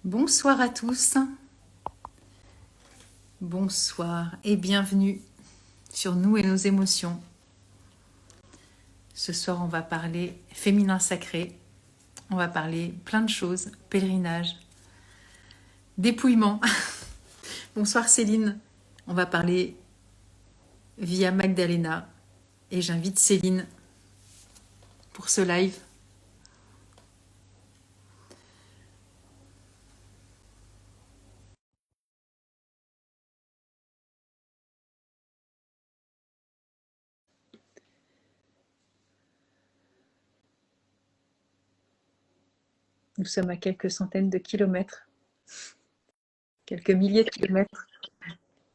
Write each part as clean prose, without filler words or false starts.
Bonsoir à tous, bonsoir et bienvenue sur Nous et nos émotions. Ce soir, on va parler féminin sacré, on va parler plein de choses, pèlerinage, dépouillement. Bonsoir Céline, on va parler via Magdalena et j'invite Céline pour ce live. Nous sommes à quelques centaines de kilomètres, quelques milliers de kilomètres.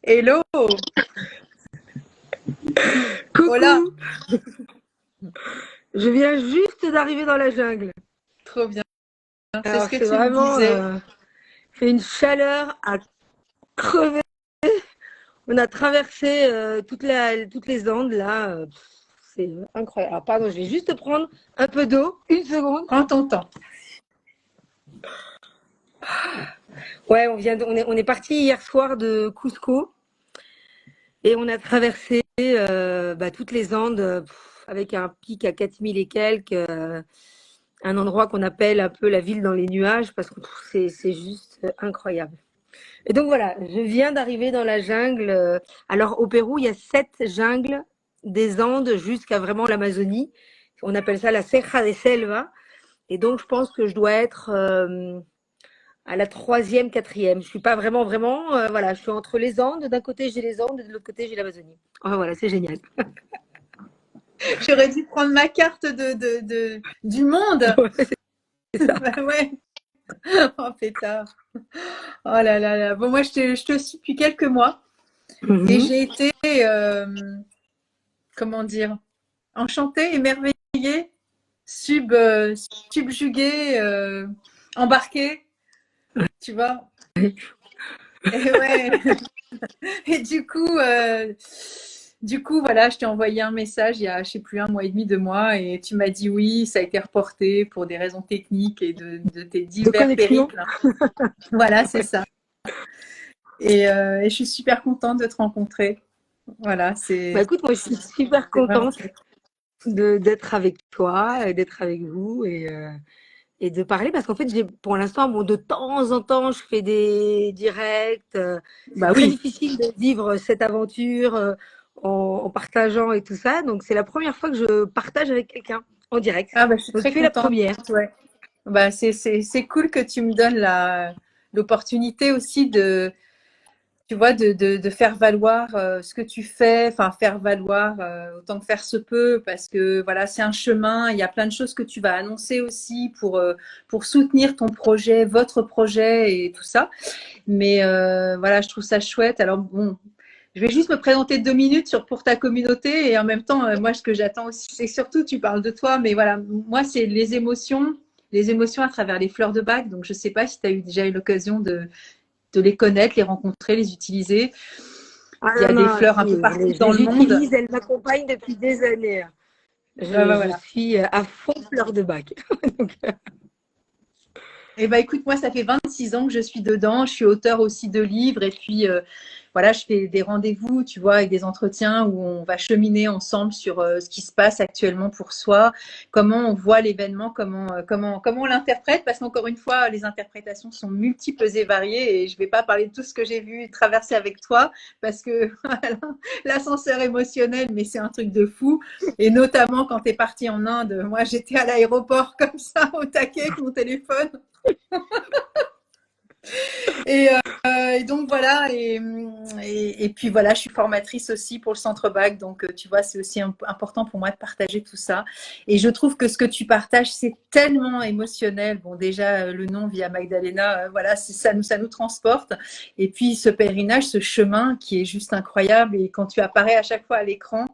Hello! Coucou. Hola! Je viens juste d'arriver dans la jungle. Trop bien. C'est ce que tu vraiment, me disais. fait une chaleur à crever. On a traversé toutes les Andes là. C'est incroyable. Alors, pardon, je vais juste prendre un peu d'eau. Une seconde. Prends ton temps. Ouais, on est parti hier soir de Cusco et on a traversé toutes les Andes avec un pic à 4000 et quelques. Un endroit qu'on appelle un peu la ville dans les nuages parce que c'est juste incroyable. Et donc voilà, je viens d'arriver dans la jungle. Alors au Pérou, il y a 7 jungles des Andes jusqu'à vraiment l'Amazonie. On appelle ça la Ceja de Selva. Et donc je pense que je dois être à la 3e, 4e. Je suis pas vraiment, voilà, je suis entre les Andes. D'un côté j'ai les Andes, de l'autre côté j'ai l'Amazonie. Oh, voilà, c'est génial. J'aurais dû prendre ma carte du monde. Ouais, c'est ça. Bah ouais. Oh pétard. Oh là là là. Bon, moi, je te suis depuis quelques mois et j'ai été, comment dire, enchantée, émerveillée, subjuguée, embarquée, tu vois. Et ouais. Et du coup, voilà, je t'ai envoyé un message il y a, je sais plus, 1 mois et demi, 2 mois, et tu m'as dit oui, ça a été reporté pour des raisons techniques et de tes De divers connexion. périples. Voilà, c'est ça. Et je suis super contente de te rencontrer. Voilà, Bah écoute, moi je suis super c'est vraiment contente chouette. d'être avec toi et d'être avec vous et de parler parce qu'en fait pour l'instant de temps en temps je fais des directs. C'est Bah très oui. difficile de vivre cette aventure en partageant et tout ça, donc c'est la première fois que je partage avec quelqu'un en direct, Ah bah je suis donc très tu es la contente. première. Ouais. Bah c'est cool que tu me donnes l'opportunité aussi de, tu vois, de faire valoir ce que tu fais, enfin faire valoir autant que faire se peut, parce que voilà, c'est un chemin, il y a plein de choses que tu vas annoncer aussi pour soutenir ton projet, votre projet et tout ça. Mais voilà, je trouve ça chouette. Alors bon, je vais juste me présenter 2 minutes pour ta communauté et en même temps, moi, ce que j'attends aussi, c'est surtout, tu parles de toi, mais voilà, moi, c'est les émotions à travers les fleurs de bac. Donc, je ne sais pas si tu as déjà eu l'occasion de les connaître, les rencontrer, les utiliser. Ah Il y a non, des non, fleurs un si, peu partout je dans les le monde. utilise, elles m'accompagnent depuis des années. Bah, Je voilà. suis à fond fleur de bac. Donc, Eh ben, écoute, moi, ça fait 26 ans que je suis dedans. Je suis auteure aussi de livres et puis voilà, je fais des rendez-vous, tu vois, avec des entretiens où on va cheminer ensemble sur ce qui se passe actuellement pour soi, comment on voit l'événement, comment on l'interprète, parce qu'encore une fois, les interprétations sont multiples et variées et je ne vais pas parler de tout ce que j'ai vu traverser avec toi parce que voilà, l'ascenseur émotionnel, mais c'est un truc de fou. Et notamment quand tu es parti en Inde, moi j'étais à l'aéroport comme ça, au taquet avec mon téléphone. Et donc voilà, et puis voilà, je suis formatrice aussi pour le centre bac, donc tu vois, c'est aussi important pour moi de partager tout ça. Et je trouve que ce que tu partages, c'est tellement émotionnel. Bon, déjà, le nom via Magdalena, voilà, ça nous transporte. Et puis ce pèlerinage, ce chemin qui est juste incroyable. Et quand tu apparais à chaque fois à l'écran,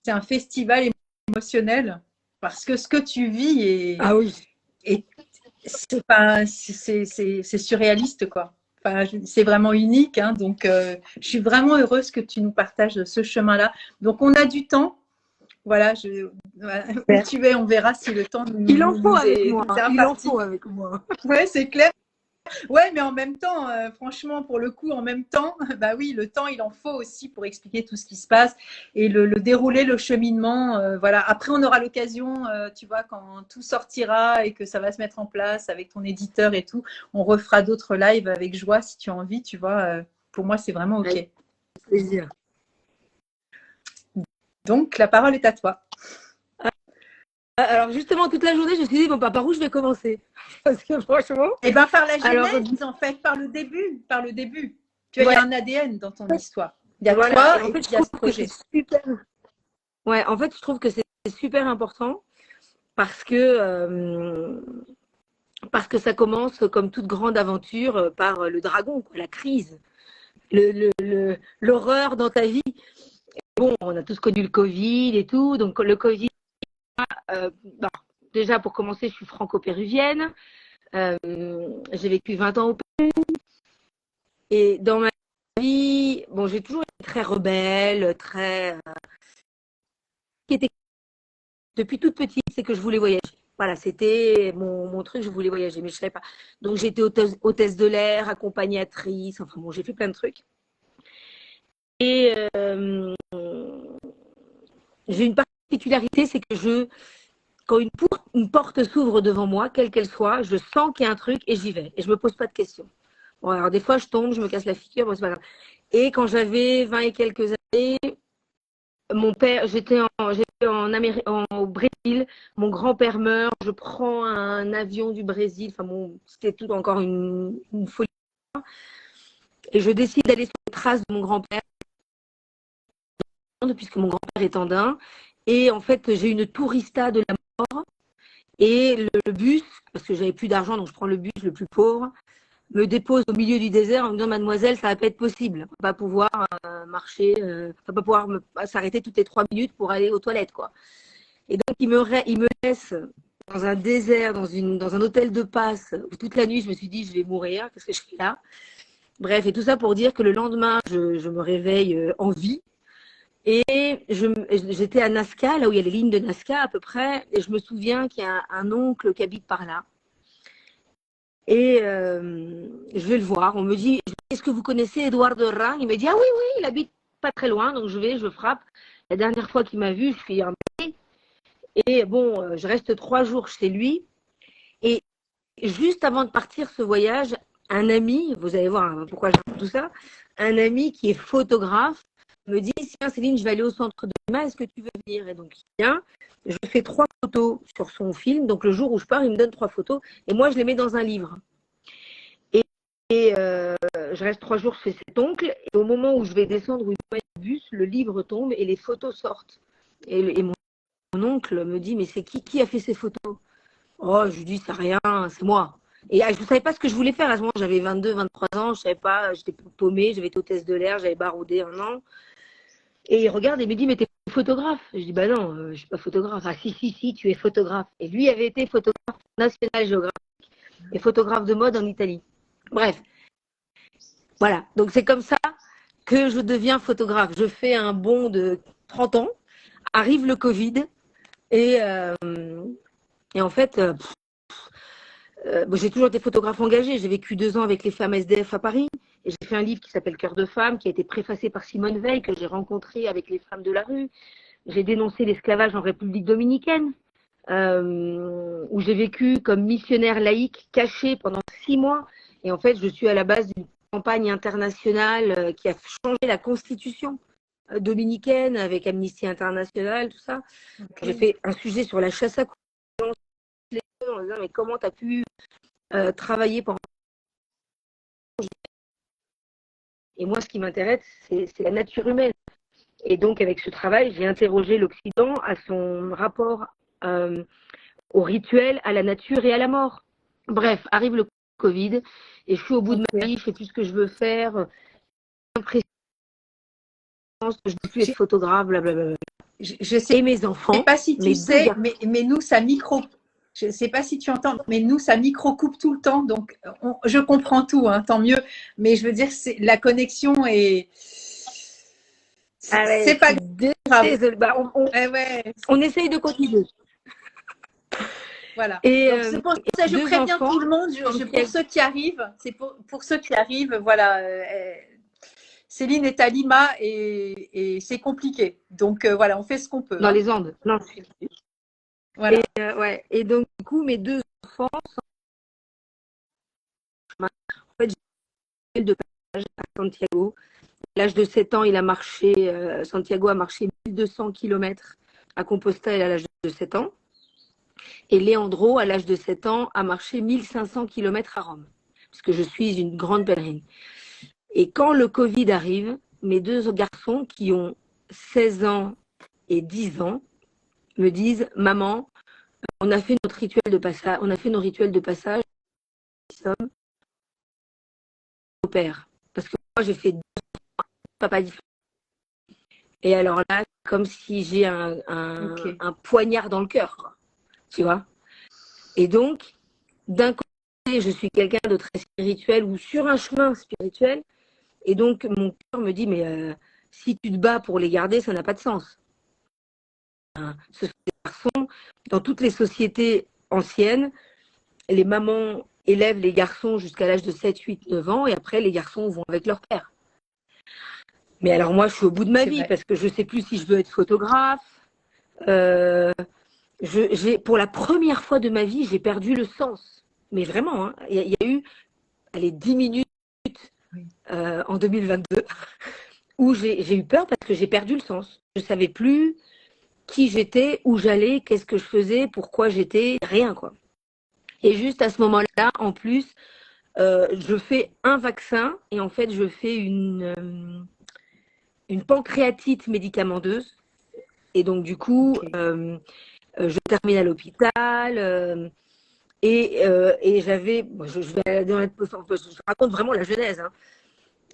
c'est un festival émotionnel parce que ce que tu vis ah oui. est c'est surréaliste, quoi. Enfin, c'est vraiment unique, hein, donc je suis vraiment heureuse que tu nous partages ce chemin-là. Donc on a du temps, voilà, voilà, où tu es, on verra si le temps Il en faut nous avec est moi. Il en imparti. faut avec moi. Ouais, c'est clair. Ouais, mais en même temps, franchement, pour le coup, en même temps, bah oui, le temps, il en faut aussi pour expliquer tout ce qui se passe et le dérouler, le cheminement. Voilà. Après, on aura l'occasion, tu vois, quand tout sortira et que ça va se mettre en place avec ton éditeur et tout, on refera d'autres lives avec joie si tu as envie, tu vois. Pour moi, c'est vraiment OK. Avec plaisir. Donc, la parole est à toi. Alors justement, toute la journée, je me suis dit, bon, par où je vais commencer? Parce que franchement, Eh bien, par la alors, genèse, en fait, par le début, par le début. Tu vois, il y ouais, a un ADN dans ton histoire. Il y a voilà. Et toi en et fait, puis je il y a ce trouve que c'est projet. super. Ouais, en fait, je trouve que c'est super important parce que, parce que ça commence comme toute grande aventure par le dragon, quoi, la crise, l'horreur dans ta vie. Bon, on a tous connu le Covid et tout. Donc, le Covid, bah, déjà, pour commencer, je suis franco-péruvienne. J'ai vécu 20 ans au Pérou. Et dans ma vie, bon, j'ai toujours été très rebelle, très. Qui était depuis toute petite, c'est que je voulais voyager. Voilà, c'était mon truc, je voulais voyager, mais je ne savais pas. Donc, j'étais hôtesse de l'air, accompagnatrice, enfin bon, j'ai fait plein de trucs. Et j'ai une particularité, c'est que quand une porte s'ouvre devant moi, quelle qu'elle soit, je sens qu'il y a un truc et j'y vais. Et je ne me pose pas de questions. Bon, alors des fois, je tombe, je me casse la figure, bon, c'est pas grave. Et quand j'avais 20 et quelques années, mon père, au Brésil, mon grand-père meurt, je prends un avion du Brésil, enfin bon, c'était tout encore une folie. Et je décide d'aller sur les traces de mon grand-père, puisque mon grand-père est andin. Et en fait, j'ai une tourista de la mort. Et le bus, parce que j'avais plus d'argent, donc je prends le bus le plus pauvre, me dépose au milieu du désert en me disant, mademoiselle, ça va pas être possible. On va pas pouvoir marcher, on va pas pouvoir s'arrêter toutes les 3 minutes pour aller aux toilettes, quoi. Et donc, il me laisse dans un désert, dans un hôtel de passe, où toute la nuit, je me suis dit, je vais mourir, qu'est-ce que je fais là? Bref, et tout ça pour dire que le lendemain, je me réveille en vie. Et j'étais à Nazca, là où il y a les lignes de Nazca à peu près, et je me souviens qu'il y a un oncle qui habite par là. Et je vais le voir. On me dit, est-ce que vous connaissez Eduardo Rang? Il me dit, ah oui, oui, il habite pas très loin. Donc je frappe. La dernière fois qu'il m'a vu, je suis un bébé. Et bon, je reste 3 jours chez lui. Et juste avant de partir ce voyage, un ami, vous allez voir pourquoi je raconte tout ça, un ami qui est photographe me dit, tiens Céline, je vais aller au centre de l'IMA, est-ce que tu veux venir? Et donc il vient, je fais 3 photos sur son film, donc le jour où je pars, il me donne 3 photos, et moi je les mets dans un livre. Et je reste 3 jours chez cet oncle, et au moment où je vais descendre une bus, le livre tombe et les photos sortent. Et mon oncle me dit, mais c'est qui a fait ces photos? Oh, je lui dis, c'est rien, c'est moi. Et je ne savais pas ce que je voulais faire. À ce moment, j'avais 22, 23 ans, je ne savais pas, j'étais paumée, j'avais été hôtesse de l'air, j'avais baroudé 1 an. Et il regarde et me dit, mais t'es photographe? Je dis, bah non, je ne suis pas photographe. Ah si, tu es photographe. Et lui avait été photographe national géographique et photographe de mode en Italie. Bref, voilà. Donc c'est comme ça que je deviens photographe. Je fais un bond de 30 ans, arrive le Covid et en fait, j'ai toujours été photographe engagée. J'ai vécu 2 ans avec les femmes SDF à Paris. Et j'ai fait un livre qui s'appelle Cœur de femme, qui a été préfacé par Simone Veil, que j'ai rencontré avec les femmes de la rue. J'ai dénoncé l'esclavage en République dominicaine, où j'ai vécu comme missionnaire laïque cachée pendant 6 mois. Et en fait, je suis à la base d'une campagne internationale qui a changé la constitution dominicaine avec Amnesty International, tout ça. Okay. J'ai fait un sujet sur la chasse à coups en disant, mais comment tu as pu travailler pendant... Et moi, ce qui m'intéresse, c'est la nature humaine. Et donc, avec ce travail, j'ai interrogé l'Occident à son rapport au rituel, à la nature et à la mort. Bref, arrive le Covid et je suis au bout de ma vie, je ne sais plus ce que je veux faire. L'impression que je ne veux plus être photographe, blablabla. Je sais, et mes enfants. Je ne sais pas si tu sais, mais nous, ça micro... Je ne sais pas si tu entends, mais nous, ça micro-coupe tout le temps. Donc, je comprends tout, hein, tant mieux. Mais je veux dire, la connexion est... C'est pas grave. Bah, on essaye de continuer. Voilà. Et, Donc c'est pour ça que je 2 préviens enfants. tout le monde. Pour ceux qui arrivent, c'est pour ceux qui arrivent. Voilà. Céline est à Lima et c'est compliqué. Donc voilà, on fait ce qu'on peut. Dans Hein. les Andes. Non. Voilà. Ouais. Et donc, du coup, mes 2 enfants, en fait, j'ai de passage à Santiago. À l'âge de 7 ans, Santiago a marché 1200 km à Compostelle à l'âge de 7 ans. Et Leandro, à l'âge de 7 ans, a marché 1500 km à Rome, parce que je suis une grande pèlerine. Et quand le Covid arrive, mes 2 garçons qui ont 16 ans et 10 ans me disent, maman, on a fait notre rituel de passage, nos rituels de passage, nous sommes au père. Parce que moi, j'ai fait 2 papas différents. Et alors là, comme si j'ai un poignard dans le cœur, quoi, tu vois. Et donc, d'un côté, je suis quelqu'un de très spirituel ou sur un chemin spirituel. Et donc, mon cœur me dit, mais si tu te bats pour les garder, ça n'a pas de sens. Ce sont des garçons, dans toutes les sociétés anciennes, les mamans élèvent les garçons jusqu'à l'âge de 7, 8, 9 ans, et après, les garçons vont avec leur père. Mais alors moi, je suis au bout de ma vie, parce que je ne sais plus si je veux être photographe. Pour la première fois de ma vie, j'ai perdu le sens. Mais vraiment, hein, y a eu 10 minutes en 2022 où j'ai eu peur parce que j'ai perdu le sens. Je ne savais plus qui j'étais, où j'allais, qu'est-ce que je faisais, pourquoi j'étais, rien, quoi. Et juste à ce moment-là, en plus, je fais un vaccin et en fait, je fais une pancréatite médicamenteuse. Et donc, du coup, je termine à l'hôpital. Et j'avais, je raconte vraiment la genèse, hein.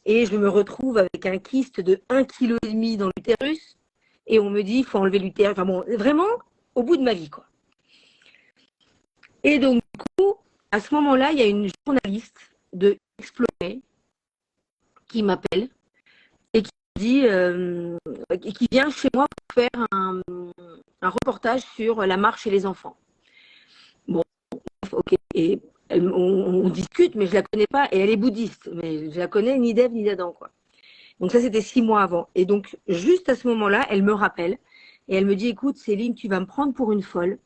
Et je me retrouve avec un kyste de 1,5 kg dans l'utérus. Et on me dit, il faut enlever l'utérus. Enfin bon, vraiment, au bout de ma vie, quoi. Et donc, du coup, à ce moment-là, il y a une journaliste de Explorer qui m'appelle et qui dit, qui vient chez moi pour faire un reportage sur la marche chez les enfants. Bon, ok. Et on discute, mais je la connais pas. Et elle est bouddhiste, mais je la connais ni d'Ève ni d'Adam, quoi. Donc ça, c'était 6 mois avant. Et donc, juste à ce moment-là, elle me rappelle et elle me dit, écoute, Céline, tu vas me prendre pour une folle.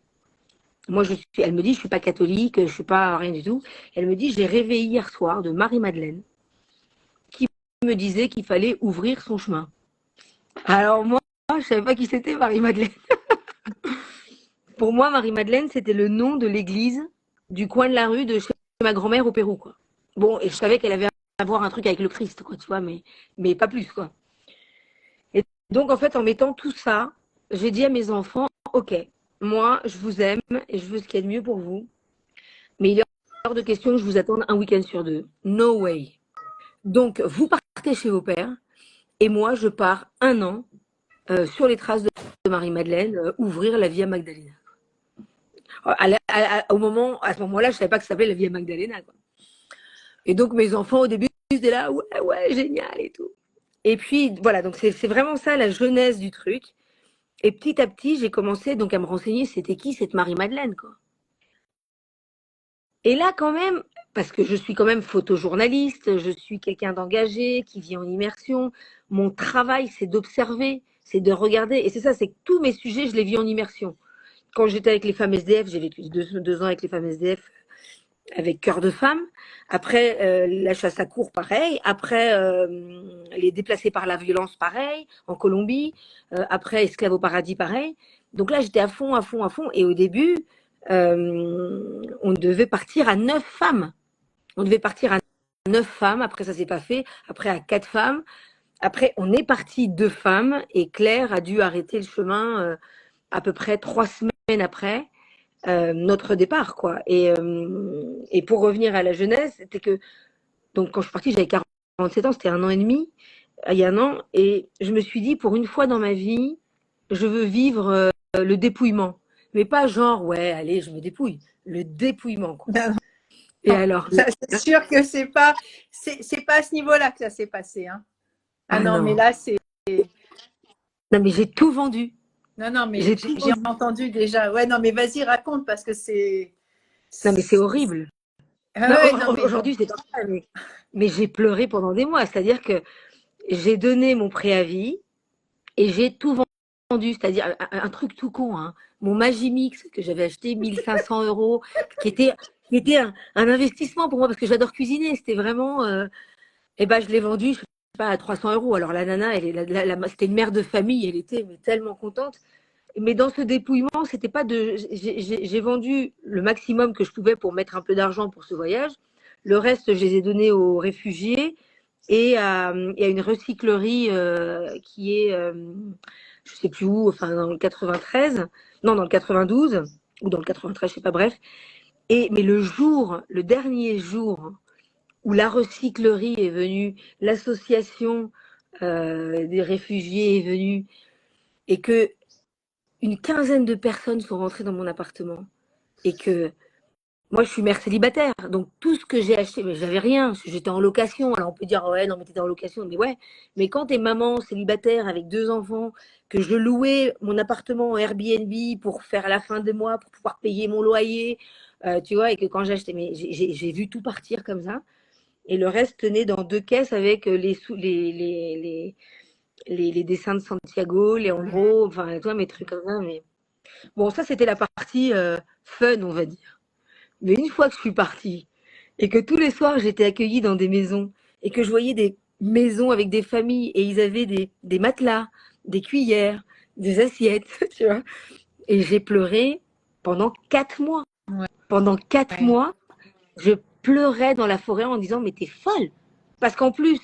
Moi, elle me dit, je suis pas catholique, je suis pas rien du tout. Elle me dit, j'ai rêvé hier soir de Marie-Madeleine qui me disait qu'il fallait ouvrir son chemin. Alors moi, je savais pas qui c'était Marie-Madeleine. Pour moi, Marie-Madeleine, c'était le nom de l'église du coin de la rue de chez ma grand-mère au Pérou, quoi. Bon, et je savais qu'elle avait à voir un truc avec le Christ, quoi, tu vois, mais pas plus, quoi. Et donc, en fait, en mettant tout ça, j'ai dit à mes enfants, ok, moi, je vous aime et je veux ce qu'il y a de mieux pour vous, mais il est hors de question que je vous attende un week-end sur 2. No way. Donc, vous partez chez vos pères et moi, je pars 1 an sur les traces de Marie-Madeleine, ouvrir la Via Magdalena. À ce moment-là, je ne savais pas que ça s'appelait la Via Magdalena, quoi. Et donc, mes enfants, au début, ils étaient là, ouais, génial et tout. Et puis, voilà, donc c'est vraiment ça la genèse du truc. Et petit à petit, j'ai commencé donc à me renseigner, c'était qui cette Marie-Madeleine, quoi. Et là, quand même, parce que je suis quand même photojournaliste, je suis quelqu'un d'engagé, qui vit en immersion. Mon travail, c'est d'observer, c'est de regarder. Et c'est ça, c'est que tous mes sujets, je les vis en immersion. Quand j'étais avec les femmes SDF, j'ai vécu 2 ans avec les femmes SDF avec Cœur de Femme. Après, la chasse à courre, pareil. Après, les déplacés par la violence, pareil, en Colombie. Après, Esclaves au paradis, pareil. Donc là, j'étais à fond, à fond, à fond. Et au début, on devait partir à 9 femmes. On devait partir à 9 femmes. Après, ça s'est pas fait. Après, à 4 femmes. Après, on est parti 2 femmes. Et Claire a dû arrêter le chemin à peu près 3 semaines après. Notre départ, quoi. Et pour revenir à la jeunesse, c'était que, donc quand je suis partie, j'avais 47 ans, c'était 1 an et demi, il y a 1 an, et je me suis dit, pour une fois dans ma vie, je veux vivre le dépouillement. Mais pas genre, ouais, allez, je me dépouille. Le dépouillement, quoi. Non, Et alors, ça, c'est sûr que c'est pas à ce niveau-là que ça s'est passé, hein. Ah non, mais non. là, c'est. Non, mais j'ai tout vendu. Non, non, mais J'ai tout j'ai vendu. entendu déjà. Ouais, non, mais vas-y, raconte parce que Non, mais c'est horrible. Ah Non, ouais, non, mais bon. aujourd'hui, c'est pas ça, mais j'ai pleuré pendant des mois. C'est-à-dire que j'ai donné mon préavis et j'ai tout vendu. C'est-à-dire un truc tout con, hein. Mon Magimix que j'avais acheté 1 500 €, qui était un investissement pour moi parce que j'adore cuisiner. C'était vraiment. Et ben, je l'ai vendu, je sais pas, à 300 €. Alors la nana, c'était une mère de famille, elle était mais tellement contente. Mais dans ce dépouillement, c'était pas de. J'ai vendu le maximum que je pouvais pour mettre un peu d'argent pour ce voyage. Le reste, je les ai donnés aux réfugiés et à une recyclerie qui est, je sais plus où, enfin dans le 93, non dans le 92 ou dans le 93, je sais pas, bref. Mais le dernier jour où la recyclerie est venue, l'association des réfugiés est venue et que une quinzaine de personnes sont rentrées dans mon appartement et que moi je suis mère célibataire, donc tout ce que j'ai acheté, mais j'avais rien, j'étais en location. Alors on peut dire ouais non mais t'étais en location, mais ouais, mais quand t'es maman célibataire avec 2 enfants, que je louais mon appartement en Airbnb pour faire la fin de mois, pour pouvoir payer mon loyer, tu vois, et que quand j'achetais, mais j'ai vu tout partir comme ça, et le reste tenait dans 2 caisses avec les dessins de Santiago, les Andro, enfin toi mes trucs comme ça, mais bon, ça, c'était la partie fun, on va dire. Mais une fois que je suis partie et que tous les soirs, j'étais accueillie dans des maisons et que je voyais des maisons avec des familles et ils avaient des matelas, des cuillères, des assiettes, tu vois. Et j'ai pleuré pendant 4 mois. Ouais, Pendant quatre ouais. mois, je pleurais dans la forêt en disant, mais t'es folle. Parce qu'en plus,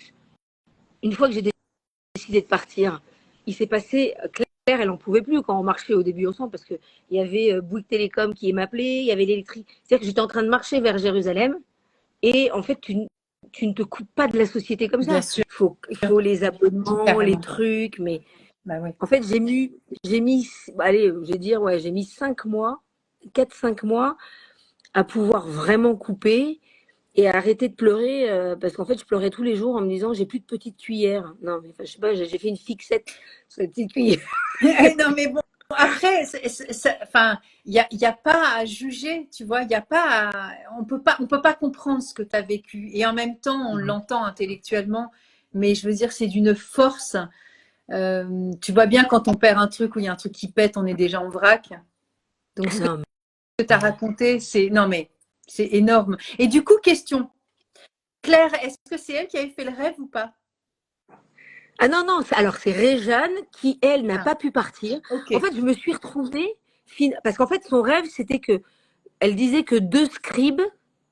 une fois que j'ai décidé de partir, il s'est passé, Claire, elle en pouvait plus quand on marchait au début ensemble parce qu'il y avait Bouygues Télécom qui m'appelait, il y avait l'électrique. C'est-à-dire que j'étais en train de marcher vers Jérusalem et en fait, tu ne te coupes pas de la société comme Bien ça. sûr, Il faut les abonnements, les carrément. trucs, mais Bah ouais. en fait, j'ai mis, allez, je vais dire, ouais, j'ai mis 5 mois, 4, 5 mois à pouvoir vraiment couper et arrêter de pleurer parce qu'en fait, je pleurais tous les jours en me disant, j'ai plus de petite cuillère. Non, mais enfin, je sais pas, j'ai fait une fixette sur la petite cuillère. Non, mais bon, après, enfin, il y a pas à juger, tu vois, il y a pas on peut pas comprendre ce que tu as vécu. Et en même temps, on l'entend intellectuellement, mais je veux dire, c'est d'une force. Tu vois bien quand on perd un truc ou il y a un truc qui pète, on est déjà en vrac. Donc, ce que Non, tu as raconté, non, mais c'est énorme. Et du coup, question, Claire, est-ce que c'est elle qui avait fait le rêve ou pas? ah non, non, alors c'est Réjeanne qui, elle, n'a Ah, pas pu partir. ok, En fait, je me suis retrouvée, parce qu'en fait, son rêve, c'était que, elle disait que 2 scribes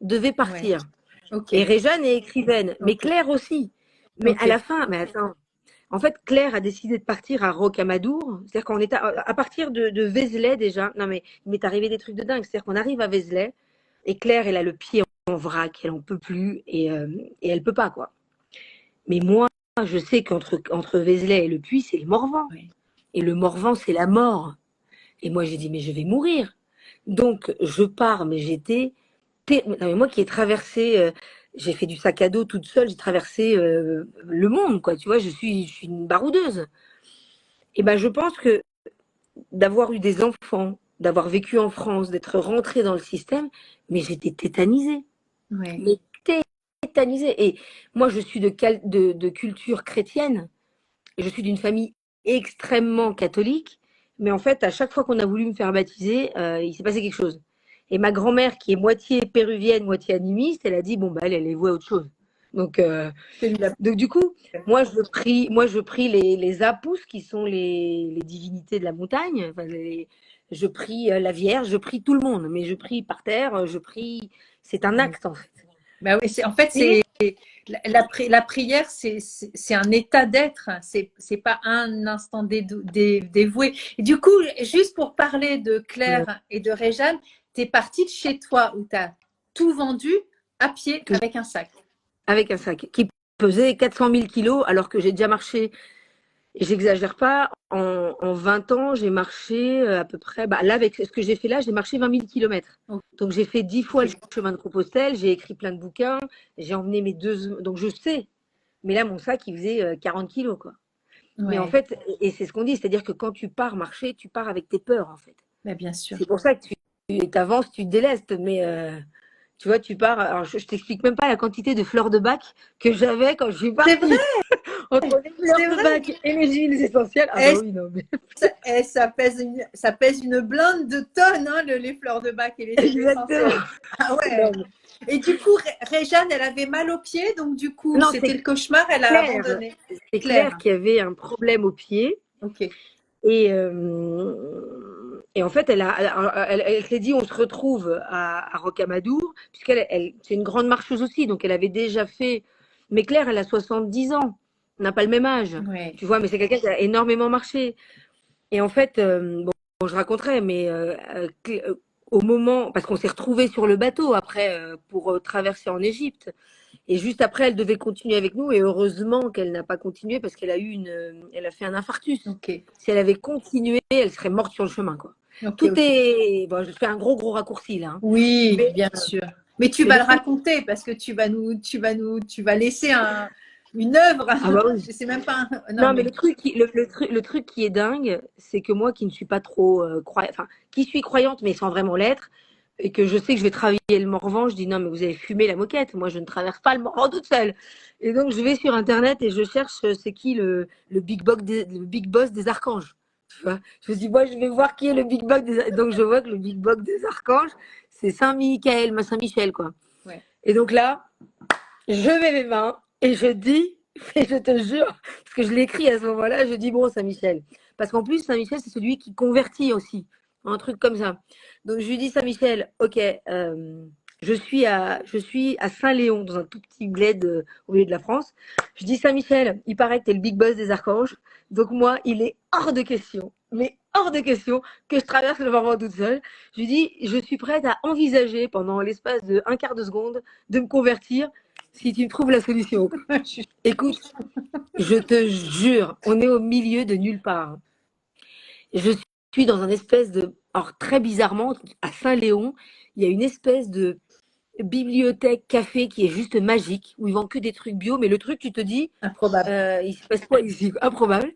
devaient ouais, partir. ok, Et Réjeanne est écrivaine, mais ok, Claire aussi. Mais ok. à la fin, mais attends, en fait, Claire a décidé de partir à Rocamadour. C'est-à-dire qu'on est à partir de Vézelay déjà. Non, mais il m'est arrivé des trucs de dingue. C'est-à-dire qu'on arrive à Vézelay et Claire, elle a le pied en vrac, elle en peut plus et elle peut pas, quoi. Mais moi, je sais qu'entre Vézelay et le Puy, c'est le Morvan. Ouais. Et le Morvan, c'est la mort. Et moi, j'ai dit, mais je vais mourir. Donc, je pars, mais non, mais moi qui ai traversé, j'ai fait du sac à dos toute seule, j'ai traversé le monde, quoi. Tu vois, je suis une baroudeuse. Et ben, je pense que d'avoir eu des enfants, d'avoir vécu en France, d'être rentrée dans le système, mais j'étais tétanisée. Ouais. Mais tétanisée. Et moi, je suis de culture chrétienne. Et je suis d'une famille extrêmement catholique, mais en fait, à chaque fois qu'on a voulu me faire baptiser, il s'est passé quelque chose. Et ma grand-mère, qui est moitié péruvienne, moitié animiste, elle a dit bon bah elle est vouée à autre chose. Donc, Celui-là. donc du coup, moi je prie les apus qui sont les divinités de la montagne. Enfin, je prie la Vierge, je prie tout le monde, mais je prie par terre, je prie. C'est un Ouais. acte en fait. Bah oui, en fait, Et la prière, c'est un état d'être, c'est pas un instant dévoué. Et du coup, juste pour parler de Claire et de Réjeanne, tu es partie de chez toi où tu as tout vendu à pied tout avec un sac. avec un sac qui pesait 400 000 kilos, alors que j'ai déjà marché. Et j'exagère pas, en 20 ans, j'ai marché à peu près, bah là, avec ce que j'ai fait là, j'ai marché 20 000 kilomètres. Donc j'ai fait 10 fois le Ok. chemin de Compostelle, j'ai écrit plein de bouquins, j'ai emmené mes deux, donc je sais. Mais là, mon sac, il faisait 40 kilos, quoi. Mais en Ouais, fait, et c'est ce qu'on dit, c'est-à-dire que quand tu pars marcher, tu pars avec tes peurs, en fait. bah, bien sûr. C'est pour ça que tu avances, tu te délestes, mais tu vois, tu pars. Alors, je t'explique même pas la quantité de fleurs de bac que j'avais quand je suis C'est vrai, partie. Entre les fleurs c'est de vrai. bac et les huiles essentielles. Ah bah Eh, oui, non, mais ça pèse une blinde de tonnes, hein, les fleurs de bac et les huiles exactement. essentielles. Ah Non, ouais. Et du coup, Réjeanne, elle avait mal aux pieds, donc du coup, non, c'était le cauchemar, elle a clair. abandonné. C'est clair Claire. qu'il y avait un problème au pied. Ok. Et en fait, elle s'est dit, on se retrouve à Rocamadour, c'est une grande marcheuse aussi, donc elle avait déjà fait. Mais Claire, elle a 70 ans, on n'a pas le même âge, Ouais. tu vois, mais c'est quelqu'un qui a énormément marché. Et en fait, bon, je raconterai, mais au moment, parce qu'on s'est retrouvés sur le bateau après pour traverser en Égypte, et juste après, elle devait continuer avec nous, et heureusement qu'elle n'a pas continué parce qu'elle a elle a fait un infarctus. Ok. Si elle avait continué, elle serait morte sur le chemin, quoi. Ok, Tout ok. est, bon, je fais un gros raccourci là, hein. Oui, Mais, bien sûr. Mais tu mais vas le le truc, raconter parce que tu vas laisser une œuvre. ah bah oui. C'est même pas non, Non, mais mais le truc qui est dingue, c'est que moi qui ne suis pas trop enfin, qui suis croyante, mais sans vraiment l'être, et que je sais que je vais travailler le Morvan, je dis non, mais vous avez fumé la moquette, moi je ne traverse pas le Morvan toute seule. Et donc je vais sur Internet et je cherche c'est qui le big boss des archanges. Tu vois, je me dis, moi je vais voir qui est le big boss donc je vois que le big boss des archanges, c'est Saint-Michel, Saint-Michel, quoi. ouais. Et donc là, je mets mes mains et je dis, et je te jure, parce que je l'écris à ce moment-là, je dis bon, Saint-Michel. Parce qu'en plus, Saint-Michel, c'est celui qui convertit aussi, un truc comme ça. Donc je lui dis, Saint-Michel, ok, je suis à Saint-Léon, dans un tout petit bled au milieu de la France. Je dis, Saint-Michel, il paraît que tu es le big boss des archanges. Donc moi, il est hors de question, mais hors de question que je traverse le Morvan toute seule. Je lui dis, je suis prête à envisager pendant l'espace de un quart de seconde de me convertir si tu me trouves la solution. Écoute, je te jure, on est au milieu de nulle part. Je suis dans un espèce de... Alors, très bizarrement, à Saint-Léon, il y a une espèce de bibliothèque, café qui est juste magique, où ils vendent que des trucs bio, mais le truc, tu te dis, Improbable. il se passe quoi ici? Improbable.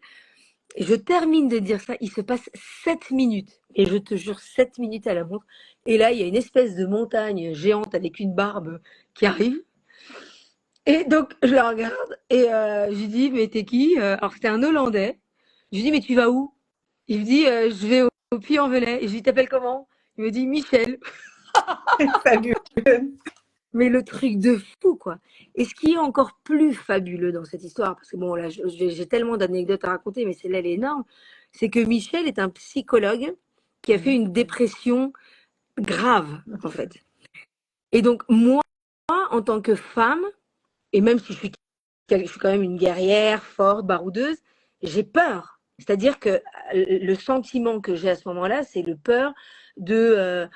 Et je termine de dire ça, il se passe 7 minutes. Et je te jure, 7 minutes à la montre. Et là, il y a une espèce de montagne géante avec une barbe qui arrive. Et donc, je la regarde et je lui dis, mais t'es qui? Alors, c'était un Hollandais. Je lui dis, mais tu vas où? Il me dit, je vais au Puy-en-Velay. Et je lui dis, t'appelles comment? Il me dit, Michel. Fabuleux. Mais le truc de fou, quoi. Et ce qui est encore plus fabuleux dans cette histoire, parce que bon, là, j'ai tellement d'anecdotes à raconter, mais celle-là, elle est énorme, c'est que Michel est un psychologue qui a fait une dépression grave, en fait. Et donc, moi, en tant que femme, et même si je suis quand même une guerrière forte, baroudeuse, j'ai peur. C'est-à-dire que le sentiment que j'ai à ce moment-là, c'est le peur de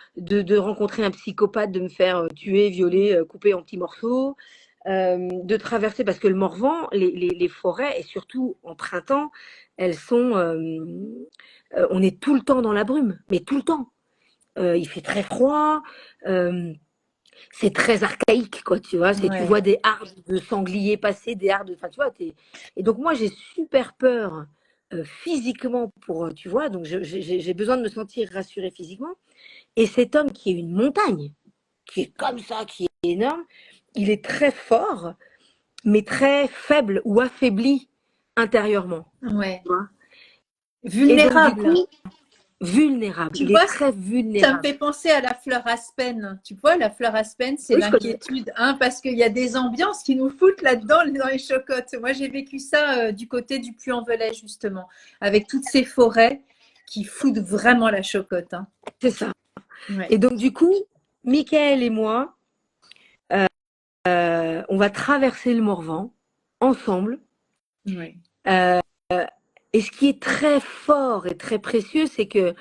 rencontrer un psychopathe, de me faire tuer, violer, couper en petits morceaux, de traverser, parce que le Morvan, les forêts, et surtout en printemps, elles sont... on est tout le temps dans la brume, mais tout le temps. Il fait très froid. C'est très archaïque, quoi, tu vois. Tu Ouais. vois des hardes de sangliers passer, des hardes, enfin, tu vois. Et donc, moi, j'ai super peur physiquement tu vois, donc j'ai besoin de me sentir rassurée physiquement. Et cet homme qui est une montagne, qui est comme ça, qui est énorme, il est très fort, mais très faible ou affaibli intérieurement, Ouais. tu vois. Et donc, du Vulnérable. coup, vulnérable. Tu Il est vois, très ça me vulnérable. fait penser à la fleur aspen. Tu vois, la fleur aspen, c'est Oui, je connais. l'inquiétude, hein, parce qu'il y a des ambiances qui nous foutent là-dedans, dans les chocottes. Moi, j'ai vécu ça du côté du Puy-en-Velay, justement, avec toutes ces forêts qui foutent vraiment la chocotte, hein. C'est ça. Ouais. Et donc, du coup, Michael et moi, on va traverser le Morvan ensemble. Ouais. Euh, et ce qui est très fort et très précieux, c'est que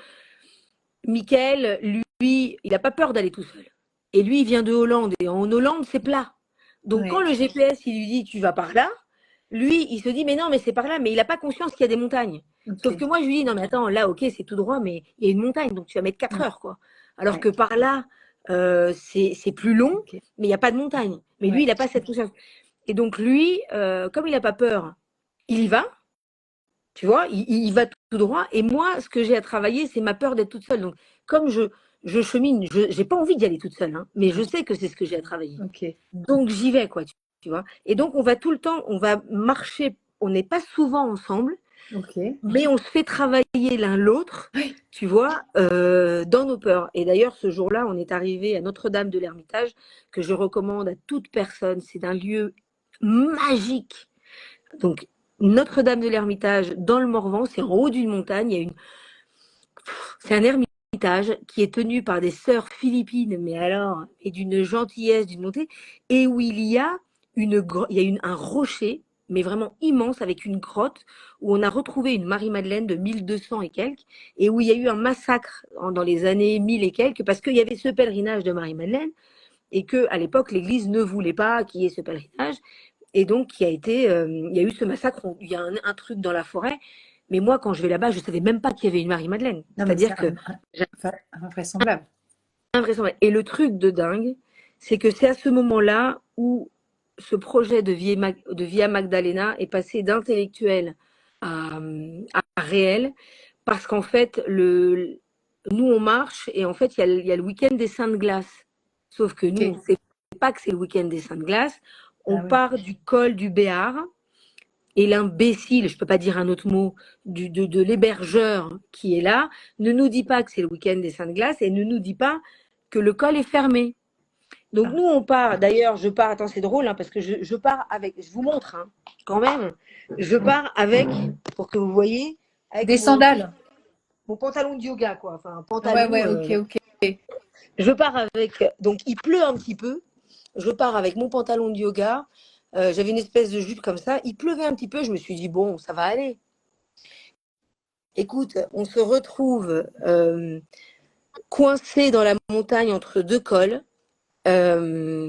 Michael, lui, il n'a pas peur d'aller tout seul. Et lui, il vient de Hollande. Et en Hollande, c'est plat. Donc, quand Ouais. le GPS, il lui dit, tu vas par là, lui, il se dit, mais non, mais c'est par là. Mais il n'a pas conscience qu'il y a des montagnes. Sauf que Ok. moi, je lui dis, non, mais attends, là, ok, c'est tout droit, mais il y a une montagne. Donc, tu vas mettre 4 Ouais. heures, quoi. Alors que Ouais. par là, c'est plus long, Ok. mais il n'y a pas de montagne. Mais lui, il Ouais. n'a pas cette conscience. Et donc, lui, comme il n'a pas peur, il y va. Tu vois, il va tout droit. Et moi, ce que j'ai à travailler, c'est ma peur d'être toute seule. Donc, comme je chemine, je n'ai pas envie d'y aller toute seule, hein, mais je sais que c'est ce que j'ai à travailler. Ok. Donc, j'y vais, quoi, tu vois. Et donc, on va tout le temps, on va marcher. On n'est pas souvent ensemble, Ok. mais on se fait travailler l'un l'autre, Oui. tu vois, dans nos peurs. Et d'ailleurs, ce jour-là, on est arrivé à Notre-Dame de l'Ermitage, que je recommande à toute personne. C'est un lieu magique. Donc, Notre-Dame de l'Ermitage, dans le Morvan, c'est en haut d'une montagne. C'est un ermitage qui est tenu par des sœurs philippines, mais alors, et d'une gentillesse, d'une bonté, et où il y a un rocher, mais vraiment immense, avec une grotte, où on a retrouvé une Marie-Madeleine de 1200 et quelques, et où il y a eu un massacre dans les années 1000 et quelques, parce qu'il y avait ce pèlerinage de Marie-Madeleine, et que à l'époque, l'Église ne voulait pas qu'il y ait ce pèlerinage. Et donc, il y a eu ce massacre, il y a un truc dans la forêt. Mais moi, quand je vais là-bas, je ne savais même pas qu'il y avait une Marie-Madeleine. Non, mais C'est-à-dire c'est que j'ai invraisemblable. invraisemblable. Et le truc de dingue, c'est que c'est à ce moment-là où ce projet de Via Magdalena est passé d'intellectuel à, à réel. Parce qu'en fait, nous, on marche et en fait, il y a le week-end des Saintes Glaces. Sauf que nous, on Ok. ne sait pas que c'est le week-end des Saintes Glaces. On Ah ouais. part du col du Béar. Et l'imbécile, je ne peux pas dire un autre mot, de l'hébergeur qui est là, ne nous dit pas que c'est le week-end des Saintes Glaces et ne nous dit pas que le col est fermé. Donc Ah. nous, on part, d'ailleurs, je pars, attends, c'est drôle, hein, parce que je pars avec, je vous montre, hein, quand même, je pars avec, pour que vous voyez, avec Des sandales. mon pantalon de yoga, quoi, enfin un Ouais, pantalon, ouais, ok, ok. je pars avec, donc il pleut un petit peu, je pars avec mon pantalon de yoga, j'avais une espèce de jupe comme ça, il pleuvait un petit peu, je me suis dit, bon, ça va aller. Écoute, on se retrouve coincé dans la montagne entre deux cols. Euh,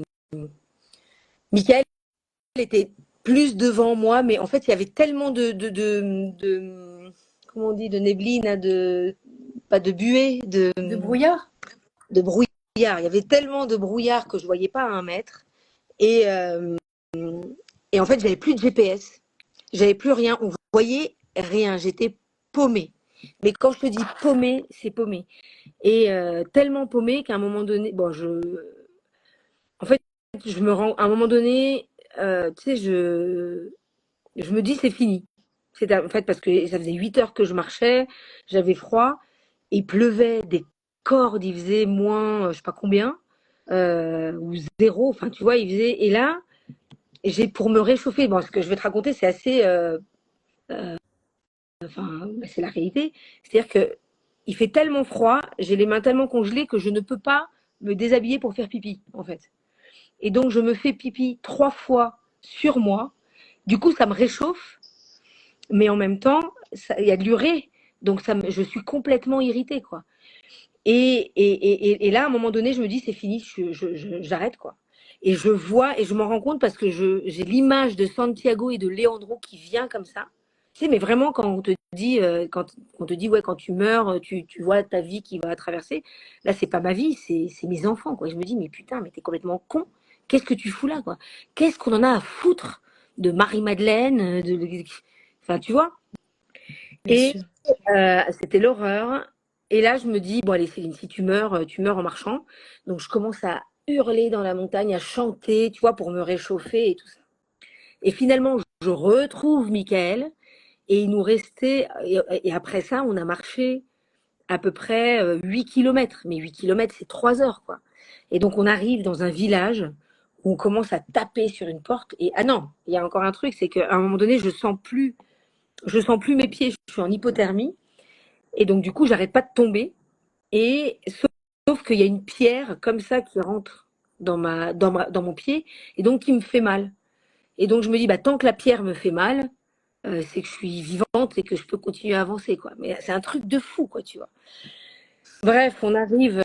Michael était plus devant moi, mais en fait, il y avait tellement comment on dit, de nébline, hein, pas de buée, De brouillard? de brouillard. Il y avait tellement de brouillard que je ne voyais pas à 1 mètre. Et, euh, et en fait, j'avais plus de GPS. J'avais plus rien. On voyait rien. J'étais paumée. Mais quand je te dis paumée, c'est paumé. Et tellement paumée qu'à un moment donné, bon, en fait, je me rends, à un moment donné, tu sais, je me dis c'est fini. C'est en fait parce que ça faisait 8 heures que je marchais, j'avais froid, il pleuvait des cordes, il faisait moins, je sais pas combien, ou zéro, enfin tu vois, il faisait. Et là, j'ai pour me réchauffer. Bon, ce que je vais te raconter, c'est assez, enfin, c'est la réalité. C'est-à-dire que il fait tellement froid, j'ai les mains tellement congelées que je ne peux pas me déshabiller pour faire pipi, en fait. Et donc, je me fais pipi 3 fois sur moi. Du coup, ça me réchauffe, mais en même temps, il y a de l'urée. Donc, je suis complètement irritée, quoi. Et là, à un moment donné, je me dis, c'est fini, j'arrête, quoi. Et je vois, et je m'en rends compte parce que j'ai l'image de Santiago et de Leandro qui vient comme ça. Tu sais, mais vraiment, quand on te dit, quand on te dit, ouais, quand tu meurs, tu vois ta vie qui va traverser. Là, c'est pas ma vie, c'est mes enfants, quoi. Et je me dis, mais putain, mais t'es complètement con. Qu'est-ce que tu fous là, quoi? Qu'est-ce qu'on en a à foutre de Marie-Madeleine, enfin, tu vois? Bien Et sûr. c'était l'horreur. Et là, je me dis, bon, allez, Céline, si tu meurs en marchant. Donc, je commence à hurler dans la montagne, à chanter, tu vois, pour me réchauffer et tout ça. Et finalement, je retrouve Michael. Et il nous restait, et après ça, on a marché à peu près 8 kilomètres. Mais 8 kilomètres, c'est 3 heures, quoi. Et donc, on arrive dans un village où on commence à taper sur une porte. Et ah non, il y a encore un truc, c'est qu'à un moment donné, je sens plus mes pieds, je suis en hypothermie. Et donc, du coup, j'arrête pas de tomber. Et sauf qu'il y a une pierre comme ça qui rentre dans mon pied et donc qui me fait mal. Et donc, je me dis, bah, tant que la pierre me fait mal, c'est que je suis vivante et que je peux continuer à avancer, quoi. Mais c'est un truc de fou, quoi, tu vois. Bref, on arrive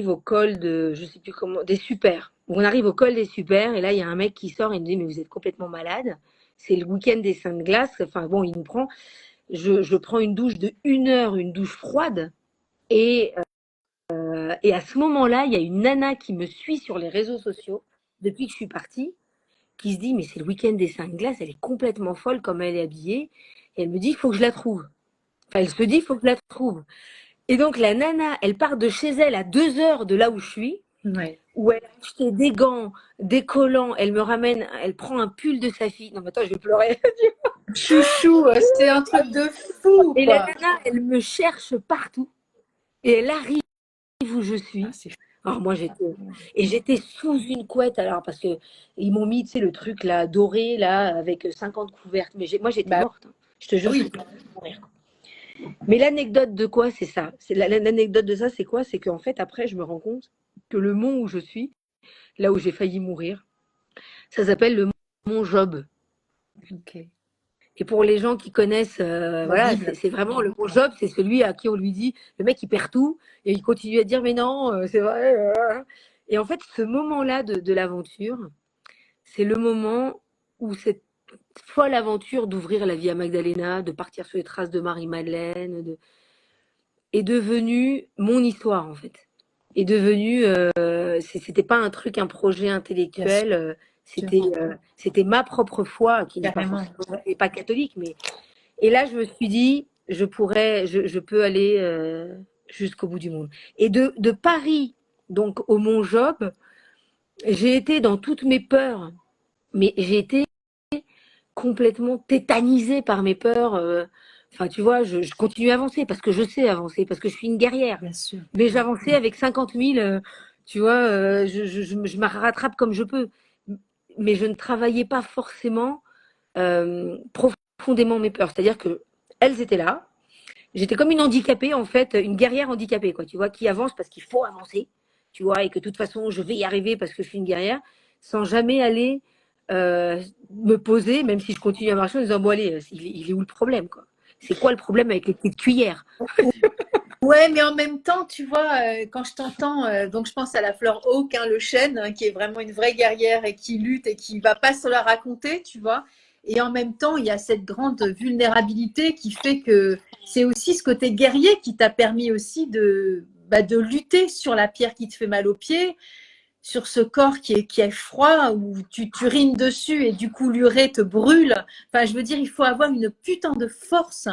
au col de, je sais plus comment, des Super. On arrive au col des Super et là, il y a un mec qui sort et me dit, mais vous êtes complètement malade. C'est le week-end des Saintes Glaces. Enfin, bon, il nous prend. Je prends une douche de 1 heure, une douche froide. Et, et à ce moment-là, il y a une nana qui me suit sur les réseaux sociaux depuis que je suis partie qui se dit, mais c'est le week-end des 5 glaces, elle est complètement folle comme elle est habillée. Et elle me dit, il faut que je la trouve. Enfin, elle se dit, il faut que je la trouve. Et donc, la nana, elle part de chez elle à 2 heures de là où je suis, Ouais. où elle a acheté des gants, des collants, elle me ramène, elle prend un pull de sa fille. Non, mais attends, je vais pleurer. Chouchou, c'est un truc de fou, Et la quoi. nana, elle me cherche partout. Et elle arrive où je suis. Ah, c'est Alors moi j'étais sous une couette alors parce que ils m'ont mis tu sais le truc là doré là avec 50 couvertes mais moi j'étais bah morte hein. Je te jure oui, j'étais en train de mourir. Mais l'anecdote de quoi c'est ça c'est l'anecdote de ça c'est quoi c'est qu'en fait après je me rends compte que le mont où je suis là où j'ai failli mourir ça s'appelle le mont Job. ok. Et pour les gens qui connaissent, La voilà, Bible. c'est vraiment le bon Job, c'est celui à qui on lui dit, le mec il perd tout, et il continue à dire mais non, c'est vrai. Et en fait, ce moment-là de l'aventure, c'est le moment où cette folle aventure d'ouvrir la Via Magdalena, de partir sur les traces de Marie-Madeleine, est devenue mon histoire en fait. Est devenue, c'était pas un truc, un projet Bien sûr, intellectuel, c'était ma propre foi qui n'est pas carrément. forcément, n'est pas catholique, mais et là, je me suis dit, je peux aller jusqu'au bout du monde. Et de Paris, donc au Mont Job, j'ai été dans toutes mes peurs, mais j'ai été complètement tétanisée par mes peurs. Enfin, tu vois, je continue à avancer parce que je sais avancer, parce que je suis une guerrière. Bien sûr. Mais j'avançais avec 50 000, tu vois, je me rattrape comme je peux. Mais je ne travaillais pas forcément profondément mes peurs. C'est-à-dire que elles étaient là. J'étais comme une handicapée, en fait, une guerrière handicapée, quoi, tu vois, qui avance parce qu'il faut avancer, tu vois, et que de toute façon, je vais y arriver parce que je suis une guerrière, sans jamais aller me poser, même si je continue à marcher en disant, bon, allez, il est où le problème, quoi? C'est quoi le problème avec les petites cuillères? Ouais, mais en même temps, tu vois, quand je t'entends, donc je pense à la fleur Hawk, hein, le chêne, hein, qui est vraiment une vraie guerrière et qui lutte et qui va pas se la raconter, tu vois. Et en même temps, il y a cette grande vulnérabilité qui fait que c'est aussi ce côté guerrier qui t'a permis aussi de lutter sur la pierre qui te fait mal aux pieds, sur ce corps qui est froid, où tu rines dessus et du coup l'urée te brûle. Enfin, je veux dire, il faut avoir une putain de force.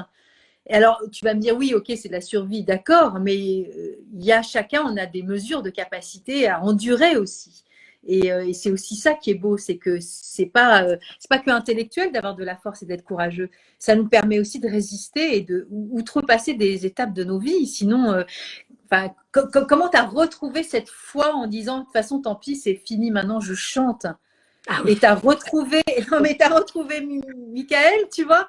Et alors, tu vas me dire, oui, ok, c'est de la survie, d'accord, mais il y a chacun, on a des mesures de capacité à endurer aussi. Et c'est aussi ça qui est beau, c'est que c'est pas que intellectuel d'avoir de la force et d'être courageux. Ça nous permet aussi de résister et de outrepasser des étapes de nos vies. Sinon, enfin, comment tu as retrouvé cette foi en disant, de toute façon, tant pis, c'est fini, maintenant je chante. Ah oui, Et tu as retrouvé, non, mais tu as retrouvé Michael, tu vois,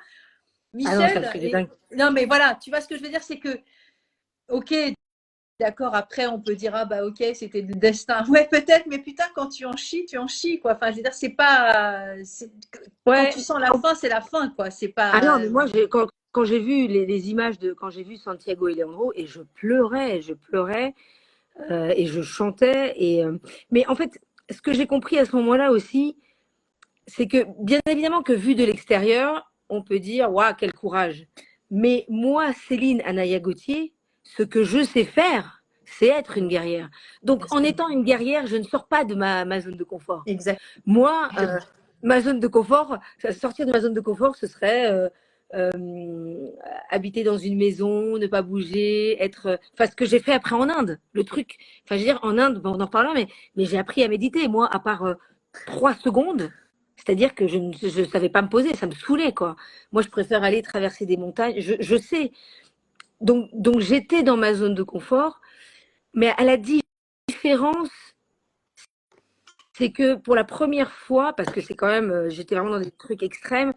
ah non, c'est un Michel, truc de et dingue. non, mais voilà, tu vois ce que je veux dire, c'est que, ok, d'accord, après on peut dire, ah bah ok, c'était le destin. Ouais, peut-être, mais putain, quand tu en chies, quoi. Enfin, je veux dire, c'est pas. Quand tu Ouais, sens la fin, c'est la fin, quoi. C'est ah non, pas. mais moi, quand j'ai vu les images quand j'ai vu Santiago et Leandro, et je pleurais, et je chantais. Mais en fait, ce que j'ai compris à ce moment-là aussi, c'est que bien évidemment que vu de l'extérieur, on peut dire, waouh, quel courage. Mais moi, Céline Anaya Gauthier, ce que je sais faire, c'est être une guerrière. Donc, Bien en sûr. étant une guerrière, je ne sors pas de ma zone de confort. Exact. Moi, ma zone de confort, sortir de ma zone de confort, ce serait habiter dans une maison, ne pas bouger, enfin, ce que j'ai fait après en Inde, le truc. Enfin, je veux dire, en Inde, bon, on en reparlera, mais j'ai appris à méditer. Moi, à part 3 secondes, c'est-à-dire que je savais pas me poser, ça me saoulait, quoi. Moi, je préfère aller traverser des montagnes, je sais. Donc j'étais dans ma zone de confort, mais à la différence, c'est que pour la première fois, parce que c'est quand même, j'étais vraiment dans des trucs extrêmes,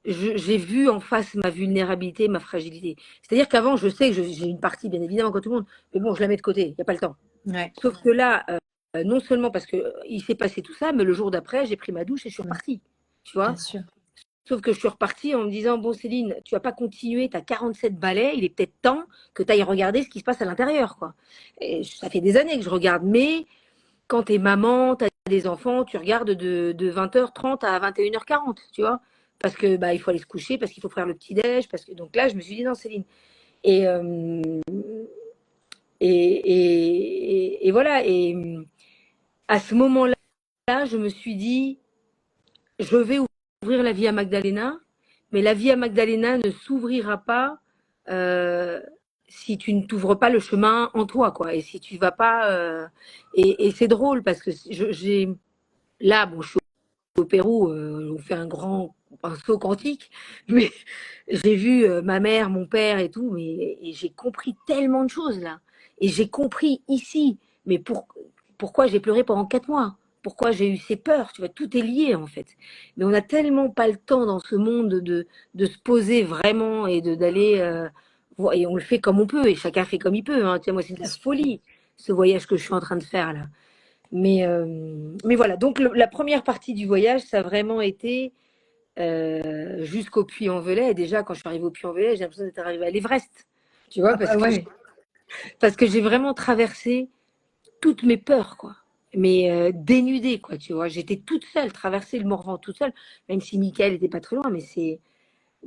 j'ai vu en face ma vulnérabilité, ma fragilité. C'est-à-dire qu'avant, je sais que j'ai une partie, bien évidemment, comme tout le monde, mais bon, je la mets de côté, il n'y a pas le temps. Ouais. Sauf que là, non seulement parce que il s'est passé tout ça, mais le jour d'après, j'ai pris ma douche et je suis Ouais. repartie. Tu Bien vois. sûr. Sauf que je suis repartie en me disant, bon Céline, tu vas pas continuer, tu as 47 balais, il est peut-être temps que tu ailles regarder ce qui se passe à l'intérieur, quoi. Et ça fait des années que je regarde, mais quand tu es maman, tu as des enfants, tu regardes de 20h30 à 21h40, tu vois. Parce que bah, il faut aller se coucher, parce qu'il faut faire le petit-déj, parce que donc là, je me suis dit non, Céline. Et, et voilà. Et à ce moment-là, je me suis dit, je vais ouvrir la Via Magdalena, mais la Via Magdalena ne s'ouvrira pas euh, si tu ne t'ouvres pas le chemin en toi, quoi. Et si tu vas pas. Et c'est drôle parce que j'ai. Là, bon, je suis au Pérou, on fait un saut quantique, mais j'ai vu ma mère, mon père et tout, et j'ai compris tellement de choses là. Et j'ai compris ici, mais pourquoi j'ai pleuré pendant 4 mois, pourquoi j'ai eu ces peurs, tu vois, tout est lié en fait. Mais on n'a tellement pas le temps dans ce monde de se poser vraiment et d'aller, et on le fait comme on peut, et chacun fait comme il peut. Hein. Tu sais, moi, c'est de la folie, ce voyage que je suis en train de faire là. Mais voilà, donc la première partie du voyage, ça a vraiment été jusqu'au Puy-en-Velay. Et déjà, quand je suis arrivée au Puy-en-Velay, j'ai l'impression d'être arrivée à l'Everest. Tu vois, Ah bah ouais. parce que j'ai vraiment traversé toutes mes peurs, quoi. Mais dénudée, quoi, tu vois. J'étais toute seule, traverser le Morvan toute seule, même si Michael n'était pas très loin,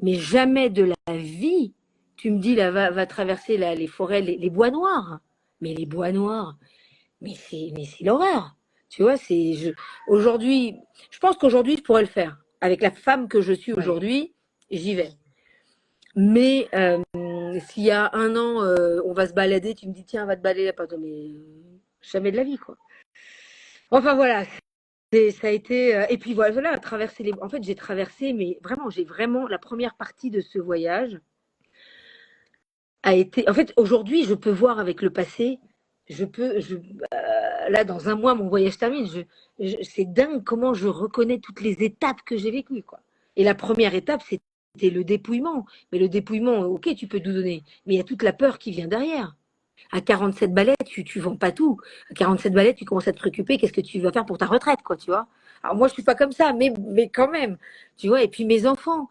mais jamais de la vie, tu me dis, là, va traverser les forêts, les bois noirs. Mais les bois noirs, mais c'est l'horreur. Tu vois, aujourd'hui, je pense qu'aujourd'hui, je pourrais le faire. Avec la femme que je suis Ouais. aujourd'hui, j'y vais. Mais s'il y a un an, on va se balader, tu me dis, tiens, on va te balader, pardon, mais jamais de la vie, quoi. Enfin, voilà, ça a été. Et puis voilà, traverser les. En fait, j'ai traversé, mais vraiment, la première partie de ce voyage a été. En fait, aujourd'hui, je peux voir avec le passé, là, dans un mois, mon voyage termine. C'est dingue comment je reconnais toutes les étapes que j'ai vécues, quoi. Et la première étape, c'était le dépouillement. Mais le dépouillement, ok, tu peux tout donner. Mais il y a toute la peur qui vient derrière. À 47 balais, tu vends pas tout. À 47 balais, tu commences à te préoccuper, qu'est-ce que tu vas faire pour ta retraite, quoi, tu vois. Alors moi, je suis pas comme ça, mais quand même, tu vois. Et puis mes enfants,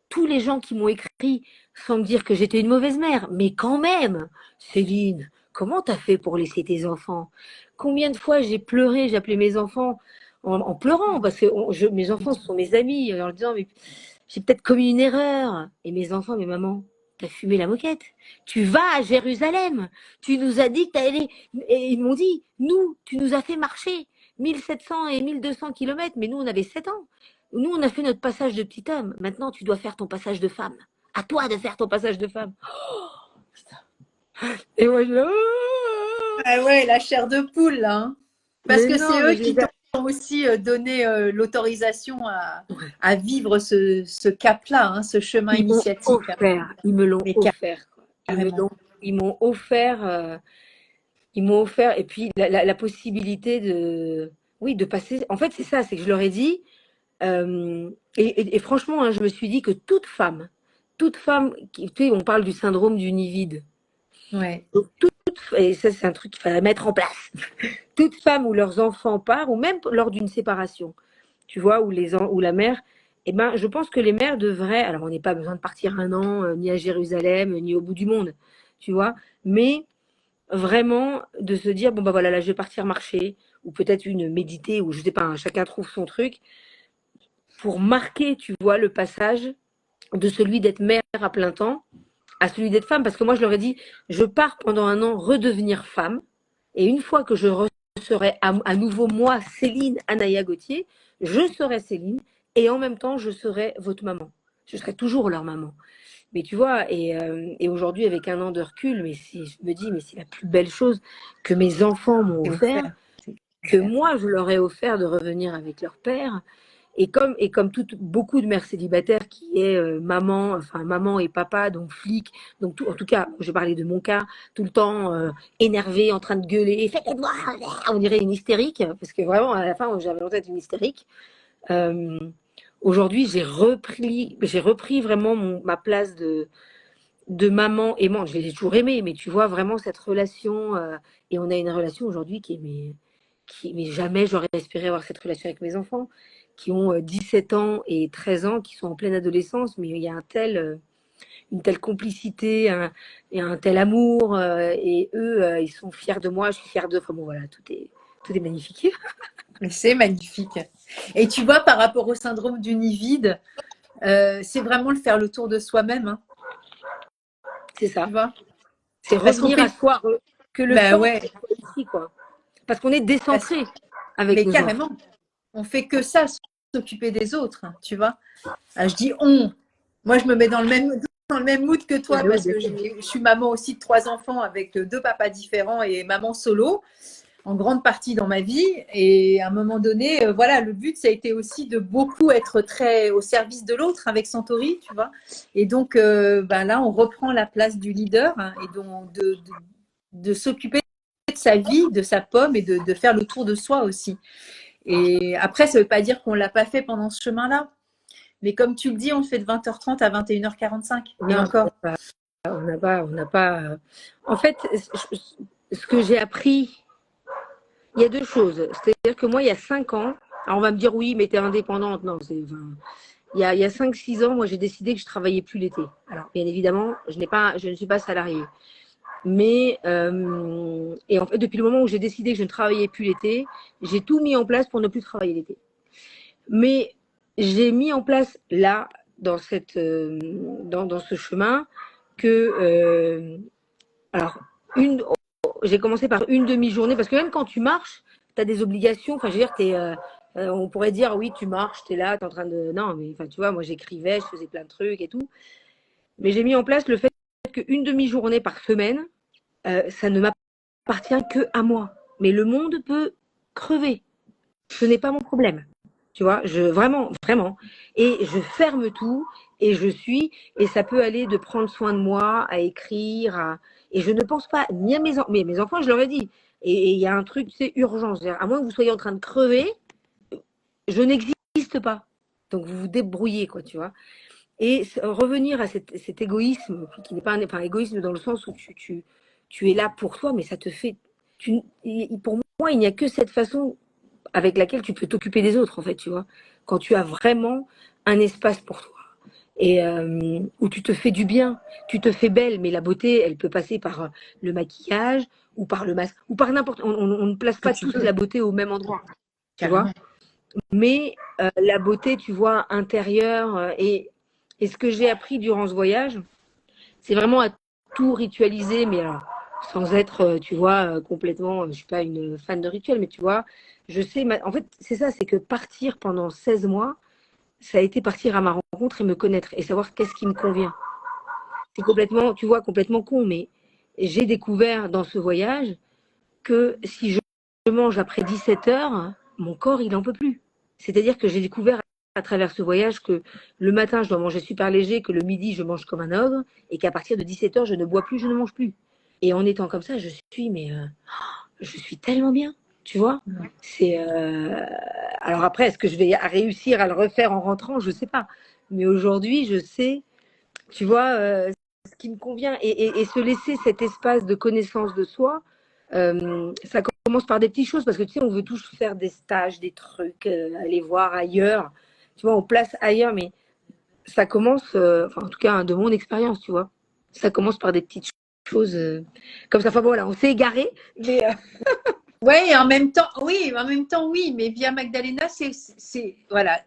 tous les gens qui m'ont écrit sans me dire que j'étais une mauvaise mère, mais quand même, Céline, comment t'as fait pour laisser tes enfants? Combien de fois j'ai pleuré, j'ai appelé mes enfants en pleurant, parce que mes enfants ce sont mes amis, en leur disant, mais j'ai peut-être commis une erreur. Et mes enfants, mais maman, t'as fumé la moquette. Tu vas à Jérusalem. Tu nous as dit que t'allais. Et ils m'ont dit, nous, tu nous as fait marcher 1700 et 1200 kilomètres, mais nous, on avait 7 ans. Nous, on a fait notre passage de petit homme. Maintenant, tu dois faire ton passage de femme. À toi de faire ton passage de femme. Et moi, je Ah ouais, la chair de poule, là, hein. Parce mais que c'est non, eux mais je qui les t'ont ai... aussi donné l'autorisation Ouais. à vivre ce cap-là, hein, ce chemin Ils m'ont initiatique. offert, ils me l'ont Mais offert. Quoi. carrément. Ils m'ont offert, ils m'ont offert, et puis la possibilité de, oui, de passer. En fait, c'est ça, c'est que je leur ai dit, et franchement, hein, je me suis dit que toute femme, tu sais, on parle du syndrome du nid vide. Ouais. Donc, et ça, c'est un truc qu'il fallait mettre en place. Toute femme où leurs enfants partent, ou même lors d'une séparation, tu vois, où la mère, eh ben, je pense que les mères devraient, alors on n'est pas besoin de partir un an, ni à Jérusalem, ni au bout du monde, tu vois, mais vraiment de se dire, bon, bah voilà, là, je vais partir marcher, ou peut-être une méditer, ou je sais pas, hein, chacun trouve son truc, pour marquer, tu vois, le passage de celui d'être mère à plein temps à celui d'être femme, parce que moi, je leur ai dit, je pars pendant un an redevenir femme, et une fois que je serai à nouveau moi, Céline Anaya Gauthier, je serai Céline, et en même temps, je serai votre maman. Je serai toujours leur maman. Mais tu vois, et aujourd'hui, avec un an de recul, je me dis, mais c'est la plus belle chose que mes enfants m'ont C'est offert, offert. C'est que offert. moi, je leur ai offert de revenir avec leur père. Et comme beaucoup de mères célibataires qui est maman, enfin maman et papa, donc flic, donc en tout cas, je vais parler de mon cas, tout le temps énervé, en train de gueuler, faites-le voir, on dirait une hystérique, parce que vraiment à la fin j'avais en tête une hystérique. Euh, Aujourd'hui, j'ai repris vraiment ma place de maman aimante. Je l'ai toujours aimée, mais tu vois vraiment cette relation, et on a une relation aujourd'hui mais jamais j'aurais espéré avoir cette relation avec mes enfants, qui ont 17 ans et 13 ans, qui sont en pleine adolescence, mais il y a une telle complicité, et un tel amour, et eux, ils sont fiers de moi, je suis fière d'eux. Enfin bon, voilà, tout est magnifique. Mais c'est magnifique. Et tu vois, par rapport au syndrome du nid vide, c'est vraiment le faire le tour de soi-même, hein, C'est tu ça. vois. C'est Parce qu'on revenir à fait, soi, que le ben centre ouais, soit ici, quoi. Parce qu'on est parce- décentré avec mais nos enfants. carrément, on fait que ça, s'occuper des autres, hein, tu vois. Je dis on. Moi, je me mets dans le même mood que toi parce que je suis maman aussi de 3 enfants avec 2 papas différents et maman solo en grande partie dans ma vie. Et à un moment donné, voilà, le but, ça a été aussi de beaucoup être très au service de l'autre avec Santori, tu vois. Et donc, là, on reprend la place du leader, hein, et donc de s'occuper de sa vie, de sa pomme et de faire le tour de soi aussi. Et après, ça ne veut pas dire qu'on ne l'a pas fait pendant ce chemin-là. Mais comme tu le dis, on le fait de 20h30 à 21h45. Et Non, encore. on n'a pas. En fait, ce que j'ai appris, il y a 2 choses. C'est-à-dire que moi, il y a 5 ans, alors on va me dire oui, mais tu es indépendante. Non, il y a 5-6 ans, moi, j'ai décidé que je travaillais plus l'été. Alors, bien évidemment, je ne suis pas salariée. Mais, et en fait, depuis le moment où j'ai décidé que je ne travaillais plus l'été, j'ai tout mis en place pour ne plus travailler l'été. Mais j'ai mis en place là, dans ce chemin, que, alors, j'ai commencé par une demi-journée, parce que même quand tu marches, tu as des obligations. Enfin, je veux dire, on pourrait dire, oui, tu marches, tu es là, tu es en train de. Non, mais enfin, tu vois, moi, j'écrivais, je faisais plein de trucs et tout. Mais j'ai mis en place le fait qu'une demi-journée par semaine, ça ne m'appartient que à moi. Mais le monde peut crever. Ce n'est pas mon problème. Tu vois, vraiment, vraiment. Et je ferme tout et et ça peut aller de prendre soin de moi, à écrire, et je ne pense pas ni à mes enfants, je leur ai dit. Et il y a un truc, c'est urgence. À moins que vous soyez en train de crever, je n'existe pas. Donc vous vous débrouillez, quoi, tu vois. Et revenir à cet égoïsme, qui n'est pas un égoïsme dans le sens où tu es là pour toi, mais ça te fait. Pour moi, il n'y a que cette façon avec laquelle tu peux t'occuper des autres, en fait, tu vois. Quand tu as vraiment un espace pour toi. Et où tu te fais du bien, tu te fais belle, mais la beauté, elle peut passer par le maquillage ou par le masque, ou par n'importe. On ne place pas tous la beauté au même endroit, tu vois. Mais la beauté, tu vois, intérieure, et ce que j'ai appris durant ce voyage, c'est vraiment à tout ritualiser, mais alors, sans être, tu vois, complètement, je ne suis pas une fan de rituel, mais tu vois, je sais, en fait, c'est ça, c'est que partir pendant 16 mois, ça a été partir à ma rencontre et me connaître et savoir qu'est-ce qui me convient. C'est complètement, tu vois, complètement con, mais j'ai découvert dans ce voyage que si je mange après 17 heures, mon corps, il n'en peut plus. C'est-à-dire que j'ai découvert à travers ce voyage que le matin, je dois manger super léger, que le midi, je mange comme un ogre, et qu'à partir de 17 heures, je ne bois plus, je ne mange plus. Et en étant comme ça, je suis tellement bien, tu vois. Alors après, est-ce que je vais réussir à le refaire en rentrant? Je ne sais pas. Mais aujourd'hui, je sais, tu vois, ce qui me convient. Et se laisser cet espace de connaissance de soi, ça commence par des petites choses, parce que tu sais, on veut tous faire des stages, des trucs, aller voir ailleurs. Tu vois, on place ailleurs, mais ça commence, en tout cas, de mon expérience, tu vois. Ça commence par des petites choses comme ça. Enfin bon, voilà, on s'est égaré, mais. Ouais, en même temps, oui, mais via Magdalena, voilà,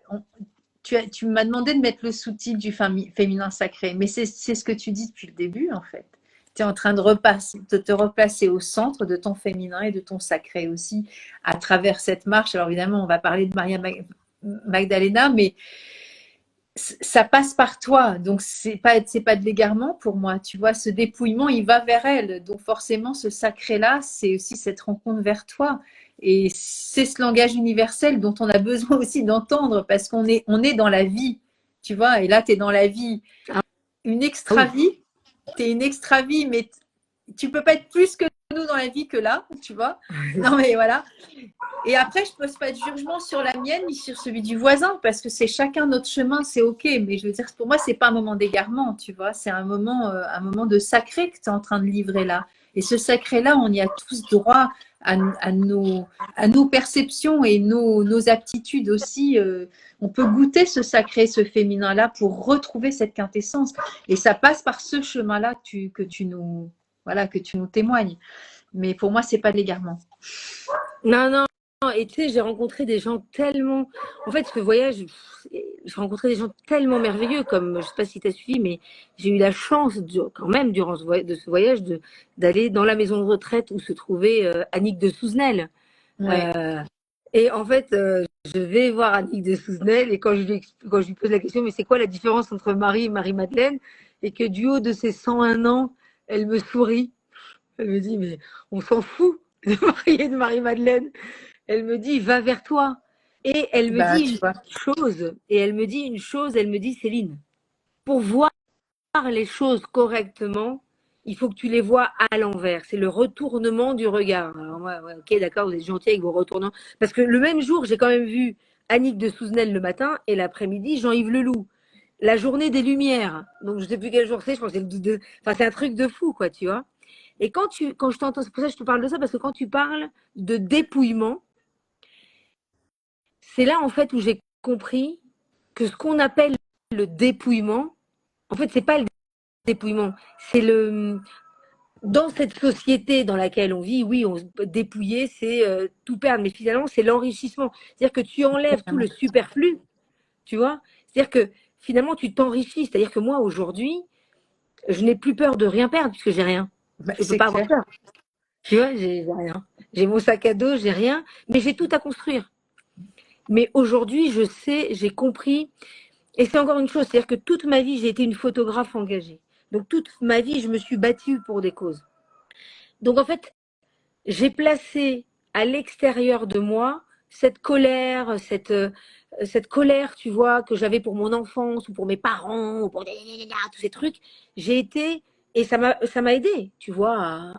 tu m'as demandé de mettre le sous-titre du féminin sacré, mais c'est ce que tu dis depuis le début, en fait. Tu es en train de te replacer au centre de ton féminin et de ton sacré aussi, à travers cette marche. Alors évidemment, on va parler de Maria Magdalena, mais ça passe par toi, donc c'est pas de l'égarement pour moi, tu vois, ce dépouillement il va vers elle, donc forcément ce sacré là c'est aussi cette rencontre vers toi, et c'est ce langage universel dont on a besoin aussi d'entendre, parce on est dans la vie, tu vois, et là tu es dans la vie, une extra vie, tu es une extra vie, mais tu peux pas être plus que nous dans la vie que là, tu vois, non mais voilà. Et après, je ne pose pas de jugement sur la mienne ni sur celui du voisin, parce que c'est chacun notre chemin, c'est OK. Mais je veux dire, pour moi, ce n'est pas un moment d'égarement, tu vois. C'est un moment de sacré que tu es en train de livrer là. Et ce sacré-là, on y a tous droit à nos perceptions et nos aptitudes aussi. On peut goûter ce sacré, ce féminin-là, pour retrouver cette quintessence. Et ça passe par ce chemin-là que tu nous témoignes. Mais pour moi, ce n'est pas de l'égarement. Non, non. Et tu sais, j'ai rencontré des gens tellement. En fait, ce voyage, j'ai rencontré des gens tellement merveilleux, comme, je ne sais pas si tu as suivi, mais j'ai eu la chance, quand même, durant ce voyage, d'aller dans la maison de retraite où se trouvait Annick de Souzenel. Ouais. Et en fait, je vais voir Annick de Souzenel et quand quand je lui pose la question, mais c'est quoi la différence entre Marie et Marie-Madeleine? Et que du haut de ses 101 ans, elle me sourit. Elle me dit, mais on s'en fout de Marie et de Marie-Madeleine. Elle me dit, va vers toi. Et elle me Bah, dit tu une vois. chose, elle me dit, Céline, pour voir les choses correctement, il faut que tu les vois à l'envers. C'est le retournement du regard. Alors, ouais, ok, d'accord, vous êtes gentil avec vos retournements. Parce que le même jour, j'ai quand même vu Annick de Souzenel le matin et l'après-midi, Jean-Yves Leloup. La journée des Lumières. Donc, je sais plus quel jour c'est, je pense que enfin, c'est un truc de fou, quoi, tu vois. Et quand je t'entends, c'est pour ça que je te parle de ça, parce que quand tu parles de dépouillement, c'est là, en fait, où j'ai compris que ce qu'on appelle le dépouillement, en fait, c'est pas le dépouillement, c'est le, dans cette société dans laquelle on vit, oui, on peut dépouiller, c'est tout perdre, mais finalement, c'est l'enrichissement. C'est-à-dire que tu enlèves tout le Carrément. superflu, tu vois. C'est-à-dire que finalement, tu t'enrichis. C'est-à-dire que moi, aujourd'hui, je n'ai plus peur de rien perdre puisque j'ai rien. Bah, Je ne peux c'est pas avoir clair. peur. Tu vois, j'ai rien. J'ai mon sac à dos, j'ai rien, mais j'ai tout à construire. Mais aujourd'hui, je sais, j'ai compris, et c'est encore une chose, c'est-à-dire que toute ma vie, j'ai été une photographe engagée. Donc toute ma vie, je me suis battue pour des causes. Donc en fait, j'ai placé à l'extérieur de moi cette colère, tu vois, que j'avais pour mon enfance ou pour mes parents ou pour tous ces trucs. J'ai été, et ça m'a aidé, tu vois,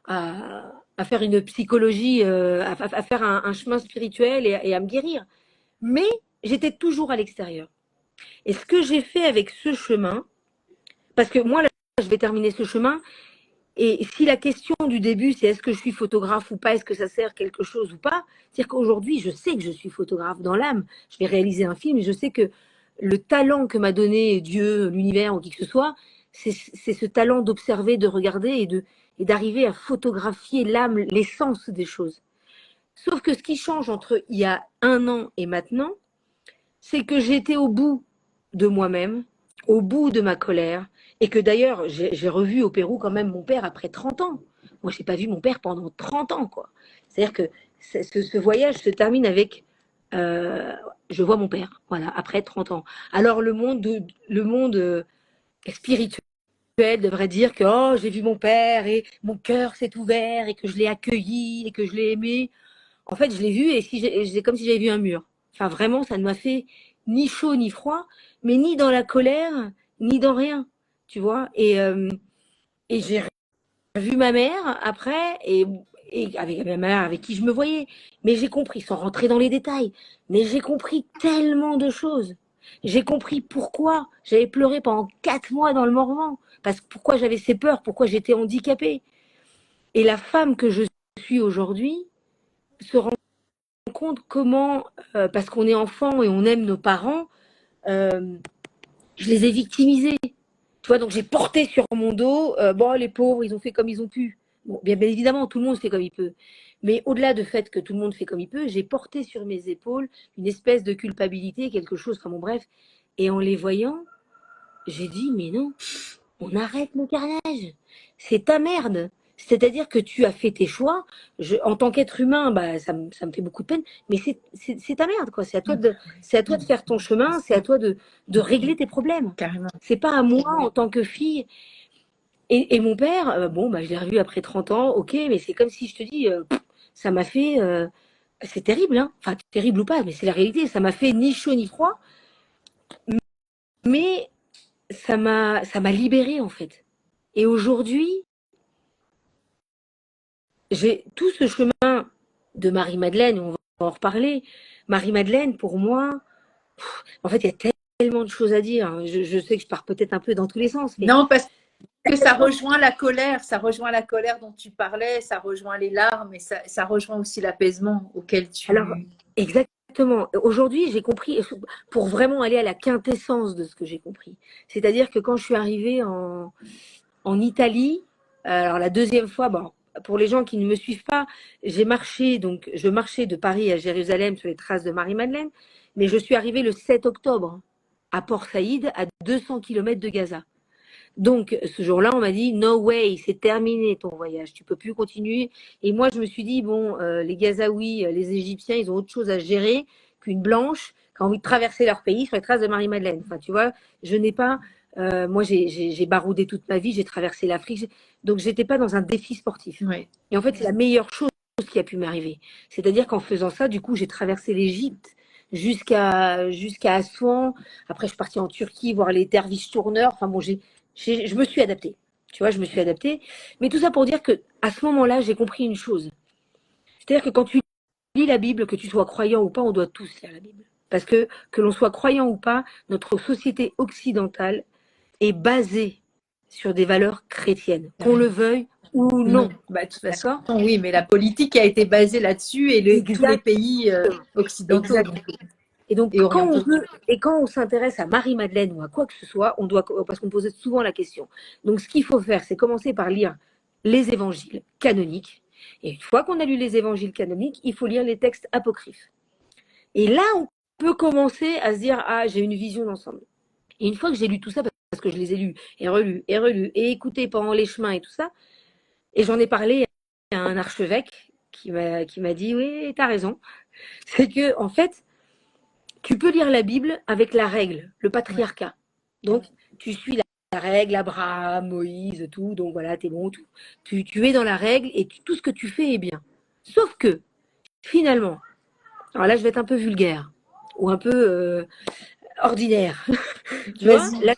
à faire une psychologie, à faire un chemin spirituel et à me guérir. Mais j'étais toujours à l'extérieur. Et ce que j'ai fait avec ce chemin, parce que moi, là, je vais terminer ce chemin, et si la question du début, c'est est-ce que je suis photographe ou pas, est-ce que ça sert quelque chose ou pas, c'est-à-dire qu'aujourd'hui, je sais que je suis photographe dans l'âme. Je vais réaliser un film et je sais que le talent que m'a donné Dieu, l'univers ou qui que ce soit, c'est ce talent d'observer, de regarder et d'arriver à photographier l'âme, l'essence des choses. Sauf que ce qui change entre il y a un an et maintenant, c'est que j'étais au bout de moi-même, au bout de ma colère, et que d'ailleurs, j'ai revu au Pérou quand même mon père après 30 ans. Moi, j'ai pas vu mon père pendant 30 ans, quoi. C'est-à-dire que ce voyage se termine avec je vois mon père, voilà, après 30 ans. Alors le monde spirituel devrait dire que oh, j'ai vu mon père et mon cœur s'est ouvert et que je l'ai accueilli et que je l'ai aimé. En fait, je l'ai vu et c'est comme si j'avais vu un mur. Enfin, vraiment, ça ne m'a fait ni chaud ni froid, mais ni dans la colère, ni dans rien, tu vois. Et j'ai vu ma mère après, et avec ma mère avec qui je me voyais. Mais j'ai compris, sans rentrer dans les détails, mais j'ai compris tellement de choses. J'ai compris pourquoi j'avais pleuré pendant 4 mois dans le Morvan, parce que pourquoi j'avais ces peurs, pourquoi j'étais handicapée. Et la femme que je suis aujourd'hui se rend compte comment, parce qu'on est enfant et on aime nos parents, euh, je les ai victimisés. Tu vois, donc j'ai porté sur mon dos, bon, les pauvres, ils ont fait comme ils ont pu. Bon, bien évidemment, tout le monde fait comme il peut. Mais au-delà du fait que tout le monde fait comme il peut, j'ai porté sur mes épaules une espèce de culpabilité, quelque chose comme bon, bref. Et en les voyant, j'ai dit, mais non, on arrête le carnage. C'est ta merde. C'est-à-dire que tu as fait tes choix. En tant qu'être humain, bah, ça me fait beaucoup de peine, mais c'est ta merde, quoi. C'est à toi de faire ton chemin, c'est à toi de régler tes problèmes. Carrément. C'est pas à moi en tant que fille. Et mon père, bon, bah, je l'ai revu après 30 ans, ok, mais c'est comme si je te dis, ça m'a fait. C'est terrible, hein. Enfin, terrible ou pas, mais c'est la réalité. Ça m'a fait ni chaud ni froid, mais ça m'a libérée, en fait. Et aujourd'hui, j'ai tout ce chemin de Marie-Madeleine, on va en reparler. Marie-Madeleine, pour moi, en fait, il y a tellement de choses à dire, hein. Je sais que je pars peut-être un peu dans tous les sens, mais Non, parce que ça rejoint la colère dont tu parlais, ça rejoint les larmes et ça rejoint aussi l'apaisement auquel alors, tu… exactement. Aujourd'hui, j'ai compris, pour vraiment aller à la quintessence de ce que j'ai compris. C'est-à-dire que quand je suis arrivée en Italie, alors la deuxième fois, bon, pour les gens qui ne me suivent pas, donc je marchais de Paris à Jérusalem sur les traces de Marie-Madeleine, mais je suis arrivée le 7 octobre à Port Saïd, à 200 km de Gaza. Donc, ce jour-là, on m'a dit, no way, c'est terminé ton voyage, tu peux plus continuer. Et moi, je me suis dit, bon, les Gazaouis, les Égyptiens, ils ont autre chose à gérer qu'une blanche qui a envie de traverser leur pays sur les traces de Marie-Madeleine. Enfin, tu vois, je n'ai pas, moi, j'ai baroudé toute ma vie, j'ai traversé l'Afrique, donc j'étais pas dans un défi sportif. Ouais. Et en fait, c'est la meilleure chose qui a pu m'arriver. C'est-à-dire qu'en faisant ça, du coup, j'ai traversé l'Égypte jusqu'à Assouan. Après, je suis partie en Turquie voir les derviches tourneurs. Enfin bon, je me suis adaptée. Tu vois, je me suis adaptée. Mais tout ça pour dire que à ce moment-là, j'ai compris une chose. C'est-à-dire que quand tu lis la Bible, que tu sois croyant ou pas, on doit tous lire la Bible. Parce que l'on soit croyant ou pas, notre société occidentale est basée sur des valeurs chrétiennes, qu'on le veuille ou non. Bah, de toute façon, D'accord? oui, mais la politique a été basée là-dessus et tous les Exact. pays occidentaux Exact. Et donc, et quand on orientaux. veut, et quand on s'intéresse à Marie-Madeleine ou à quoi que ce soit, on doit, parce qu'on posait souvent la question. Donc, ce qu'il faut faire, c'est commencer par lire les évangiles canoniques. Et une fois qu'on a lu les évangiles canoniques, il faut lire les textes apocryphes. Et là, on peut commencer à se dire, ah, j'ai une vision d'ensemble. Et une fois que j'ai lu tout ça, parce que je les ai lus et relus et écoutés pendant les chemins et tout ça, et j'en ai parlé à un archevêque qui m'a dit, oui, t'as raison. C'est que, en fait, tu peux lire la Bible avec la règle, le patriarcat. Donc, tu suis la règle, Abraham, Moïse, tout. Donc voilà, t'es bon, tout. Tu es dans la règle et tout ce que tu fais est bien. Sauf que, finalement, alors là, je vais être un peu vulgaire ou un peu ordinaire. Tu vois, la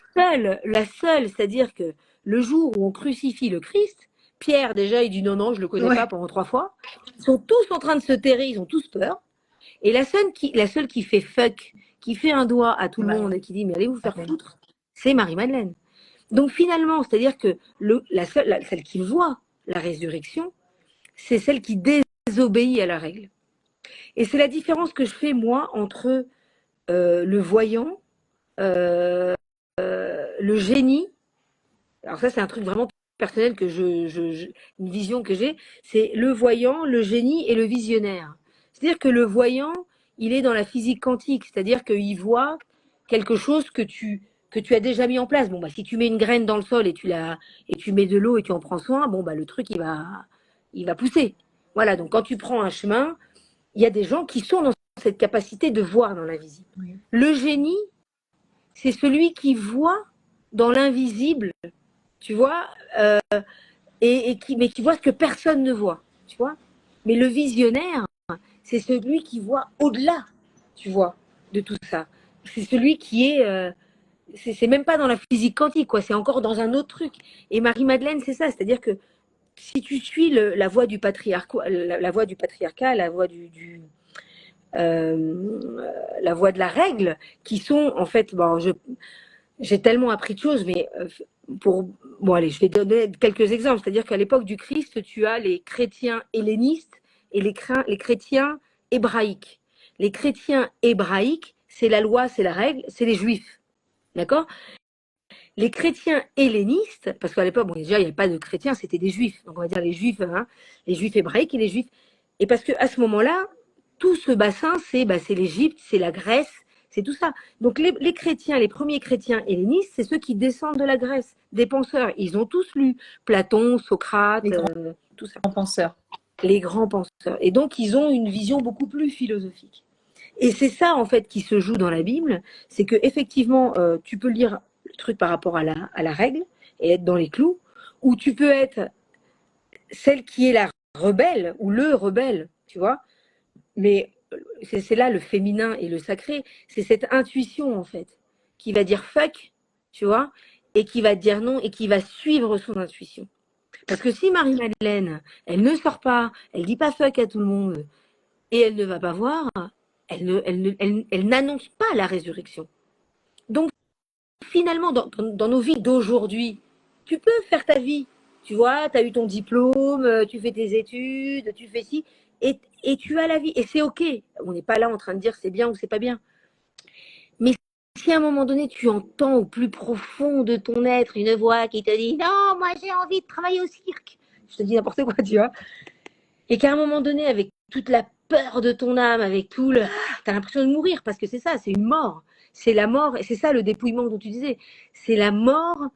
seule, c'est-à-dire que le jour où on crucifie le Christ, Pierre, déjà, il dit non, non, je le connais pas pendant 3 fois. Ils sont tous en train de se terrer, ils ont tous peur. Et la seule qui fait fuck, qui fait un doigt à tout le monde et qui dit mais allez vous faire foutre, c'est Marie-Madeleine. Donc finalement, c'est-à-dire que celle qui voit la résurrection, c'est celle qui désobéit à la règle. Et c'est la différence que je fais moi entre le voyant, le génie. Alors ça, c'est un truc vraiment personnel que une vision que j'ai, c'est le voyant, le génie et le visionnaire. C'est-à-dire que le voyant, il est dans la physique quantique, c'est-à-dire qu'il voit quelque chose que tu as déjà mis en place. Bon, bah, si tu mets une graine dans le sol et tu mets de l'eau et tu en prends soin, bon, bah, le truc, il va pousser. Voilà, donc quand tu prends un chemin, il y a des gens qui sont dans cette capacité de voir dans l'invisible. Oui. Le génie, c'est celui qui voit dans l'invisible, tu vois, mais qui voit ce que personne ne voit, tu vois. Mais le visionnaire, c'est celui qui voit au-delà, tu vois, de tout ça. C'est celui qui est, c'est même pas dans la physique quantique, quoi. C'est encore dans un autre truc. Et Marie-Madeleine, c'est ça, c'est-à-dire que si tu suis la voie du patriarcat, la voie du patriarcat, la voie de la règle, qui sont en fait, bon, j'ai tellement appris de choses, mais bon, allez, je vais donner quelques exemples. C'est-à-dire qu'à l'époque du Christ, tu as les chrétiens hellénistes et les chrétiens hébraïques. Les chrétiens hébraïques, c'est la loi, c'est la règle, c'est les juifs. D'accord? Les chrétiens hellénistes, parce qu'à l'époque, bon, déjà, il n'y avait pas de chrétiens, c'était des juifs. Donc, on va dire les juifs, hein, les juifs hébraïques et les juifs. Et parce qu'à ce moment-là, tout ce bassin, c'est l'Égypte, c'est la Grèce, c'est tout ça. Donc, les chrétiens, les premiers chrétiens hellénistes, c'est ceux qui descendent de la Grèce, des penseurs. Ils ont tous lu Platon, Socrate, tout ça. Grands penseurs. Les grands penseurs. Et donc, ils ont une vision beaucoup plus philosophique. Et c'est ça, en fait, qui se joue dans la Bible, c'est que effectivement, tu peux lire le truc par rapport à la règle et être dans les clous, ou tu peux être celle qui est la rebelle, ou le rebelle, tu vois. Mais c'est là le féminin et le sacré, c'est cette intuition, en fait, qui va dire fuck, tu vois, et qui va dire non, et qui va suivre son intuition. Parce que si Marie-Madeleine, elle ne sort pas, elle dit pas fuck à tout le monde, et elle ne va pas voir, elle n'annonce pas la résurrection. Donc, finalement, dans nos vies d'aujourd'hui, tu peux faire ta vie. Tu vois, tu as eu ton diplôme, tu fais tes études, tu fais ci, et tu as la vie. Et c'est OK. On n'est pas là en train de dire c'est bien ou c'est pas bien. Mais si à un moment donné, tu entends au plus profond de ton être une voix qui te dit non, moi j'ai envie de travailler au cirque. Je te dis n'importe quoi, tu vois. Et qu'à un moment donné, avec toute la peur de ton âme, avec tout le... T'as l'impression de mourir, parce que c'est ça, c'est une mort. C'est la mort, et c'est ça le dépouillement dont tu disais. C'est la mort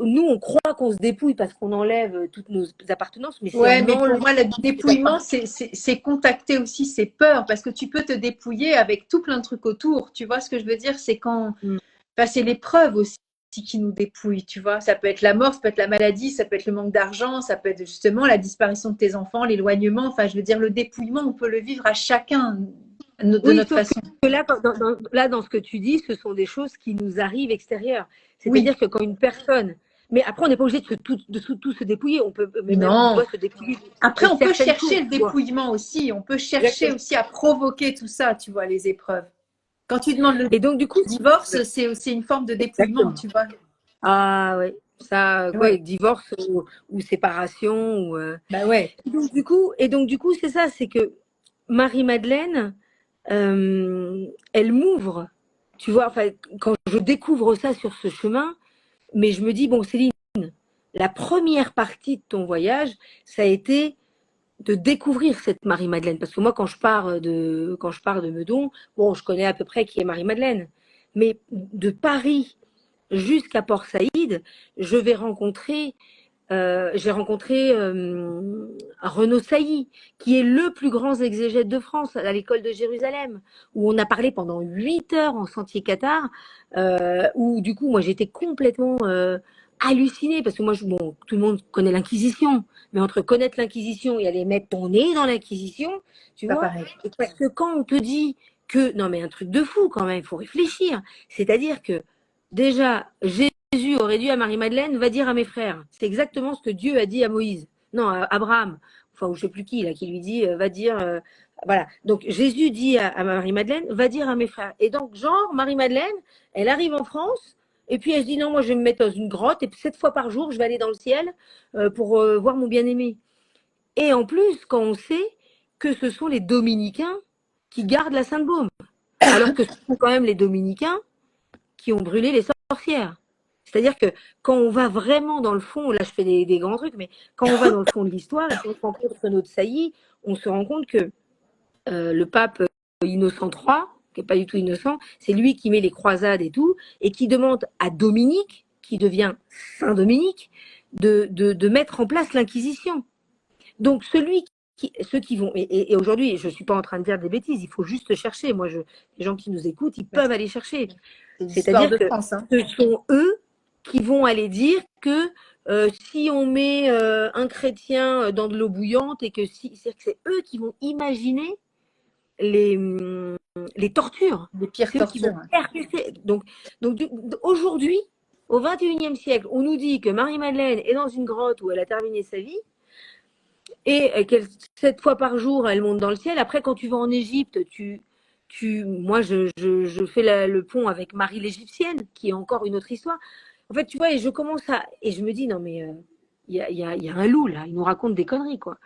nous, on croit qu'on se dépouille parce qu'on enlève toutes nos appartenances, mais c'est Ouais, en mais pour enlevant moi, le les dépouillement, appartenances. c'est contacter aussi ses peurs, parce que tu peux te dépouiller avec tout plein de trucs autour. Tu vois ce que je veux dire? C'est quand, Mm. enfin, c'est l'épreuve aussi qui nous dépouille, tu vois. Ça peut être la mort, ça peut être la maladie, ça peut être le manque d'argent, ça peut être justement la disparition de tes enfants, l'éloignement. Enfin, je veux dire, le dépouillement, on peut le vivre à chacun de Oui, notre sauf façon. que là, là, dans ce que tu dis, ce sont des choses qui nous arrivent extérieures. Oui, C'est-à-dire que quand une personne. Mais après, on n'est pas obligé tout se dépouiller. On peut, mais même, on non. doit se dépouiller Après, de on peut certaines chercher choses, le tu vois. dépouillement aussi. On peut chercher Exactement. aussi à provoquer tout ça, tu vois, les épreuves. Quand tu demandes le Et donc, du coup, divorce, c'est aussi une forme de dépouillement, exactement. tu vois. Ah, oui. Ça, quoi, Ouais, divorce ou séparation. bah ouais. Et donc, du coup, c'est ça, c'est que Marie-Madeleine, elle m'ouvre. Tu vois, enfin, quand je découvre ça sur ce chemin, mais je me dis, bon, Céline, la première partie de ton voyage, ça a été de découvrir cette Marie-Madeleine. Parce que moi, quand je pars de Meudon, bon, je connais à peu près qui est Marie-Madeleine. Mais de Paris jusqu'à Port-Saïd, je vais rencontrer j'ai rencontré Renaud Sailly, qui est le plus grand exégète de France à l'école de Jérusalem, où on a parlé pendant 8 heures en sentier Qatar, où du coup, moi, j'étais complètement hallucinée, parce que moi, bon, tout le monde connaît l'Inquisition, mais entre connaître l'Inquisition et aller mettre ton nez dans l'Inquisition, tu Pas vois, pareil. parce que quand on te dit que, non mais un truc de fou quand même, il faut réfléchir, c'est-à-dire que déjà, Jésus aurait dit à Marie-Madeleine, va dire à mes frères. C'est exactement ce que Dieu a dit à Moïse. Non, à Abraham. Enfin, ou je sais plus qui, là, qui lui dit, va dire, voilà. Donc, Jésus dit à Marie-Madeleine, va dire à mes frères. Et donc, genre, Marie-Madeleine, elle arrive en France, et puis elle se dit, non, moi, je vais me mettre dans une grotte, et puis 7 fois par jour, je vais aller dans le ciel pour voir mon bien-aimé. Et en plus, quand on sait que ce sont les dominicains qui gardent la Sainte-Baume, alors que ce sont quand même les dominicains qui ont brûlé les sorcières. C'est-à-dire que quand on va vraiment dans le fond, là je fais des grands trucs, mais quand on va dans le fond de l'histoire, et qu'on se rencontre Renaud de Sailly, on se rend compte que le pape Innocent III, qui n'est pas du tout innocent, c'est lui qui met les croisades et tout, et qui demande à Dominique, qui devient Saint Dominique, de mettre en place l'Inquisition. Donc ceux qui vont, et aujourd'hui, je ne suis pas en train de dire des bêtises, il faut juste chercher. Les gens qui nous écoutent, ils peuvent aller chercher. C'est l'histoire C'est-à-dire de que France, hein. ce sont eux qui vont aller dire que si on met un chrétien dans de l'eau bouillante et que c'est-à-dire que c'est eux qui vont imaginer les, les tortures. Les pires C'est eux qui vont tortures. Hein. percuter. Donc aujourd'hui, au XXIe siècle, on nous dit que Marie-Madeleine est dans une grotte où elle a terminé sa vie et qu'elle 7 fois par jour elle monte dans le ciel. Après, quand tu vas en Égypte, moi je fais le pont avec Marie l'Égyptienne, qui est encore une autre histoire. En fait, tu vois, et je me dis non mais il y a un loup là, il nous raconte des conneries quoi.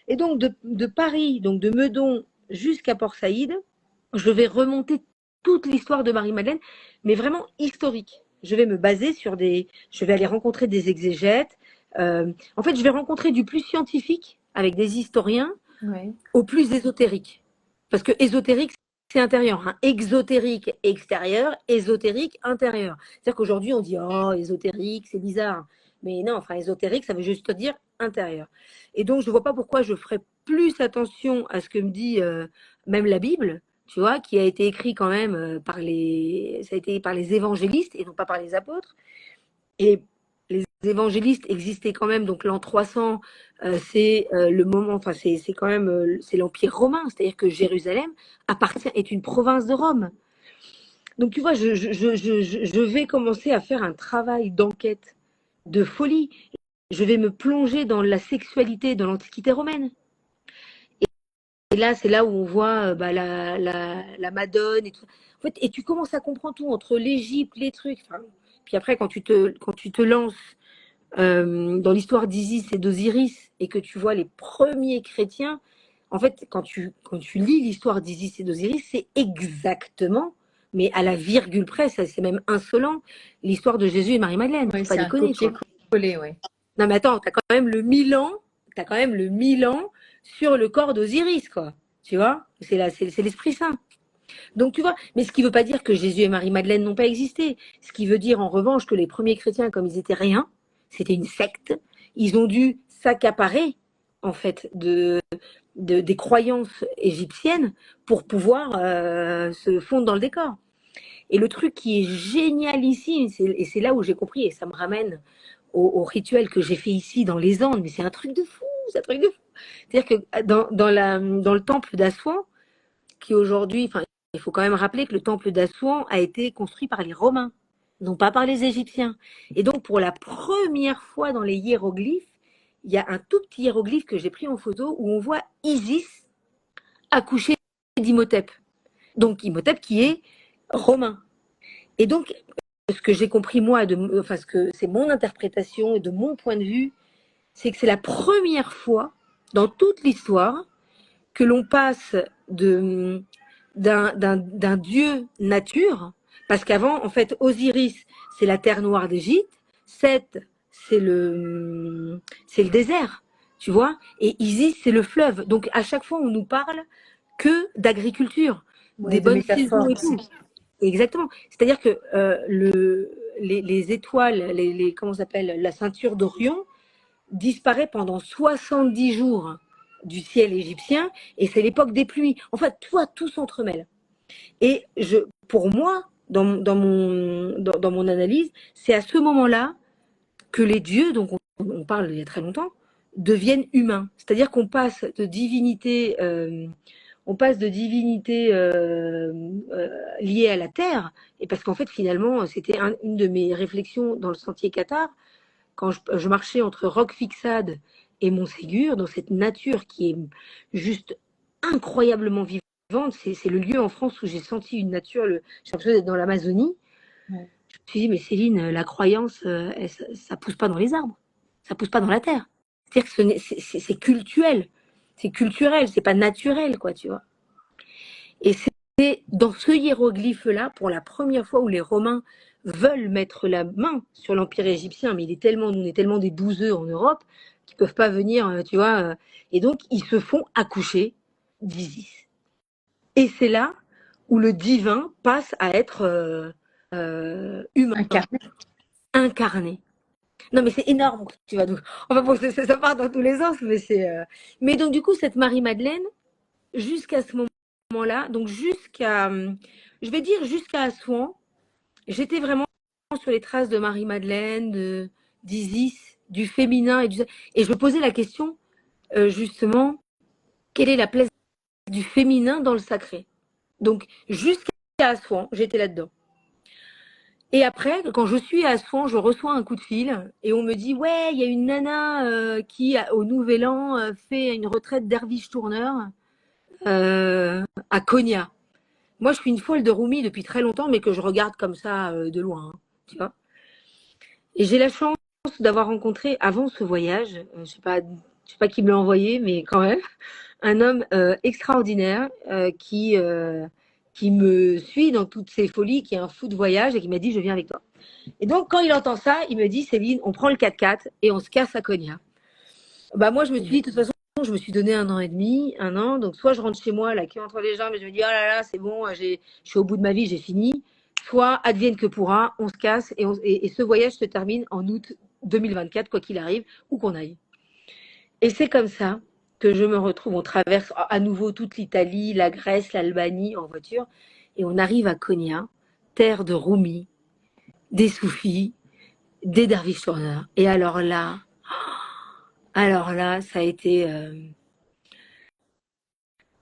Et donc de Paris, donc de Meudon jusqu'à Port-Saïd, je vais remonter toute l'histoire de Marie-Madeleine, mais vraiment historique. Je vais aller rencontrer des exégètes. En fait, je vais rencontrer du plus scientifique avec des historiens Ouais. au plus ésotérique. Parce que ésotérique, c'est intérieur. Hein. Exotérique, extérieur. Ésotérique, intérieur. C'est-à-dire qu'aujourd'hui, on dit, oh, ésotérique, c'est bizarre. Mais non, enfin, ésotérique, ça veut juste dire intérieur. Et donc, je ne vois pas pourquoi je ferais plus attention à ce que me dit même la Bible, tu vois, qui a été écrit quand même ça a été par les évangélistes et non pas par les apôtres. Et les évangélistes existaient quand même, donc l'an 300, c'est le moment, enfin c'est quand même c'est l'Empire romain, c'est-à-dire que Jérusalem est une province de Rome. Donc tu vois, je vais commencer à faire un travail d'enquête de folie. Je vais me plonger dans la sexualité de l'Antiquité romaine. Et là, c'est là où on voit la Madone et tout. En fait, et tu commences à comprendre tout entre l'Égypte, les trucs. Enfin, puis après, quand tu te lances dans l'histoire d'Isis et d'Osiris et que tu vois les premiers chrétiens, en fait, quand tu lis l'histoire d'Isis et d'Osiris, c'est exactement, mais à la virgule près, c'est même insolent, l'histoire de Jésus et Marie-Madeleine. Oui, Faut pas c'est un déconner, quoi. copier-coller, ouais. Non, mais attends, t'as quand même le Milan sur le corps d'Osiris, quoi. Tu vois? C'est l'Esprit Saint. Donc tu vois, mais ce qui ne veut pas dire que Jésus et Marie-Madeleine n'ont pas existé. Ce qui veut dire en revanche que les premiers chrétiens, comme ils étaient rien, c'était une secte, ils ont dû s'accaparer en fait des croyances égyptiennes pour pouvoir se fondre dans le décor. Et le truc qui est génial ici, et c'est là où j'ai compris, et ça me ramène au rituel que j'ai fait ici dans les Andes, mais c'est un truc de fou, c'est un truc de fou. C'est-à-dire que dans le temple d'Assouan, qui aujourd'hui, enfin, il faut quand même rappeler que le temple d'Assouan a été construit par les Romains, non pas par les Égyptiens. Et donc, pour la première fois dans les hiéroglyphes, il y a un tout petit hiéroglyphe que j'ai pris en photo où on voit Isis accoucher d'Imhotep. Donc, Imhotep qui est romain. Et donc, ce que j'ai compris moi, enfin, ce que c'est mon interprétation et de mon point de vue, c'est que c'est la première fois dans toute l'histoire que l'on passe d'un dieu nature, parce qu'avant, en fait, Osiris, c'est la terre noire d'Égypte, Seth, c'est le désert, tu vois, et Isis, c'est le fleuve. Donc, à chaque fois, on nous parle que d'agriculture, des de bonnes métaphore saisons et aussi. tout. Exactement. C'est-à-dire que les étoiles, comment ça s'appelle, la ceinture d'Orion disparaît pendant 70 jours du ciel égyptien et c'est l'époque des pluies. En fait, tout s'entremêle. Et pour moi, dans mon analyse, c'est à ce moment-là que les dieux, donc on parle il y a très longtemps, deviennent humains. C'est-à-dire qu'on passe de divinité liée à la terre, et parce qu'en fait finalement c'était une de mes réflexions dans le sentier Qatar, quand je marchais entre Roque-Fixade et Montségur, dans cette nature qui est juste incroyablement vivante. C'est le lieu en France où j'ai senti une nature, j'ai l'impression d'être dans l'Amazonie. Ouais. Je me suis dit, mais Céline, la croyance, ça pousse pas dans les arbres, ça pousse pas dans la terre. C'est-à-dire que c'est cultuel, c'est culturel, c'est pas naturel, quoi, tu vois. Et c'est dans ce hiéroglyphe-là, pour la première fois où les Romains veulent mettre la main sur l'Empire égyptien, mais nous, on est tellement des bouseux en Europe qu'ils peuvent pas venir, tu vois. Et donc, ils se font accoucher d'Isis. Et c'est là où le divin passe à être humain, Incarné. incarné. Non, mais c'est énorme, tu vois. Donc, enfin bon, ça part dans tous les sens, mais Mais donc, du coup, cette Marie-Madeleine, jusqu'à ce moment-là, donc je vais dire jusqu'à Assouan, j'étais vraiment sur les traces de Marie-Madeleine, d'Isis, du féminin et je me posais la question, justement, quelle est la place du féminin dans le sacré? Donc, jusqu'à Assouan, j'étais là-dedans. Et après, quand je suis à Assouan, je reçois un coup de fil et on me dit ouais, il y a une nana qui, au Nouvel An, fait une retraite derviche tourneur à Konya. Moi, je suis une folle de Rumi depuis très longtemps, mais que je regarde comme ça de loin, hein, tu vois. Et j'ai la chance d'avoir rencontré avant ce voyage, je sais pas qui me l'a envoyé, mais quand même, un homme extraordinaire qui me suit dans toutes ses folies, qui est un fou de voyage et qui m'a dit je viens avec toi. Et donc quand il entend ça, il me dit Céline, on prend le 4x4 et on se casse à Konya. Bah moi je me suis dit de toute façon je me suis donné 1 an et demi, 1 an, donc soit je rentre chez moi la queue entre les jambes et je me dis oh là là c'est bon, je suis au bout de ma vie, j'ai fini, soit advienne que pourra, on se casse et ce voyage se termine en août 2024 quoi qu'il arrive, où qu'on aille. Et c'est comme ça que je me retrouve, on traverse à nouveau toute l'Italie, la Grèce, l'Albanie en voiture et on arrive à Konya, terre de Rumi, des soufis, des derviches tourneurs. Et alors là, ça a été.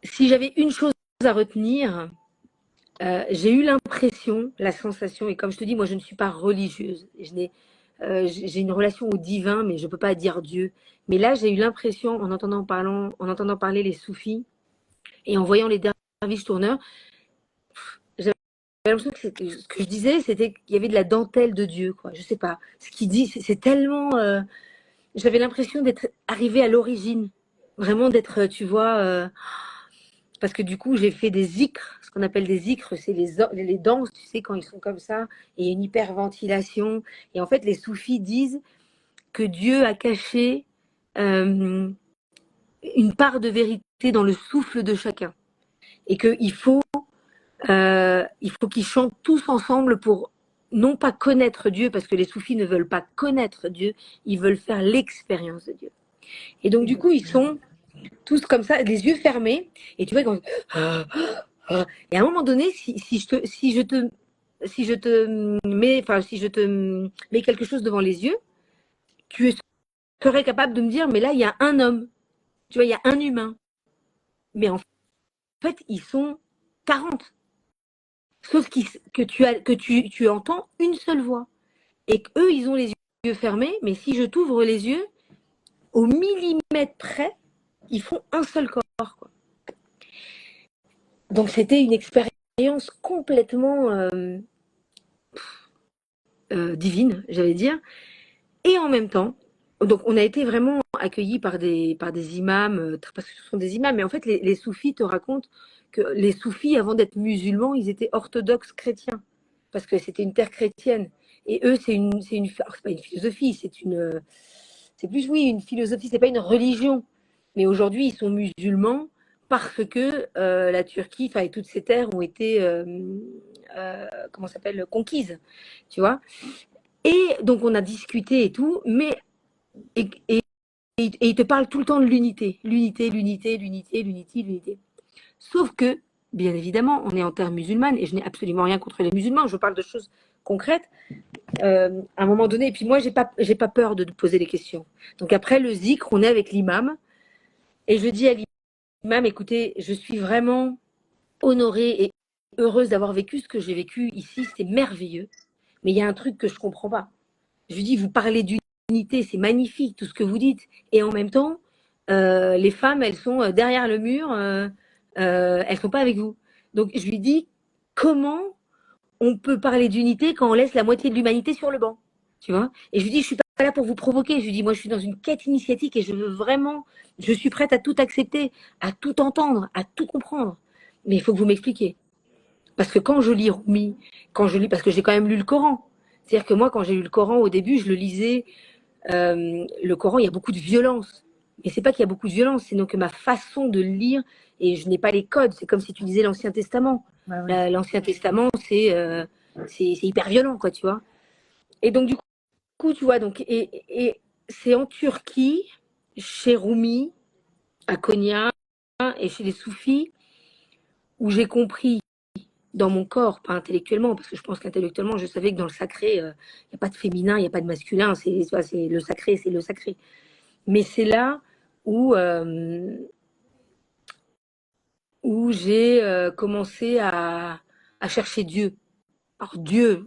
Si j'avais une chose à retenir, j'ai eu l'impression, la sensation, et comme je te dis, moi je ne suis pas religieuse. J'ai une relation au divin, mais je ne peux pas dire Dieu. Mais là, j'ai eu l'impression, en entendant parler les soufis et en voyant les derviches tourneurs, j'avais l'impression que ce que je disais, c'était qu'il y avait de la dentelle de Dieu, quoi. Je sais pas. Ce qu'il dit, c'est tellement. J'avais l'impression d'être arrivée à l'origine, vraiment d'être, tu vois, parce que du coup j'ai fait des zikrs, ce qu'on appelle des zikrs, c'est les danses, tu sais, quand ils sont comme ça, et il y a une hyperventilation, et en fait les soufis disent que Dieu a caché euh, une part de vérité dans le souffle de chacun, et qu'il faut il faut qu'ils chantent tous ensemble pour non pas connaître Dieu, parce que les soufis ne veulent pas connaître Dieu, ils veulent faire l'expérience de Dieu. Et donc du coup, ils sont tous comme ça, les yeux fermés, et tu vois, et à un moment donné, si je te mets quelque chose devant les yeux, tu serais capable de me dire, mais là, il y a un homme, tu vois, il y a un humain. Mais en fait, ils sont 40. Sauf que tu entends une seule voix. Et qu'eux, ils ont les yeux fermés, mais si je t'ouvre les yeux, au millimètre près, ils font un seul corps, quoi. Donc c'était une expérience complètement divine, j'allais dire. Et en même temps, donc on a été vraiment accueillis par des imams, parce que ce sont des imams, mais en fait les soufis te racontent que les soufis, avant d'être musulmans, ils étaient orthodoxes chrétiens, parce que c'était une terre chrétienne. Et eux, c'est pas une philosophie, c'est plus, oui, une philosophie, c'est pas une religion. Mais aujourd'hui, ils sont musulmans parce que la Turquie, enfin, et toutes ces terres ont été, comment ça s'appelle, conquises, tu vois. Et donc, on a discuté et tout, mais et ils te parlent tout le temps de l'unité, l'unité, l'unité, l'unité, l'unité, l'unité. Sauf que, bien évidemment, on est en terre musulmane et je n'ai absolument rien contre les musulmans. Je parle de choses concrètes. À un moment donné, et puis moi, j'ai pas peur de poser des questions. Donc après le zikr, on est avec l'imam et je dis à l'imam, écoutez, je suis vraiment honorée et heureuse d'avoir vécu ce que j'ai vécu ici, c'est merveilleux. Mais il y a un truc que je comprends pas. Je lui dis, vous parlez d'unité, c'est magnifique tout ce que vous dites, et en même temps, les femmes, elles sont derrière le mur, elles sont pas avec vous. Donc je lui dis, comment on peut parler d'unité quand on laisse la moitié de l'humanité sur le banc, tu vois. Et je lui dis, je suis pas là pour vous provoquer. Je lui dis, moi, je suis dans une quête initiatique et je veux vraiment, je suis prête à tout accepter, à tout entendre, à tout comprendre. Mais il faut que vous m'expliquiez. Parce que quand je lis Rumi, parce que j'ai quand même lu le Coran. C'est-à-dire que moi, quand j'ai lu le Coran, au début, je le lisais, le Coran, il y a beaucoup de violence. Mais c'est pas qu'il y a beaucoup de violence, c'est donc que ma façon de lire, et je n'ai pas les codes, c'est comme si tu lisais l'Ancien Testament. Ouais, ouais. L'Ancien Testament, c'est hyper violent, quoi, tu vois. Et donc, du coup, tu vois, et c'est en Turquie, chez Rumi, à Konya, et chez les soufis, où j'ai compris dans mon corps, pas intellectuellement, parce que je pense qu'intellectuellement, je savais que dans le sacré, il n'y a pas de féminin, il n'y a pas de masculin, c'est le sacré, c'est le sacré. Mais c'est là où, où j'ai commencé à chercher Dieu. Alors Dieu,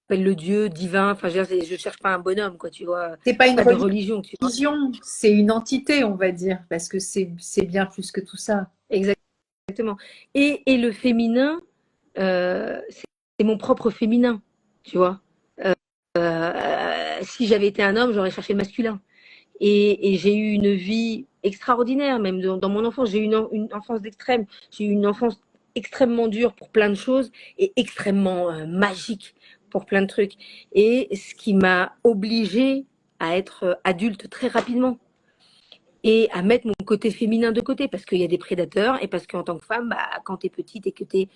appelle le Dieu divin, enfin je cherche pas un bonhomme, quoi, tu vois, C'est pas une pas de religion, tu vois. religion, c'est une entité, on va dire, parce que c'est bien plus que tout ça. Exactement. Et le féminin, c'est mon propre féminin, tu vois. Si j'avais été un homme, j'aurais cherché le masculin. Et j'ai eu une vie extraordinaire, même dans mon enfance. J'ai eu une enfance d'extrême. J'ai eu une enfance extrêmement dure pour plein de choses et extrêmement magique pour plein de trucs. Et ce qui m'a obligée à être adulte très rapidement et à mettre mon côté féminin de côté parce qu'il y a des prédateurs et parce qu'en tant que femme, bah, quand tu es petite et que tu es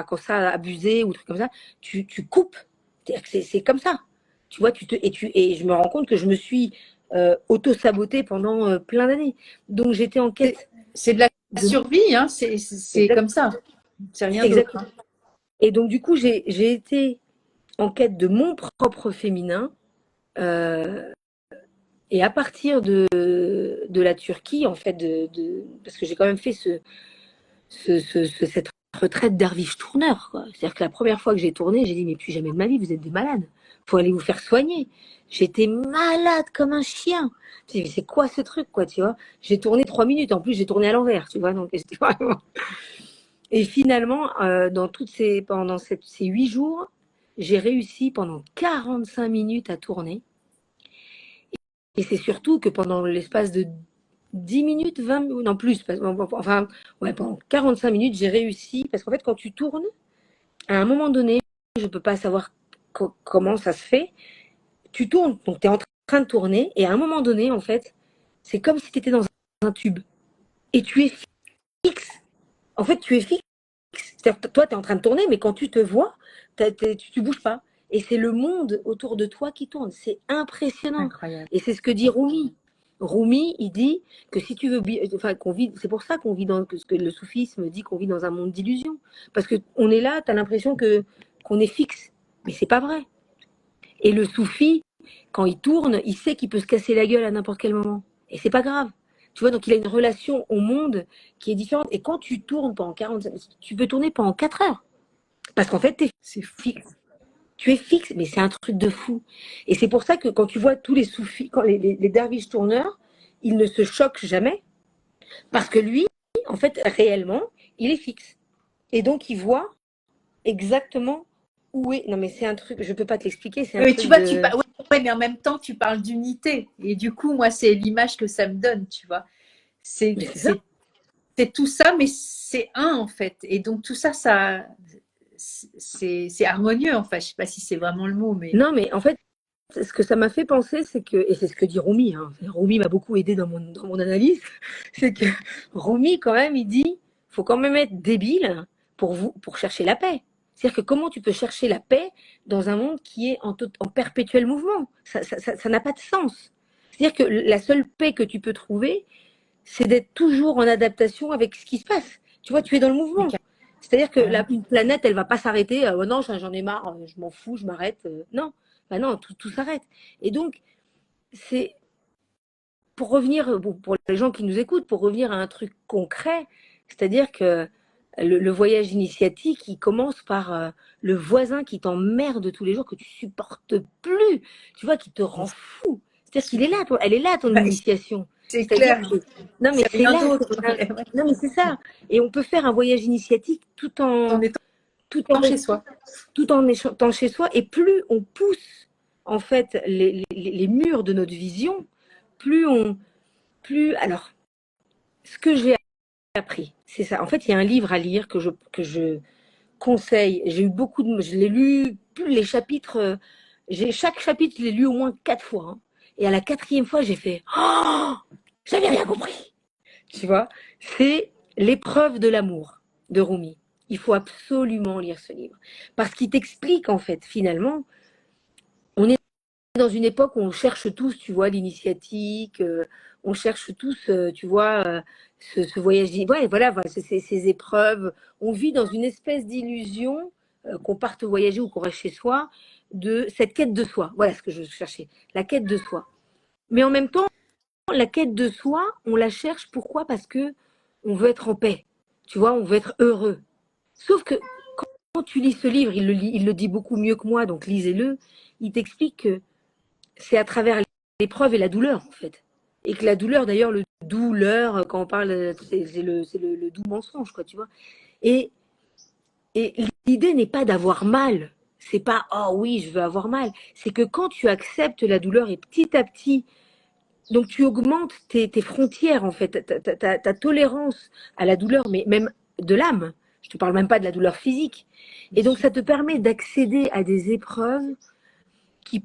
comme ça abusée ou truc comme ça, tu coupes. C'est comme ça. Tu vois, et je me rends compte que je me suis auto-sabotée pendant plein d'années. Donc j'étais en quête C'est de la de... survie, hein, c'est comme ça. C'est rien d'autre. Exactement. Et donc du coup, j'ai été en quête de mon propre féminin. Euh, et à partir de la Turquie, en fait, parce que j'ai quand même fait cette retraite derviche tourneur, quoi. C'est-à-dire que la première fois que j'ai tourné, j'ai dit, mais plus jamais de ma vie, vous êtes des malades. Faut aller vous faire soigner. J'étais malade comme un chien. Je dis, mais c'est quoi ce truc, quoi, tu vois? J'ai tourné 3 minutes. En plus, j'ai tourné à l'envers, tu vois. Donc, j'étais vraiment... Et finalement, pendant ces 8 jours, j'ai réussi pendant 45 minutes à tourner. Et c'est surtout que pendant l'espace de 10 minutes, 20 minutes, non plus, enfin, ouais, pendant 45 minutes, j'ai réussi. Parce qu'en fait, quand tu tournes, à un moment donné, je ne peux pas savoir comment ça se fait. Tu tournes, donc tu es en train de tourner, et à un moment donné, en fait, c'est comme si tu étais dans un tube. Et tu es fixe. En fait, tu es fixe. C'est-à-dire que toi, tu es en train de tourner, mais quand tu te vois, tu bouges pas. Et c'est le monde autour de toi qui tourne. C'est impressionnant. Incroyable. Et c'est ce que dit Rumi. Rumi, il dit que si tu veux, enfin, qu'on vit, c'est pour ça qu'on vit dans, que ce que le soufisme dit qu'on vit dans un monde d'illusions. Parce que on est là, tu as l'impression que qu'on est fixe. Mais c'est pas vrai. Et le soufi, quand il tourne, il sait qu'il peut se casser la gueule à n'importe quel moment. Et c'est pas grave. Tu vois, donc il a une relation au monde qui est différente. Et quand tu tournes pendant 45, tu peux tourner pendant 4 heures. Parce qu'en fait, tu es C'est fou. fixe. Tu es fixe, mais c'est un truc de fou. Et c'est pour ça que quand tu vois tous les soufis, quand les derviches tourneurs, ils ne se choquent jamais. Parce que lui, en fait, réellement, il est fixe. Et donc, il voit exactement où est. Non, mais c'est un truc, je peux pas te l'expliquer, c'est un Mais tu truc vois, de. ouais, mais en même temps, tu parles d'unité. Et du coup, moi, c'est l'image que ça me donne, tu vois. C'est Mais c'est ça. tout ça, mais c'est un, en fait. Et donc, tout ça, c'est harmonieux, en fait. Je sais pas si c'est vraiment le mot, mais Non, mais en fait, ce que ça m'a fait penser, c'est que, et c'est ce que dit Rumi, hein, Rumi m'a beaucoup aidé dans mon analyse, c'est que Rumi, quand même, il dit, faut quand même être débile pour chercher la paix. C'est-à-dire que comment tu peux chercher la paix dans un monde qui est en perpétuel mouvement? Ça n'a pas de sens. C'est-à-dire que la seule paix que tu peux trouver, c'est d'être toujours en adaptation avec ce qui se passe. Tu vois, tu es dans le mouvement. C'est-à-dire que une planète, elle va pas s'arrêter. Oh non, j'en ai marre, je m'en fous, je m'arrête. Non, bah non, tout s'arrête. Et donc, c'est pour revenir, pour les gens qui nous écoutent, pour revenir à un truc concret, c'est-à-dire que le voyage initiatique, il commence par le voisin qui t'emmerde tous les jours, que tu supportes plus, tu vois, qui te rend fou. C'est-à-dire qu'il est là, elle est là, ton initiation. c'est C'est-à-dire clair. que, non, mais C'est c'est rien là, d'autre. non, mais c'est ça. Et on peut faire un voyage initiatique En étant tout en, chez soi. tout en étant chez soi. Et plus on pousse, en fait, les murs de notre vision, alors, ce que j'ai appris, c'est ça. En fait, il y a un livre à lire que je conseille. J'ai eu je l'ai lu, plus les chapitres, chaque chapitre, je l'ai lu au moins 4 fois, hein. Et à la 4e fois, j'ai fait, oh, j'avais rien compris. Tu vois, c'est L'épreuve de l'amour de Rumi. Il faut absolument lire ce livre. Parce qu'il t'explique, en fait, finalement, on est dans une époque où on cherche tous, tu vois, l'initiatique, on cherche tous, tu vois, ce voyage. Ouais, voilà, ces épreuves. On vit dans une espèce d'illusion, qu'on parte voyager ou qu'on reste chez soi, de cette quête de soi. Voilà ce que je cherchais, la quête de soi. Mais en même temps, la quête de soi, on la cherche. Pourquoi? Parce que on veut être en paix. Tu vois, on veut être heureux. Sauf que quand tu lis ce livre, il le dit beaucoup mieux que moi, donc lisez-le. Il t'explique que c'est à travers l'épreuve et la douleur, en fait. Et que la douleur, d'ailleurs, le douleur, quand on parle, le doux mensonge, quoi, tu vois. Et, et l'idée n'est pas d'avoir mal. C'est pas, oh oui, je veux avoir mal. C'est que quand tu acceptes la douleur et petit à petit, donc tu augmentes tes frontières, en fait, ta tolérance à la douleur, mais même de l'âme. Je te parle même pas de la douleur physique. Et donc ça te permet d'accéder à des épreuves qui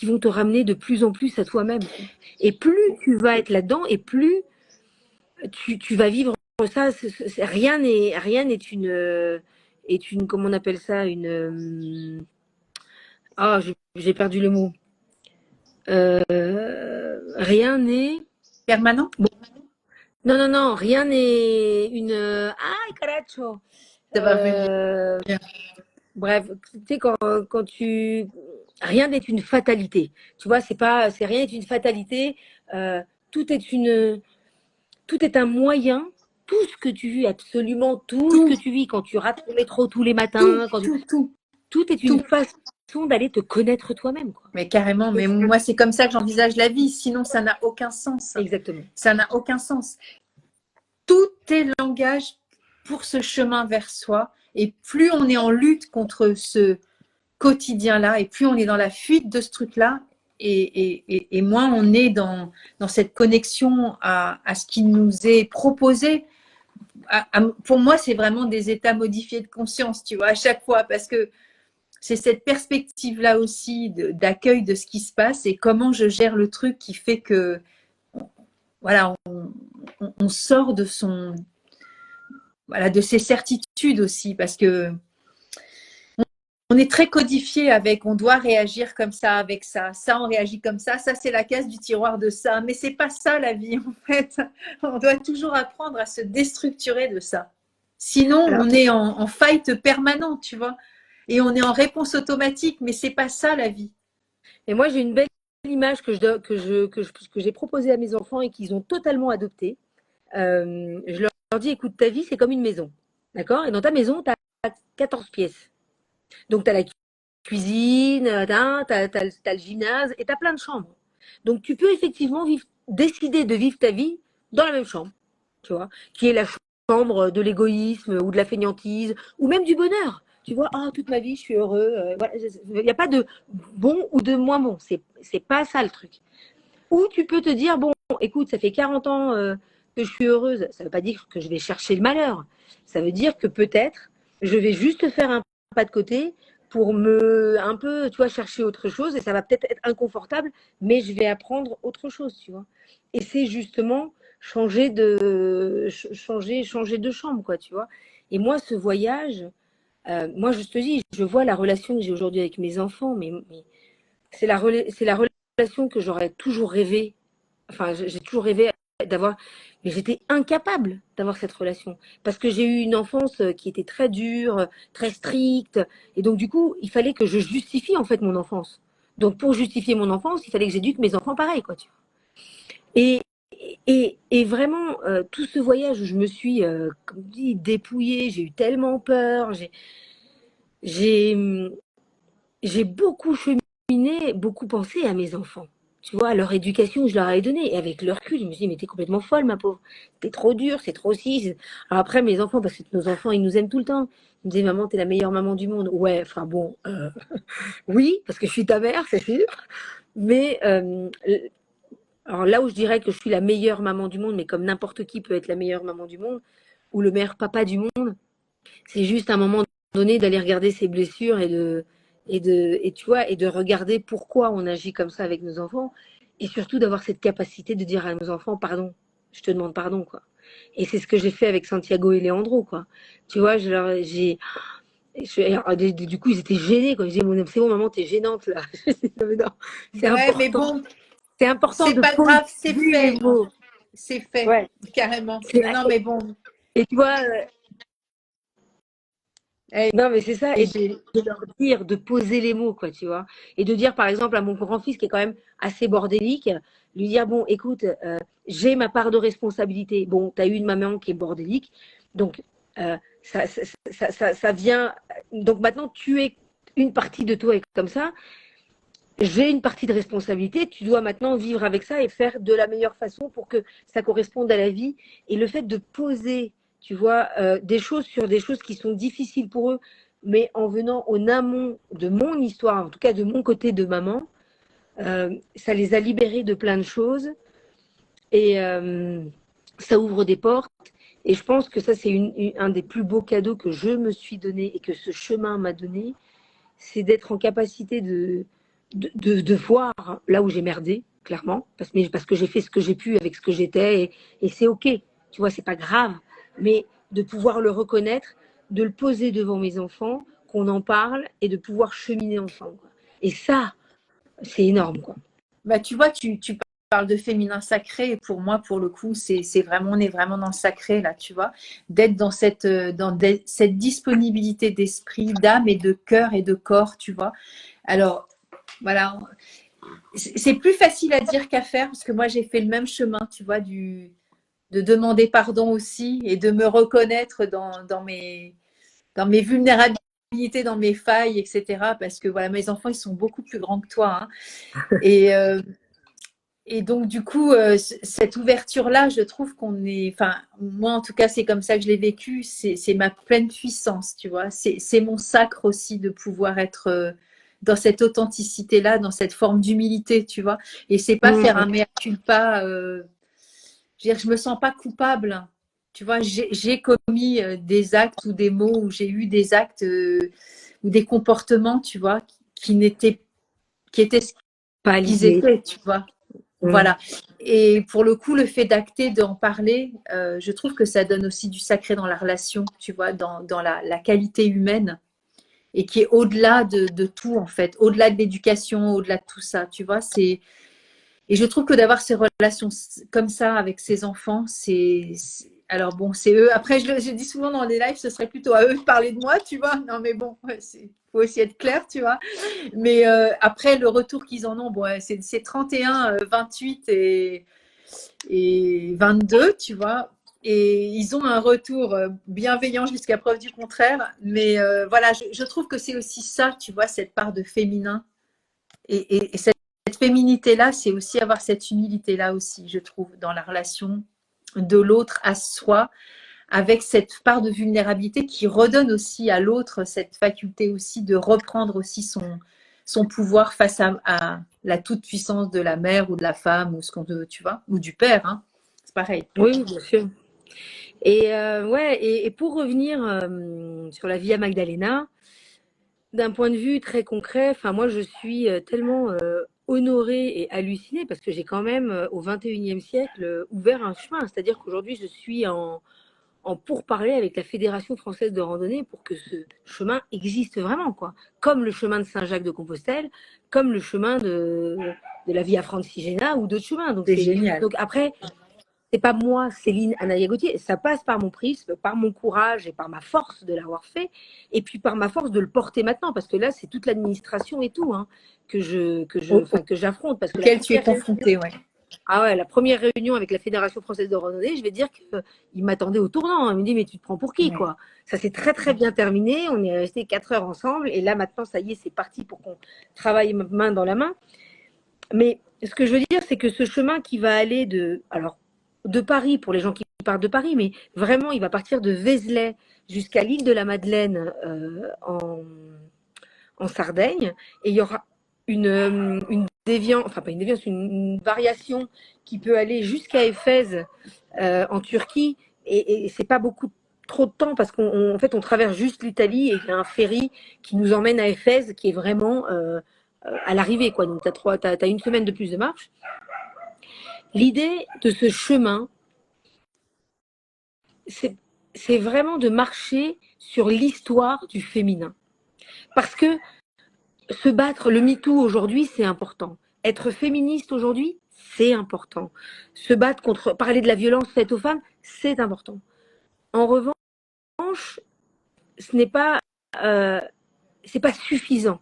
vont te ramener de plus en plus à toi-même. Et plus tu vas être là-dedans, et plus tu vas vivre ça. Rien n'est une, comment on appelle ça, ah, j'ai perdu le mot. Rien n'est. Permanent. Bon, non, non, non, rien n'est une. Ay, caracho. Ça va venir. Bref, tu sais, quand tu. Rien n'est une fatalité. Tu vois, rien n'est une fatalité. Euh, tout est tout est un moyen. Tout ce que tu vis, absolument tout ce que Tout, tu vis quand tu rates le métro tous les tout, matins, tout, tout, tout est une tout. façon d'aller te connaître toi-même, quoi. Mais carrément, Et mais moi, c'est comme ça que j'envisage la vie. Sinon, ça n'a aucun sens. exactement. Ça n'a aucun sens. Tout est langage pour ce chemin vers soi. Et plus on est en lutte contre ce quotidien-là, et plus on est dans la fuite de ce truc-là, et moins on est dans cette connexion à ce qui nous est proposé. Pour moi, c'est vraiment des états modifiés de conscience, tu vois, à chaque fois, parce que c'est cette perspective-là aussi d'accueil de ce qui se passe et comment je gère le truc qui fait que, voilà, on sort de son, voilà, de ses certitudes aussi, parce que on est très codifié avec, on doit réagir comme ça avec ça, ça on réagit comme ça c'est la case du tiroir de ça, mais c'est pas ça la vie en fait. On doit toujours apprendre à se déstructurer de ça. Sinon, Alors, on est en fight permanent, tu vois, et on est en réponse automatique, mais c'est pas ça la vie. et moi, j'ai une belle image que j'ai proposée à mes enfants et qu'ils ont totalement adoptée. Je leur dis, écoute, ta vie, c'est comme une maison. D'accord? Et dans ta maison, tu as 14 pièces. Donc, tu as la cuisine, tu as le gymnase et tu as plein de chambres. Donc, tu peux effectivement décider de vivre ta vie dans la même chambre, tu vois, qui est la chambre de l'égoïsme ou de la fainéantise ou même du bonheur. Tu vois, ah, toute ma vie, je suis heureux. Voilà. Il n'y a pas de bon ou de moins bon. C'est pas ça le truc. Ou tu peux te dire, bon, écoute, ça fait 40 ans que je suis heureuse. Ça ne veut pas dire que je vais chercher le malheur. Ça veut dire que peut-être je vais juste faire un pas de côté pour me un peu, tu vois, chercher autre chose. Et ça va peut-être être inconfortable, mais je vais apprendre autre chose, tu vois. Et c'est justement changer de chambre, quoi, tu vois. Et moi, ce voyage, moi, je te dis, je vois la relation que j'ai aujourd'hui avec mes enfants, mais c'est la relation que j'aurais toujours rêvé. Enfin, j'ai toujours rêvé d'avoir, mais j'étais incapable d'avoir cette relation parce que j'ai eu une enfance qui était très dure, très stricte, et donc du coup, il fallait que je justifie en fait mon enfance. Donc pour justifier mon enfance, il fallait que j'éduque mes enfants pareil, quoi. Tu vois. Et et vraiment, tout ce voyage où je me suis, comme dit, dépouillée, j'ai eu tellement peur, j'ai, j'ai beaucoup cheminé, beaucoup pensé à mes enfants. Tu vois, à leur éducation, je leur ai donné. Et avec le recul, je me suis dit, mais t'es complètement folle, ma pauvre. T'es trop dure, c'est trop si. Alors après, mes enfants, parce que nos enfants, ils nous aiment tout le temps. Ils me disaient, maman, t'es la meilleure maman du monde. Ouais, enfin bon, oui, parce que je suis ta mère, c'est sûr. Mais alors là où je dirais que je suis la meilleure maman du monde, mais comme n'importe qui peut être la meilleure maman du monde, ou le meilleur papa du monde, c'est juste à un moment donné d'aller regarder ses blessures et tu vois, et de regarder pourquoi on agit comme ça avec nos enfants. Et surtout d'avoir cette capacité de dire à nos enfants, pardon, je te demande pardon, quoi. Et c'est ce que j'ai fait avec Santiago et Leandro, quoi. Tu vois, du coup, ils étaient gênés, quoi. Je disais, c'est bon, maman, t'es gênante, là. Non, c'est Ouais, mais important. bon, C'est important c'est de pas poser grave, c'est les fait, mots. c'est fait, Ouais. carrément. Non, non, mais bon, Et tu vois, et, non, mais c'est ça, et et j'ai, de leur dire, de poser les mots, quoi, tu vois. Et de dire, par exemple, à mon grand-fils, qui est quand même assez bordélique, lui dire, bon, écoute, j'ai ma part de responsabilité. Bon, tu as eu une maman qui est bordélique, donc ça vient. Donc maintenant, tu es une partie de toi est comme ça. J'ai une partie de responsabilité. Tu dois maintenant vivre avec ça et faire de la meilleure façon pour que ça corresponde à la vie. Et le fait de poser, tu vois, des choses sur des choses qui sont difficiles pour eux, mais en venant en amont de mon histoire, en tout cas de mon côté de maman, ça les a libérés de plein de choses et ça ouvre des portes. Et je pense que ça, c'est un des plus beaux cadeaux que je me suis donné et que ce chemin m'a donné, c'est d'être en capacité de voir là où j'ai merdé, clairement, parce que j'ai fait ce que j'ai pu avec ce que j'étais, et c'est OK, tu vois, c'est pas grave, mais de pouvoir le reconnaître, de le poser devant mes enfants, qu'on en parle, et de pouvoir cheminer ensemble, quoi. Et ça, c'est énorme, quoi. bah, tu vois, tu parles de féminin sacré, et pour moi, pour le coup, c'est vraiment, on est vraiment dans le sacré, là, tu vois, d'être dans cette disponibilité d'esprit, d'âme et de cœur et de corps, tu vois. Alors, voilà, c'est plus facile à dire qu'à faire, parce que moi, j'ai fait le même chemin, tu vois, de demander pardon aussi et de me reconnaître dans mes vulnérabilités, dans mes failles, etc. Parce que voilà, mes enfants, ils sont beaucoup plus grands que toi, hein. Et, et donc, du coup, cette ouverture-là, je trouve qu'on est, enfin, moi en tout cas, c'est comme ça que je l'ai vécu, c'est ma pleine puissance, tu vois. C'est mon sacre aussi de pouvoir être dans cette authenticité-là, dans cette forme d'humilité, tu vois. Et c'est pas faire un mea culpa. Je veux dire, je me sens pas coupable. Tu vois, j'ai commis des actes ou des mots, ou j'ai eu des actes ou des comportements, tu vois, qui étaient ce Pas qu'ils aligné. étaient, tu vois. Mm. Voilà. Et pour le coup, le fait d'acter, d'en parler, je trouve que ça donne aussi du sacré dans la relation, tu vois, dans la qualité humaine et qui est au-delà de tout, en fait, au-delà de l'éducation, au-delà de tout ça, tu vois. Et je trouve que d'avoir ces relations comme ça avec ses enfants, alors bon, c'est eux. Après, je dis souvent dans les lives, ce serait plutôt à eux de parler de moi, tu vois. Non, mais bon, il faut aussi être clair, tu vois. Mais après, le retour qu'ils en ont, bon, c'est 31, 28 et 22, tu vois. Et ils ont un retour bienveillant jusqu'à preuve du contraire. Mais voilà, je trouve que c'est aussi ça, tu vois, cette part de féminin. Et cette féminité-là, c'est aussi avoir cette humilité-là aussi, je trouve, dans la relation de l'autre à soi, avec cette part de vulnérabilité qui redonne aussi à l'autre cette faculté aussi de reprendre aussi son pouvoir face à la toute-puissance de la mère ou de la femme ou ce qu'on veut, tu vois, ou du père, hein. C'est pareil. Oui, bien sûr. Et ouais, et pour revenir sur la Via Magdalena, d'un point de vue très concret, enfin moi je suis tellement honorée et hallucinée parce que j'ai quand même au 21e siècle ouvert un chemin. C'est-à-dire qu'aujourd'hui je suis en pourparlers avec la Fédération française de randonnée pour que ce chemin existe vraiment, quoi. Comme le chemin de Saint-Jacques de Compostelle, comme le chemin de la Via Francigena ou d'autres chemins. C'est génial. Donc après, c'est pas moi, Céline Anaya Gauthier, ça passe par mon prisme, par mon courage et par ma force de l'avoir fait, et puis par ma force de le porter maintenant, parce que là, c'est toute l'administration et tout hein, que j'affronte, parce que Auquel tu es confronté, ouais. la première réunion avec la Fédération française de randonnée, je vais dire qu'il m'attendait au tournant. Hein. Il me dit, mais tu te prends pour qui, Ouais. quoi? Ça s'est très, très bien terminé. On est resté 4 heures ensemble. Et là, maintenant, ça y est, c'est parti pour qu'on travaille main dans la main. Mais ce que je veux dire, c'est que ce chemin qui va aller de Paris, pour les gens qui partent de Paris, mais vraiment, il va partir de Vézelay jusqu'à l'île de la Madeleine en Sardaigne. Et il y aura une déviance, enfin pas une déviance, une variation qui peut aller jusqu'à Éphèse en Turquie. Et c'est pas beaucoup trop de temps parce qu'en fait, on traverse juste l'Italie et il y a un ferry qui nous emmène à Éphèse qui est vraiment à l'arrivée, quoi. Donc, t'as une semaine de plus de marche. L'idée de ce chemin, c'est vraiment de marcher sur l'histoire du féminin. Parce que se battre, le MeToo aujourd'hui, c'est important. Être féministe aujourd'hui, c'est important. Se battre contre, parler de la violence faite aux femmes, c'est important. En revanche, ce n'est pas, c'est pas suffisant.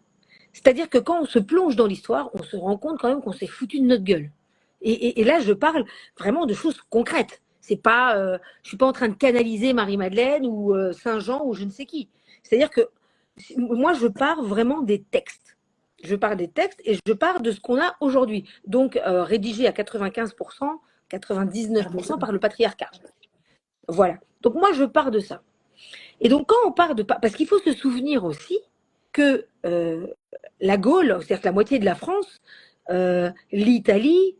C'est-à-dire que quand on se plonge dans l'histoire, on se rend compte quand même qu'on s'est foutu de notre gueule. Et là, je parle vraiment de choses concrètes. C'est pas, je suis pas en train de canaliser Marie-Madeleine ou Saint-Jean ou je ne sais qui. C'est-à-dire que moi, je pars vraiment des textes. Je pars des textes et je pars de ce qu'on a aujourd'hui. Donc, rédigé à 95%, 99% par le patriarcat. Voilà. Donc, moi, je pars de ça. Et donc, quand on part de... Parce qu'il faut se souvenir aussi que la Gaule, c'est-à-dire que la moitié de la France, l'Italie,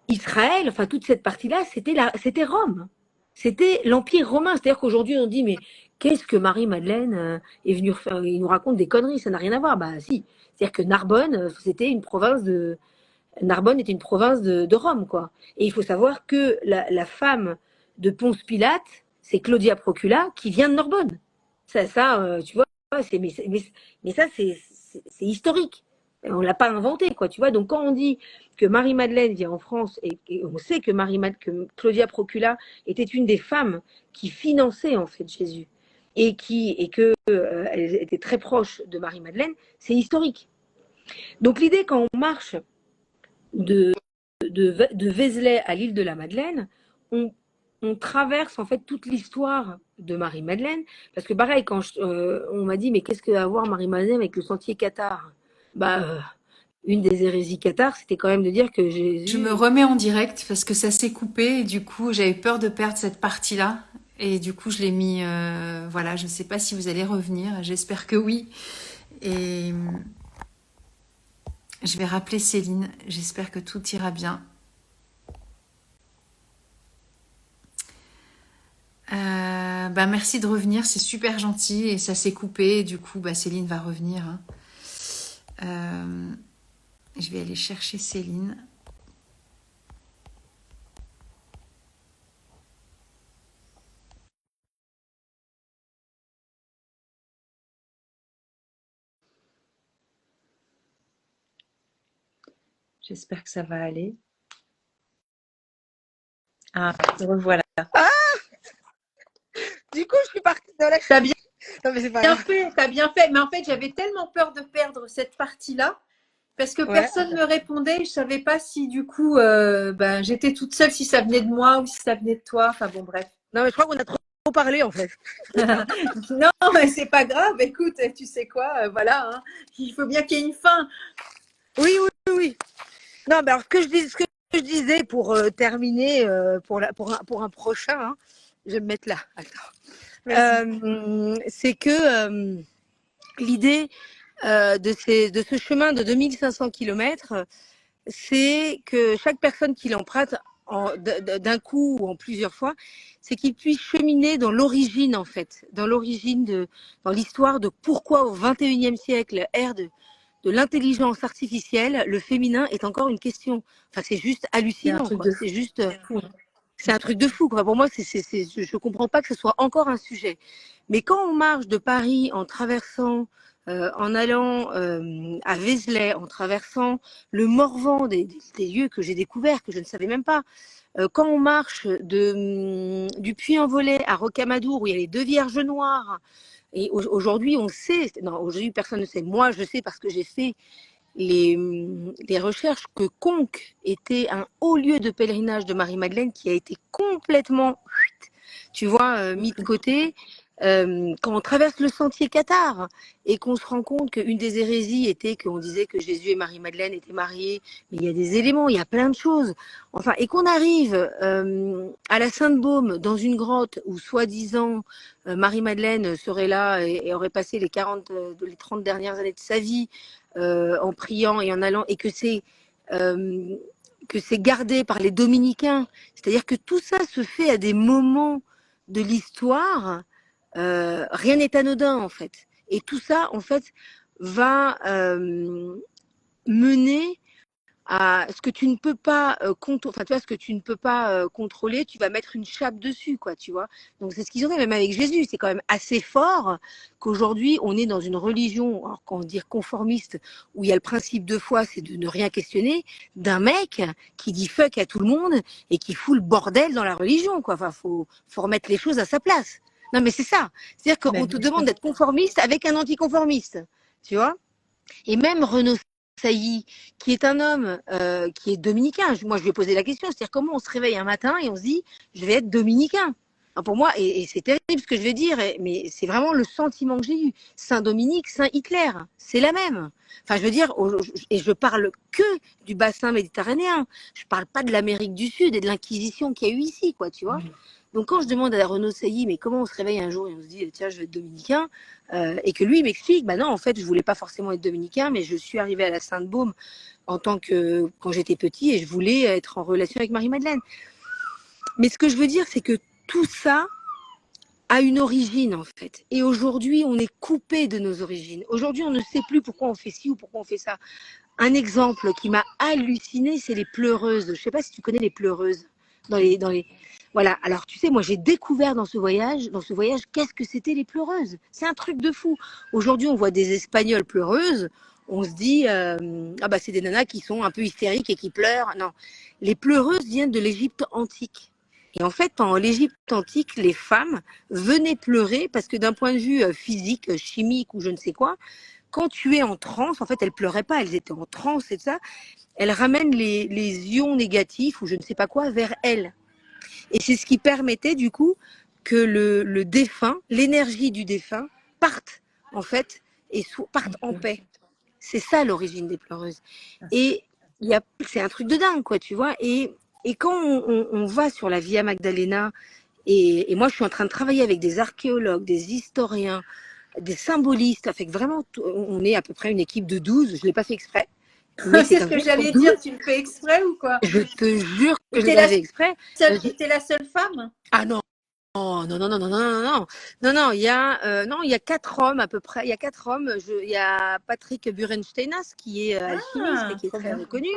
Israël, enfin toute cette partie-là, c'était Rome. C'était l'Empire romain. C'est-à-dire qu'aujourd'hui, on dit, mais qu'est-ce que Marie-Madeleine est venue faire? Il nous raconte des conneries, ça n'a rien à voir. Bah si. C'est-à-dire que Narbonne, c'était une province de... Narbonne était une province de Rome, quoi. Et il faut savoir que la femme de Ponce Pilate, c'est Claudia Procula, qui vient de Narbonne. Tu vois, mais ça, c'est historique. On ne l'a pas inventé, quoi, tu vois. Donc, quand on dit que Marie-Madeleine vient en France et on sait que Claudia Procula était une des femmes qui finançait, en fait, Jésus et elle était très proche de Marie-Madeleine, c'est historique. Donc, l'idée, quand on marche de, de Vézelay à l'île de la Madeleine, on traverse en fait toute l'histoire de Marie-Madeleine. Parce que pareil, quand on m'a dit, mais qu'est-ce que va avoir Marie-Madeleine avec le sentier cathare? Une des hérésies cathares, c'était quand même de dire que Jésus... Je me remets en direct parce que ça s'est coupé et du coup j'avais peur de perdre cette partie-là. Et du coup je l'ai mis... voilà, je ne sais pas si vous allez revenir, j'espère que oui. Et je vais rappeler Céline, j'espère que tout ira bien. Merci de revenir, c'est super gentil et ça s'est coupé. Et du coup, Céline va revenir. Hein. Je vais aller chercher Céline. J'espère que ça va aller. Ah, te revoilà. Ah, du coup, je suis partie dans la... T'as bien Non, mais c'est pas grave. fait, t'as bien fait. Mais en fait, j'avais tellement peur de perdre cette partie-là parce que Ouais. personne ne me répondait. Je savais pas si du coup, ben, j'étais toute seule, si ça venait de moi ou si ça venait de toi. Enfin bon, bref. Non, mais je crois qu'on a trop parlé, en fait. Non, mais c'est pas grave. Écoute, tu sais quoi, voilà, hein. Il faut bien qu'il y ait une fin. Oui, oui, oui, oui. Non, mais alors, ce que je disais pour terminer, pour un prochain, hein, je vais me mettre là. Attends. C'est que l'idée de ce chemin de 2500 kilomètres, c'est que chaque personne qui l'emprunte d'un coup ou en plusieurs fois, c'est qu'il puisse cheminer dans l'origine, en fait, dans l'histoire de pourquoi au 21e siècle, ère de l'intelligence artificielle, le féminin est encore une question. Enfin, c'est juste hallucinant, quoi. C'est juste, c'est un truc de fou, quoi. Pour moi, je comprends pas que ce soit encore un sujet. Mais quand on marche de Paris en traversant, en allant à Vézelay, en traversant le Morvan, des lieux que j'ai découverts, que je ne savais même pas, quand on marche du Puy-en-Velay à Rocamadour, où il y a les deux Vierges noires, et aujourd'hui, on sait, non, aujourd'hui, personne ne sait. Moi, je sais parce que j'ai fait les recherches que Conques était un haut lieu de pèlerinage de Marie-Madeleine qui a été complètement, tu vois, mis de côté. Quand on traverse le sentier Cathare et qu'on se rend compte qu'une des hérésies était qu'on disait que Jésus et Marie-Madeleine étaient mariés, mais il y a des éléments, il y a plein de choses. Enfin, et qu'on arrive à la Sainte-Baume dans une grotte où soi-disant Marie-Madeleine serait là et aurait passé les 30 dernières années de sa vie en priant et en allant, et que c'est gardé par les dominicains. C'est-à-dire que tout ça se fait à des moments de l'histoire. Rien n'est anodin, en fait. Et tout ça, en fait, va mener à ce que tu ne peux pas ce que tu ne peux pas contrôler, tu vas mettre une chape dessus, quoi, tu vois. Donc c'est ce qu'ils ont fait même avec Jésus. C'est quand même assez fort qu'aujourd'hui on est dans une religion, alors qu'on dit conformiste, où il y a le principe de foi, c'est de ne rien questionner, d'un mec qui dit fuck à tout le monde et qui fout le bordel dans la religion, quoi. Enfin, faut remettre les choses à sa place. Non, mais c'est ça. C'est-à-dire qu'on te demande d'être conformiste avec un anticonformiste, tu vois. Et même Renaud Sailly, qui est un homme qui est dominicain. Moi, je lui ai posé la question, c'est-à-dire comment on se réveille un matin et on se dit, je vais être dominicain. Alors pour moi, et c'est terrible ce que je vais dire, mais c'est vraiment le sentiment que j'ai eu. Saint-Dominique, Saint-Hitler, c'est la même. Enfin, je veux dire, et je parle que du bassin méditerranéen. Je parle pas de l'Amérique du Sud et de l'Inquisition qu'il y a eu ici, quoi, tu vois. Donc quand je demande à Renaud Sailly, mais comment on se réveille un jour et on se dit, tiens, je vais être dominicain, et que lui il m'explique, bah non, en fait, je voulais pas forcément être dominicain, mais je suis arrivée à la Sainte-Baume quand j'étais petit, et je voulais être en relation avec Marie-Madeleine. Mais ce que je veux dire, c'est que tout ça a une origine, en fait. Et aujourd'hui, on est coupé de nos origines. Aujourd'hui, on ne sait plus pourquoi on fait ci ou pourquoi on fait ça. Un exemple qui m'a halluciné, c'est les pleureuses. Je sais pas si tu connais les pleureuses voilà. Alors, tu sais, moi, j'ai découvert dans ce voyage, qu'est-ce que c'était les pleureuses. C'est un truc de fou. Aujourd'hui, on voit des Espagnoles pleureuses. On se dit, ah bah, c'est des nanas qui sont un peu hystériques et qui pleurent. Non. Les pleureuses viennent de l'Égypte antique. Et en fait, pendant l'Égypte antique, les femmes venaient pleurer parce que d'un point de vue physique, chimique ou je ne sais quoi, quand tu es en transe, en fait, elles pleuraient pas, elles étaient en transe et ça. Elles ramènent les ions négatifs ou je ne sais pas quoi vers elles. Et c'est ce qui permettait du coup que le défunt, l'énergie du défunt, parte en fait et parte en paix. C'est ça l'origine des pleureuses. Et c'est un truc de dingue, quoi, tu vois. Et quand on va sur la Via Magdalena, et moi je suis en train de travailler avec des archéologues, des historiens, des symbolistes, ça fait que vraiment on est à peu près une équipe de 12, je l'ai pas fait exprès. C'est ce que j'allais dire, tu le fais exprès ou quoi? Je te jure que je l'ai fait exprès. T'es la seule femme? Ah non. Oh, non, non, non, non, non, non, non, non, non, il y a 4 hommes à peu près. Il y a 4 hommes. Il y a Patrick Burensteinas qui est alchimiste et qui est très reconnu.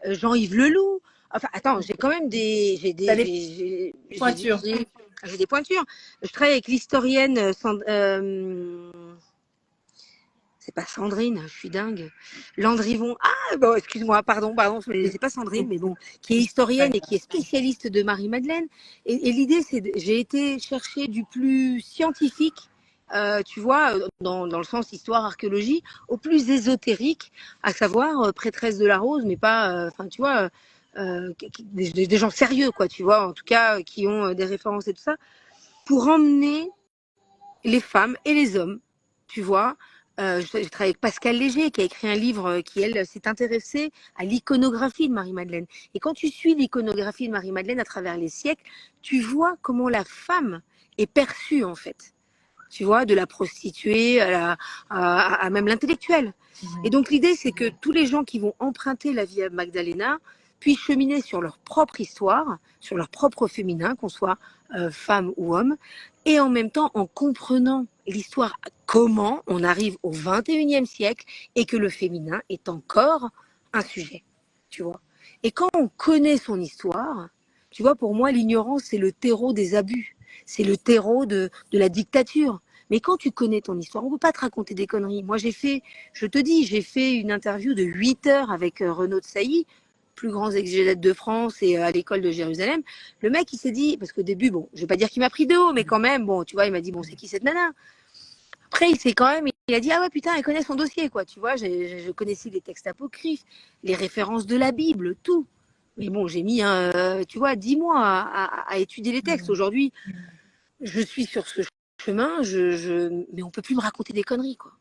Jean-Yves Leloup. Enfin, attends, j'ai quand même j'ai des pointures. J'ai des pointures. Je travaille avec l'historienne, pas Sandrine, je suis dingue. Landrivon, ah bon, excuse-moi, pardon, c'est pas Sandrine, mais bon, qui est historienne et qui est spécialiste de Marie-Madeleine. Et l'idée, j'ai été chercher du plus scientifique, tu vois, dans le sens histoire, archéologie, au plus ésotérique, à savoir prêtresse de la Rose, mais pas, enfin, tu vois, des gens sérieux, quoi, tu vois, en tout cas, qui ont des références et tout ça, pour emmener les femmes et les hommes, tu vois. J'ai travaillé avec Pascal Léger, qui a écrit un livre qui, elle, s'est intéressée à l'iconographie de Marie-Madeleine. Et quand tu suis l'iconographie de Marie-Madeleine à travers les siècles, tu vois comment la femme est perçue, en fait. Tu vois, de la prostituée à même l'intellectuelle. Et donc, l'idée, c'est que tous les gens qui vont emprunter la vie à Magdalena puissent cheminer sur leur propre histoire, sur leur propre féminin, qu'on soit femme ou homme, et en même temps en comprenant l'histoire, comment on arrive au 21e siècle et que le féminin est encore un sujet, tu vois. Et quand on connaît son histoire, tu vois, pour moi, l'ignorance, c'est le terreau des abus, c'est le terreau de la dictature. Mais quand tu connais ton histoire, on ne peut pas te raconter des conneries. Moi, j'ai fait une interview de 8 heures avec Renaud de Sailly, plus grand exégète de France et à l'école de Jérusalem. Le mec, il s'est dit, parce qu'au début, bon, je vais pas dire qu'il m'a pris de haut, mais quand même, bon, tu vois, il m'a dit, bon, c'est qui cette nana? Après, il a dit, ah ouais, putain, elle connaît son dossier, quoi. Tu vois, je connaissais les textes apocryphes, les références de la Bible, tout. Mais bon, j'ai mis, tu vois, 10 mois à étudier les textes. Aujourd'hui, je suis sur ce chemin, mais on peut plus me raconter des conneries, quoi.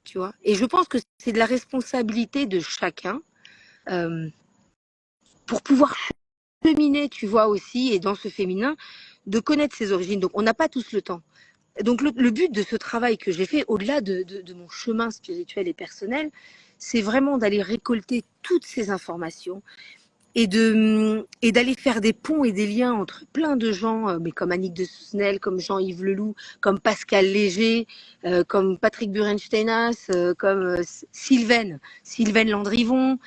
Tu vois. Et je pense que c'est de la responsabilité de chacun pour pouvoir cheminer, tu vois, aussi, et dans ce féminin, de connaître ses origines. Donc, on n'a pas tous le temps. Donc, le but de ce travail que j'ai fait, au-delà de mon chemin spirituel et personnel, c'est vraiment d'aller récolter toutes ces informations et d'aller faire des ponts et des liens entre plein de gens, mais comme Annick de Souzenel, comme Jean-Yves Leloup, comme Pascal Léger, comme Patrick Burensteinas, comme Sylvaine Landrivon,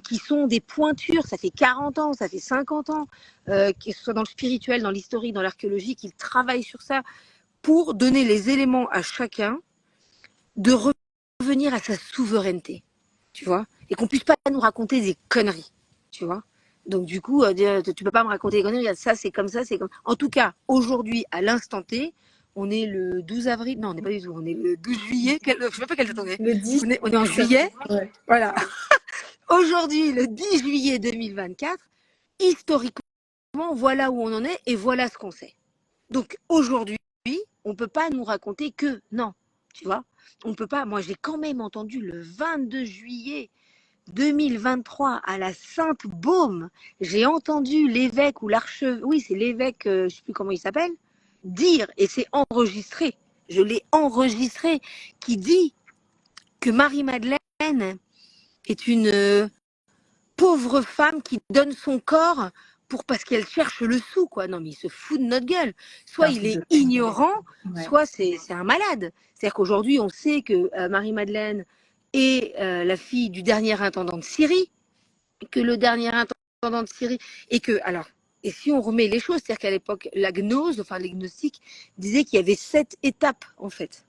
qui sont des pointures. Ça fait 40 ans, ça fait 50 ans, que ce soit dans le spirituel, dans l'historique, dans l'archéologie, qu'ils travaillent sur ça pour donner les éléments à chacun de revenir à sa souveraineté, tu vois, et qu'on puisse pas nous raconter des conneries, tu vois. Donc du coup, tu peux pas me raconter des conneries, ça c'est comme ça, c'est comme. En tout cas, aujourd'hui, à l'instant T, on est le 12 avril, non, on n'est pas du tout, on est le 12 juillet, je sais même pas quelle date on est. Le 10. On est en juillet, ouais. Voilà. Aujourd'hui, le 10 juillet 2024, historiquement, voilà où on en est et voilà ce qu'on sait. Donc aujourd'hui, on peut pas nous raconter que non, tu vois. On peut pas. Moi, j'ai quand même entendu le 22 juillet 2023 à la Sainte-Baume, j'ai entendu l'évêque ou l'archevêque, oui, c'est l'évêque, je sais plus comment il s'appelle, dire, et c'est enregistré, je l'ai enregistré, qui dit que Marie-Madeleine est une pauvre femme qui donne son corps parce qu'elle cherche le sou, quoi. Non, mais il se fout de notre gueule. Soit il est ignorant, soit c'est un malade. C'est-à-dire qu'aujourd'hui, on sait que Marie-Madeleine est la fille du dernier intendant de Syrie, que le dernier intendant de Syrie, et si on remet les choses, c'est-à-dire qu'à l'époque, la gnose, enfin les gnostiques, disaient qu'il y avait 7 étapes, en fait,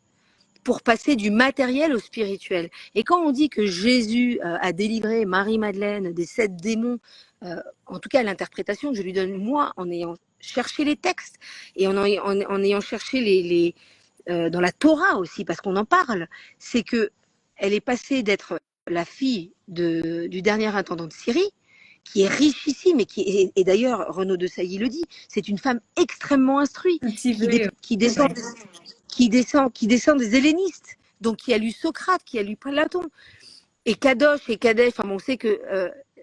pour passer du matériel au spirituel. Et quand on dit que Jésus a délivré Marie-Madeleine des 7 démons, en tout cas l'interprétation que je lui donne, moi, en ayant cherché les textes et en ayant cherché dans la Torah aussi, parce qu'on en parle, c'est que elle est passée d'être la fille du dernier intendant de Syrie, qui est richissime et d'ailleurs Renaud de Sailly le dit, c'est une femme extrêmement instruite, qui descend des hellénistes, donc qui a lu Socrate, qui a lu Platon, et Kadosh et Kadesh. Enfin, on sait que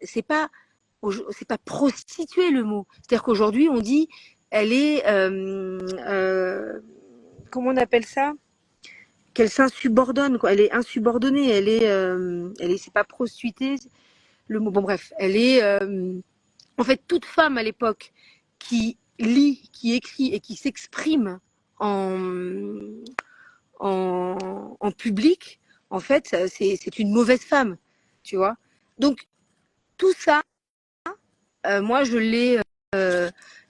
c'est pas prostituée le mot. C'est-à-dire qu'aujourd'hui on dit elle est comment on appelle ça, qu'elle s'insubordonne, quoi. Elle est insubordonnée, elle est c'est pas prostituée le mot. Bon bref, elle est en fait toute femme à l'époque qui lit, qui écrit et qui s'exprime en public, en fait, c'est une mauvaise femme, tu vois. Donc tout ça, moi je l'ai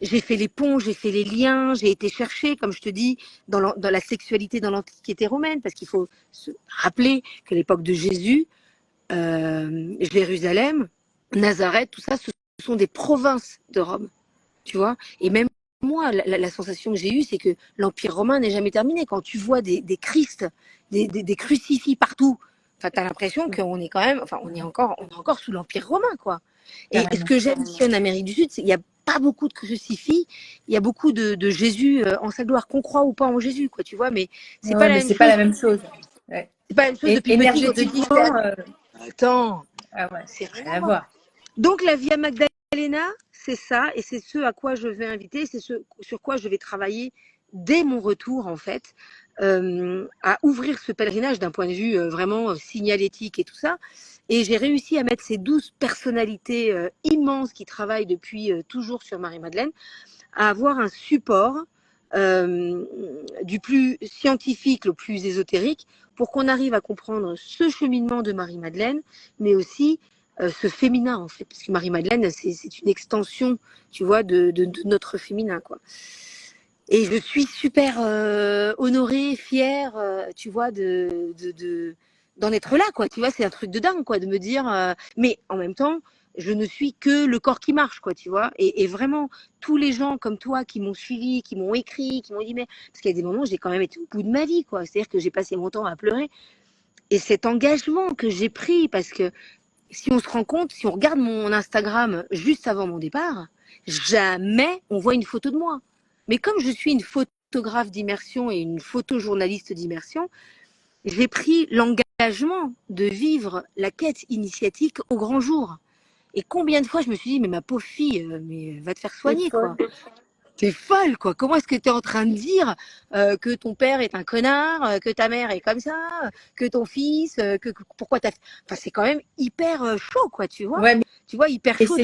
j'ai fait les ponts, j'ai fait les liens, j'ai été chercher, comme je te dis, dans la sexualité dans l'Antiquité romaine, parce qu'il faut se rappeler que l'époque de Jésus, Jérusalem, Nazareth, tout ça, ce sont des provinces de Rome, tu vois. Et même moi, la sensation que j'ai eue, c'est que l'Empire romain n'est jamais terminé. Quand tu vois des Christ, des crucifix partout, enfin, tu as l'impression qu'on est quand même, enfin, on est encore sous l'Empire romain, quoi. Et ce que j'aime ici en Amérique du Sud, c'est qu'il n'y a pas beaucoup de crucifix, il y a beaucoup de Jésus en sa gloire, qu'on croit ou pas en Jésus, quoi, tu vois, mais c'est pas Ouais, la mais même c'est pas chose. la même chose. Ouais. C'est pas la même chose depuis petit quand tu dis, Énergétiquement, attends, ah ouais, c'est rien rien à à voir. voir. Donc la Via Magdalena, c'est ça, et c'est ce à quoi je vais inviter, c'est ce sur quoi je vais travailler dès mon retour, en fait, à ouvrir ce pèlerinage d'un point de vue vraiment signalétique et tout ça. Et j'ai réussi à mettre ces 12 personnalités immenses qui travaillent depuis toujours sur Marie-Madeleine, à avoir un support du plus scientifique au plus ésotérique pour qu'on arrive à comprendre ce cheminement de Marie-Madeleine, mais aussi ce féminin, en fait. Parce que Marie-Madeleine, c'est une extension, tu vois, de notre féminin, quoi. Et je suis super honorée, fière, tu vois, d'en être là, quoi. Tu vois, c'est un truc de dingue, quoi, de me dire. Mais en même temps, je ne suis que le corps qui marche, quoi, tu vois. Et vraiment, tous les gens comme toi qui m'ont suivi, qui m'ont écrit, qui m'ont dit, mais parce qu'il y a des moments où j'ai quand même été au bout de ma vie, quoi. C'est-à-dire que j'ai passé mon temps à pleurer. Et cet engagement que j'ai pris, parce que si on se rend compte, si on regarde mon Instagram juste avant mon départ, jamais on voit une photo de moi. Mais comme je suis une photographe d'immersion et une photojournaliste d'immersion, j'ai pris l'engagement de vivre la quête initiatique au grand jour. Et combien de fois je me suis dit, mais ma pauvre fille, mais va te faire soigner, quoi. T'es folle, quoi. Comment est-ce que tu es en train de dire que ton père est un connard, que ta mère est comme ça, que ton fils, pourquoi t'as... Enfin, c'est quand même hyper chaud, quoi, tu vois. Ouais, Tu vois, hyper mais chaud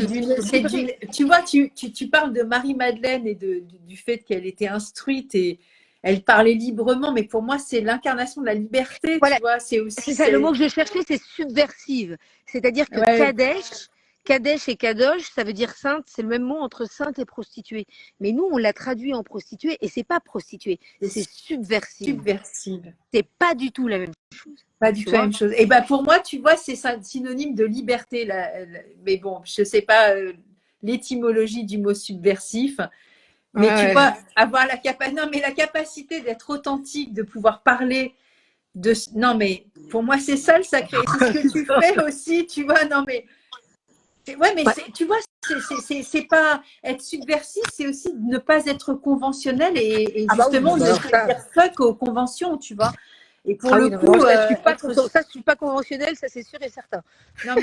tu vois, tu parles de Marie-Madeleine et du fait qu'elle était instruite et elle parlait librement, mais pour moi, c'est l'incarnation de la liberté, Voilà, tu vois. C'est aussi. c'est ça, le mot que je cherchais, c'est subversive. C'est-à-dire que Ouais, Kadesh et Kadosh, ça veut dire sainte, c'est le même mot entre sainte et prostituée. Mais nous, on l'a traduit en prostituée et c'est pas prostituée, c'est c'est subversive. subversive. C'est pas du tout la même chose. Pas du Tu tout la vois. même chose. Et ben pour moi, tu vois, c'est synonyme de liberté. Mais bon, je sais pas l'étymologie du mot subversif. Mais tu Ouais. vois, avoir non, mais la capacité d'être authentique, de pouvoir parler non, mais pour moi, c'est ça le sacré. Et c'est ce que tu fais aussi, tu vois. Non, mais ouais, mais tu vois, c'est pas être subversif, c'est aussi de ne pas être conventionnel et justement bah oui, de dire fuck aux conventions, tu vois. Et pour le non, coup, ça, je suis pas conventionnel, ça c'est sûr et certain. non,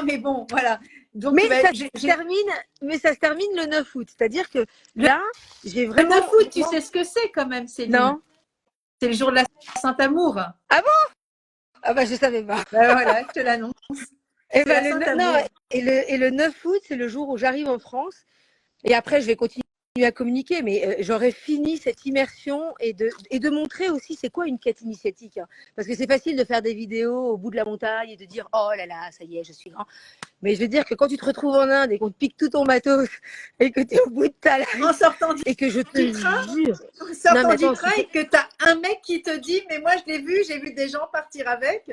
mais bon, voilà. Donc, Mais ça se termine le 9 août. C'est-à-dire que là, j'ai le vraiment. 9 août, tu sais ce que c'est quand même, Céline. Non. C'est le jour de la Saint-Amour. Ah bon? Ah bah je savais pas. Ben voilà, je te l'annonce. Et, C'est la Saint-Amour. et le 9 août, c'est le jour où j'arrive en France. Et après, je vais continuer à communiquer, mais j'aurais fini cette immersion et de montrer aussi c'est quoi une quête initiatique. Hein. Parce que c'est facile de faire des vidéos au bout de la montagne et de dire oh là là, ça y est, je suis grand. Mais je veux dire que quand tu te retrouves en Inde et qu'on te pique tout ton matos et que tu es au bout de ta life En sortant du et que je te jure. En sortant du train et que tu as un mec qui te dit mais moi je l'ai vu, j'ai vu des gens partir avec.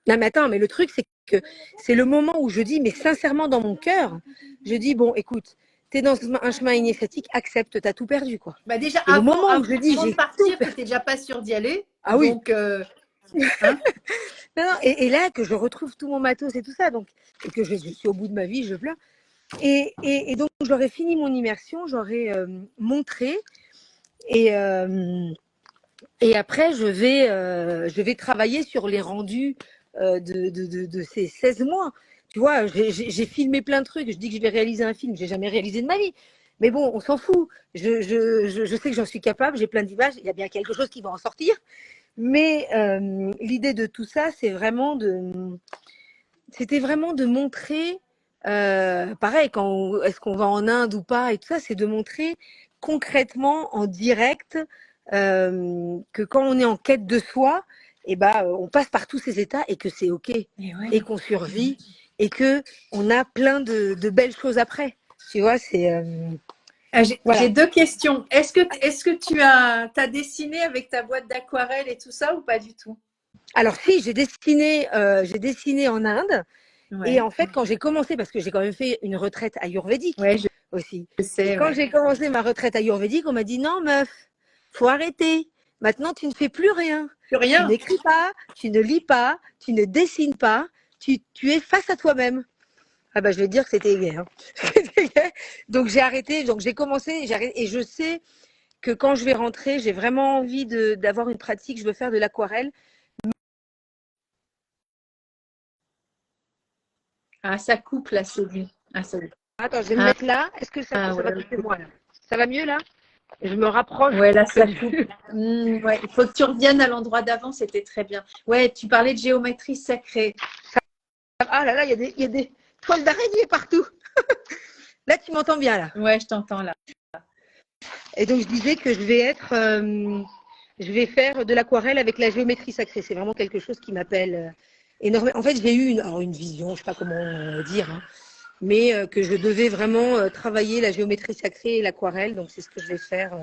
Non mais attends, mais le truc c'est que c'est le moment où je dis, mais sincèrement dans mon cœur, je dis bon écoute, t'es dans un chemin initiatique, accepte, t'as tout perdu quoi. Bah déjà Et le moment où je dis avant j'ai de partir, tu n'étais déjà pas sûr d'y aller. Ah oui. Donc hein non, et là que je retrouve tout mon matos et tout ça, donc et que je suis au bout de ma vie, je pleure. Et donc j'aurais fini mon immersion, j'aurais montré et après je vais travailler sur les rendus de ces 16 mois. Tu vois, j'ai filmé plein de trucs. Je dis que je vais réaliser un film, j'ai jamais réalisé de ma vie. Mais bon, on s'en fout. Je sais que j'en suis capable, j'ai plein d'images, il y a bien quelque chose qui va en sortir. Mais l'idée de tout ça, c'était vraiment de montrer, pareil, est-ce qu'on va en Inde ou pas et tout ça, c'est de montrer concrètement en direct que quand on est en quête de soi, et on passe par tous ces états et que c'est ok et qu'on survit et que on a plein de belles choses après. Tu vois, c'est J'ai Voilà. 2 questions. Est-ce que tu as dessiné avec ta boîte d'aquarelle et tout ça ou pas du tout? Alors si, j'ai dessiné en Inde. Et Ouais, en fait, quand j'ai commencé, parce que j'ai quand même fait une retraite ayurvédique ouais, aussi. je Et sais, quand ouais. j'ai commencé ma retraite ayurvédique, on m'a dit non, meuf, faut arrêter. Maintenant, tu ne fais plus rien. Plus Tu rien. n'écris pas, tu ne lis pas, tu ne dessines pas, tu es face à toi-même. Ah bah, je vais te dire que c'était gay. Hein. Donc j'ai arrêté, donc j'ai commencé, j'ai arrêté, et je sais que quand je vais rentrer, j'ai vraiment envie d'avoir une pratique, je veux faire de l'aquarelle. Ah, ça coupe là, Céline. Ah, ça... Attends, je vais me ah, mettre là. Est-ce que ça ah, va ouais, couper moi là? Ça va mieux là? Je me rapproche. ouais, là, ça coupe. Ouais. Il faut que tu reviennes à l'endroit d'avant, c'était très bien. Ouais, tu parlais de géométrie sacrée. Ah là là, il y a des toiles d'araignée partout. Là, tu m'entends bien là. Ouais, je t'entends là. Et donc, je disais que je vais faire de l'aquarelle avec la géométrie sacrée. C'est vraiment quelque chose qui m'appelle énormément. En fait, j'ai eu une vision, je ne sais pas comment dire, hein, mais que je devais vraiment travailler la géométrie sacrée et l'aquarelle. Donc, c'est ce que je vais faire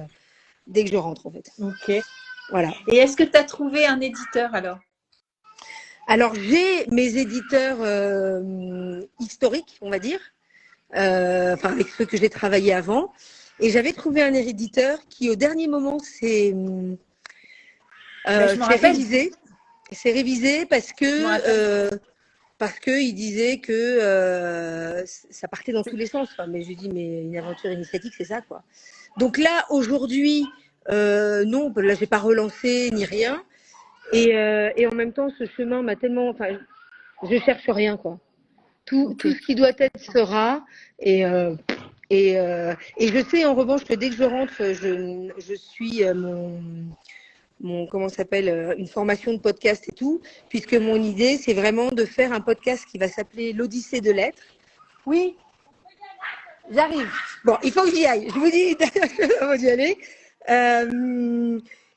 dès que je rentre, en fait. Ok. Voilà. Et est-ce que tu as trouvé un éditeur alors? Alors, j'ai mes éditeurs historiques, on va dire, enfin, avec ceux que j'ai travaillé avant. Et j'avais trouvé un éditeur qui, au dernier moment, s'est Je me rappelle. révisé. C'est révisé parce que il disait que ça partait dans tous les sens. Quoi. Mais je lui dis, mais une aventure initiatique, c'est ça, quoi. Donc là, aujourd'hui, non, là, j'ai pas relancé ni rien. Et en même temps, ce chemin m'a tellement, enfin, je cherche rien, quoi. Tout ce qui doit être sera. Et je sais en revanche que dès que je rentre, je suis comment ça s'appelle, une formation de podcast et tout, puisque mon idée, c'est vraiment de faire un podcast qui va s'appeler l'Odyssée de l'être. Oui, j'arrive. Bon, il faut que j'y aille. Je vous dis, avant d'y aller.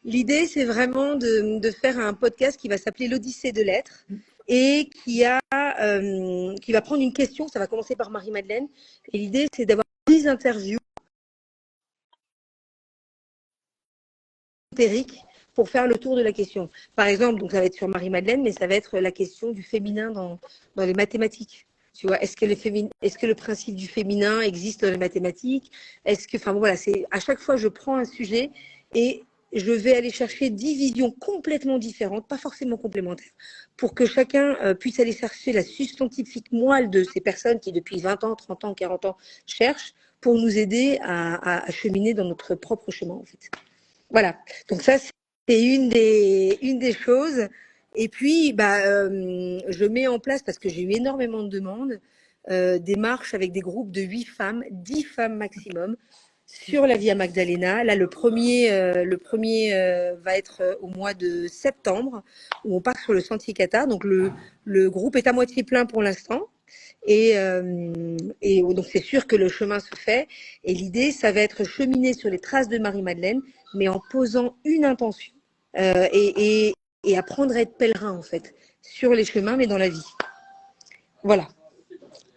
L'idée, c'est vraiment de faire un podcast qui va s'appeler l'Odyssée de l'être et qui va prendre une question. Ça va commencer par Marie-Madeleine. Et l'idée, c'est d'avoir 10 interviews ésotériques pour faire le tour de la question. Par exemple, donc ça va être sur Marie-Madeleine, mais ça va être la question du féminin dans les mathématiques. Tu vois, est-ce que le principe du féminin existe dans les mathématiques? Enfin voilà, c'est à chaque fois je prends un sujet et je vais aller chercher 10 visions complètement différentes, pas forcément complémentaires, pour que chacun puisse aller chercher la substantifique moelle de ces personnes qui depuis 20 ans, 30 ans, 40 ans cherchent pour nous aider à cheminer dans notre propre chemin en fait. Voilà. Donc ça c'est une des choses. Et puis, je mets en place, parce que j'ai eu énormément de demandes, des marches avec des groupes de 8 femmes, 10 femmes maximum, sur la Via Magdalena. Là, le premier va être au mois de septembre, où on part sur le Sentier Qatar. Donc, le groupe est à moitié plein pour l'instant. Et donc, c'est sûr que le chemin se fait. Et l'idée, ça va être cheminer sur les traces de Marie-Madeleine, mais en posant une intention. Et apprendre à être pèlerin, en fait, sur les chemins, mais dans la vie. Voilà,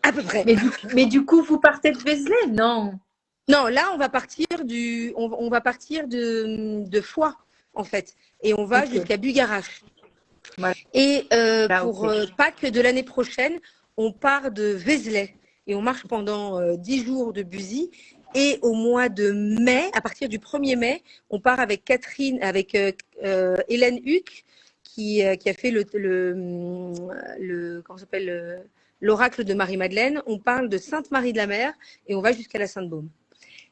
à peu près. Mais du coup, vous partez de Vézelay? Non. Non, là, on va partir on va partir de Foix, en fait, et on va jusqu'à Bugarache. Voilà. Et pour Pâques de l'année prochaine, on part de Vézelay et on marche pendant 10 jours de Buzy. Et au mois de mai, à partir du 1er mai, on part avec Hélène Huc, qui a fait comment s'appelle, l'oracle de Marie-Madeleine. On parle de Sainte-Marie de la Mer et on va jusqu'à la Sainte-Baume.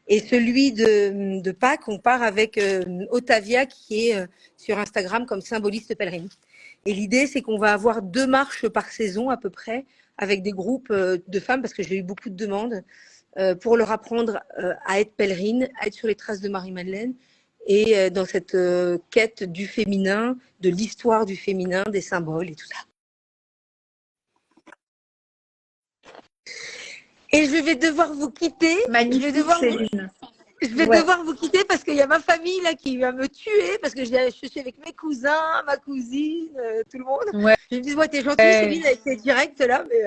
Et celui de Pâques, on part avec Otavia, qui est sur Instagram comme symboliste pèlerine. Et l'idée, c'est qu'on va avoir 2 marches par saison à peu près, avec des groupes de femmes, parce que j'ai eu beaucoup de demandes, pour leur apprendre à être pèlerine, à être sur les traces de Marie-Madeleine, et dans cette quête du féminin, de l'histoire du féminin, des symboles et tout ça. Et je vais devoir vous quitter. Magnifique, Céline. Je vais devoir vous quitter parce qu'il y a ma famille là qui va me tuer parce que je suis avec mes cousins, ma cousine, tout le monde. Ouais. Je me dis, moi, t'es gentille, Céline, avec tes directs là, mais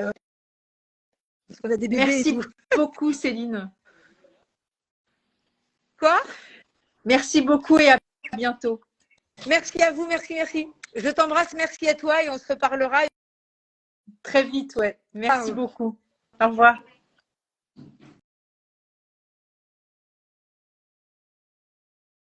parce qu'on a des bébés. Merci beaucoup, Céline. Quoi? Merci beaucoup et à bientôt. Merci à vous, merci. Je t'embrasse, merci à toi et on se reparlera. Très vite, ouais. Merci Ciao. beaucoup. Au revoir.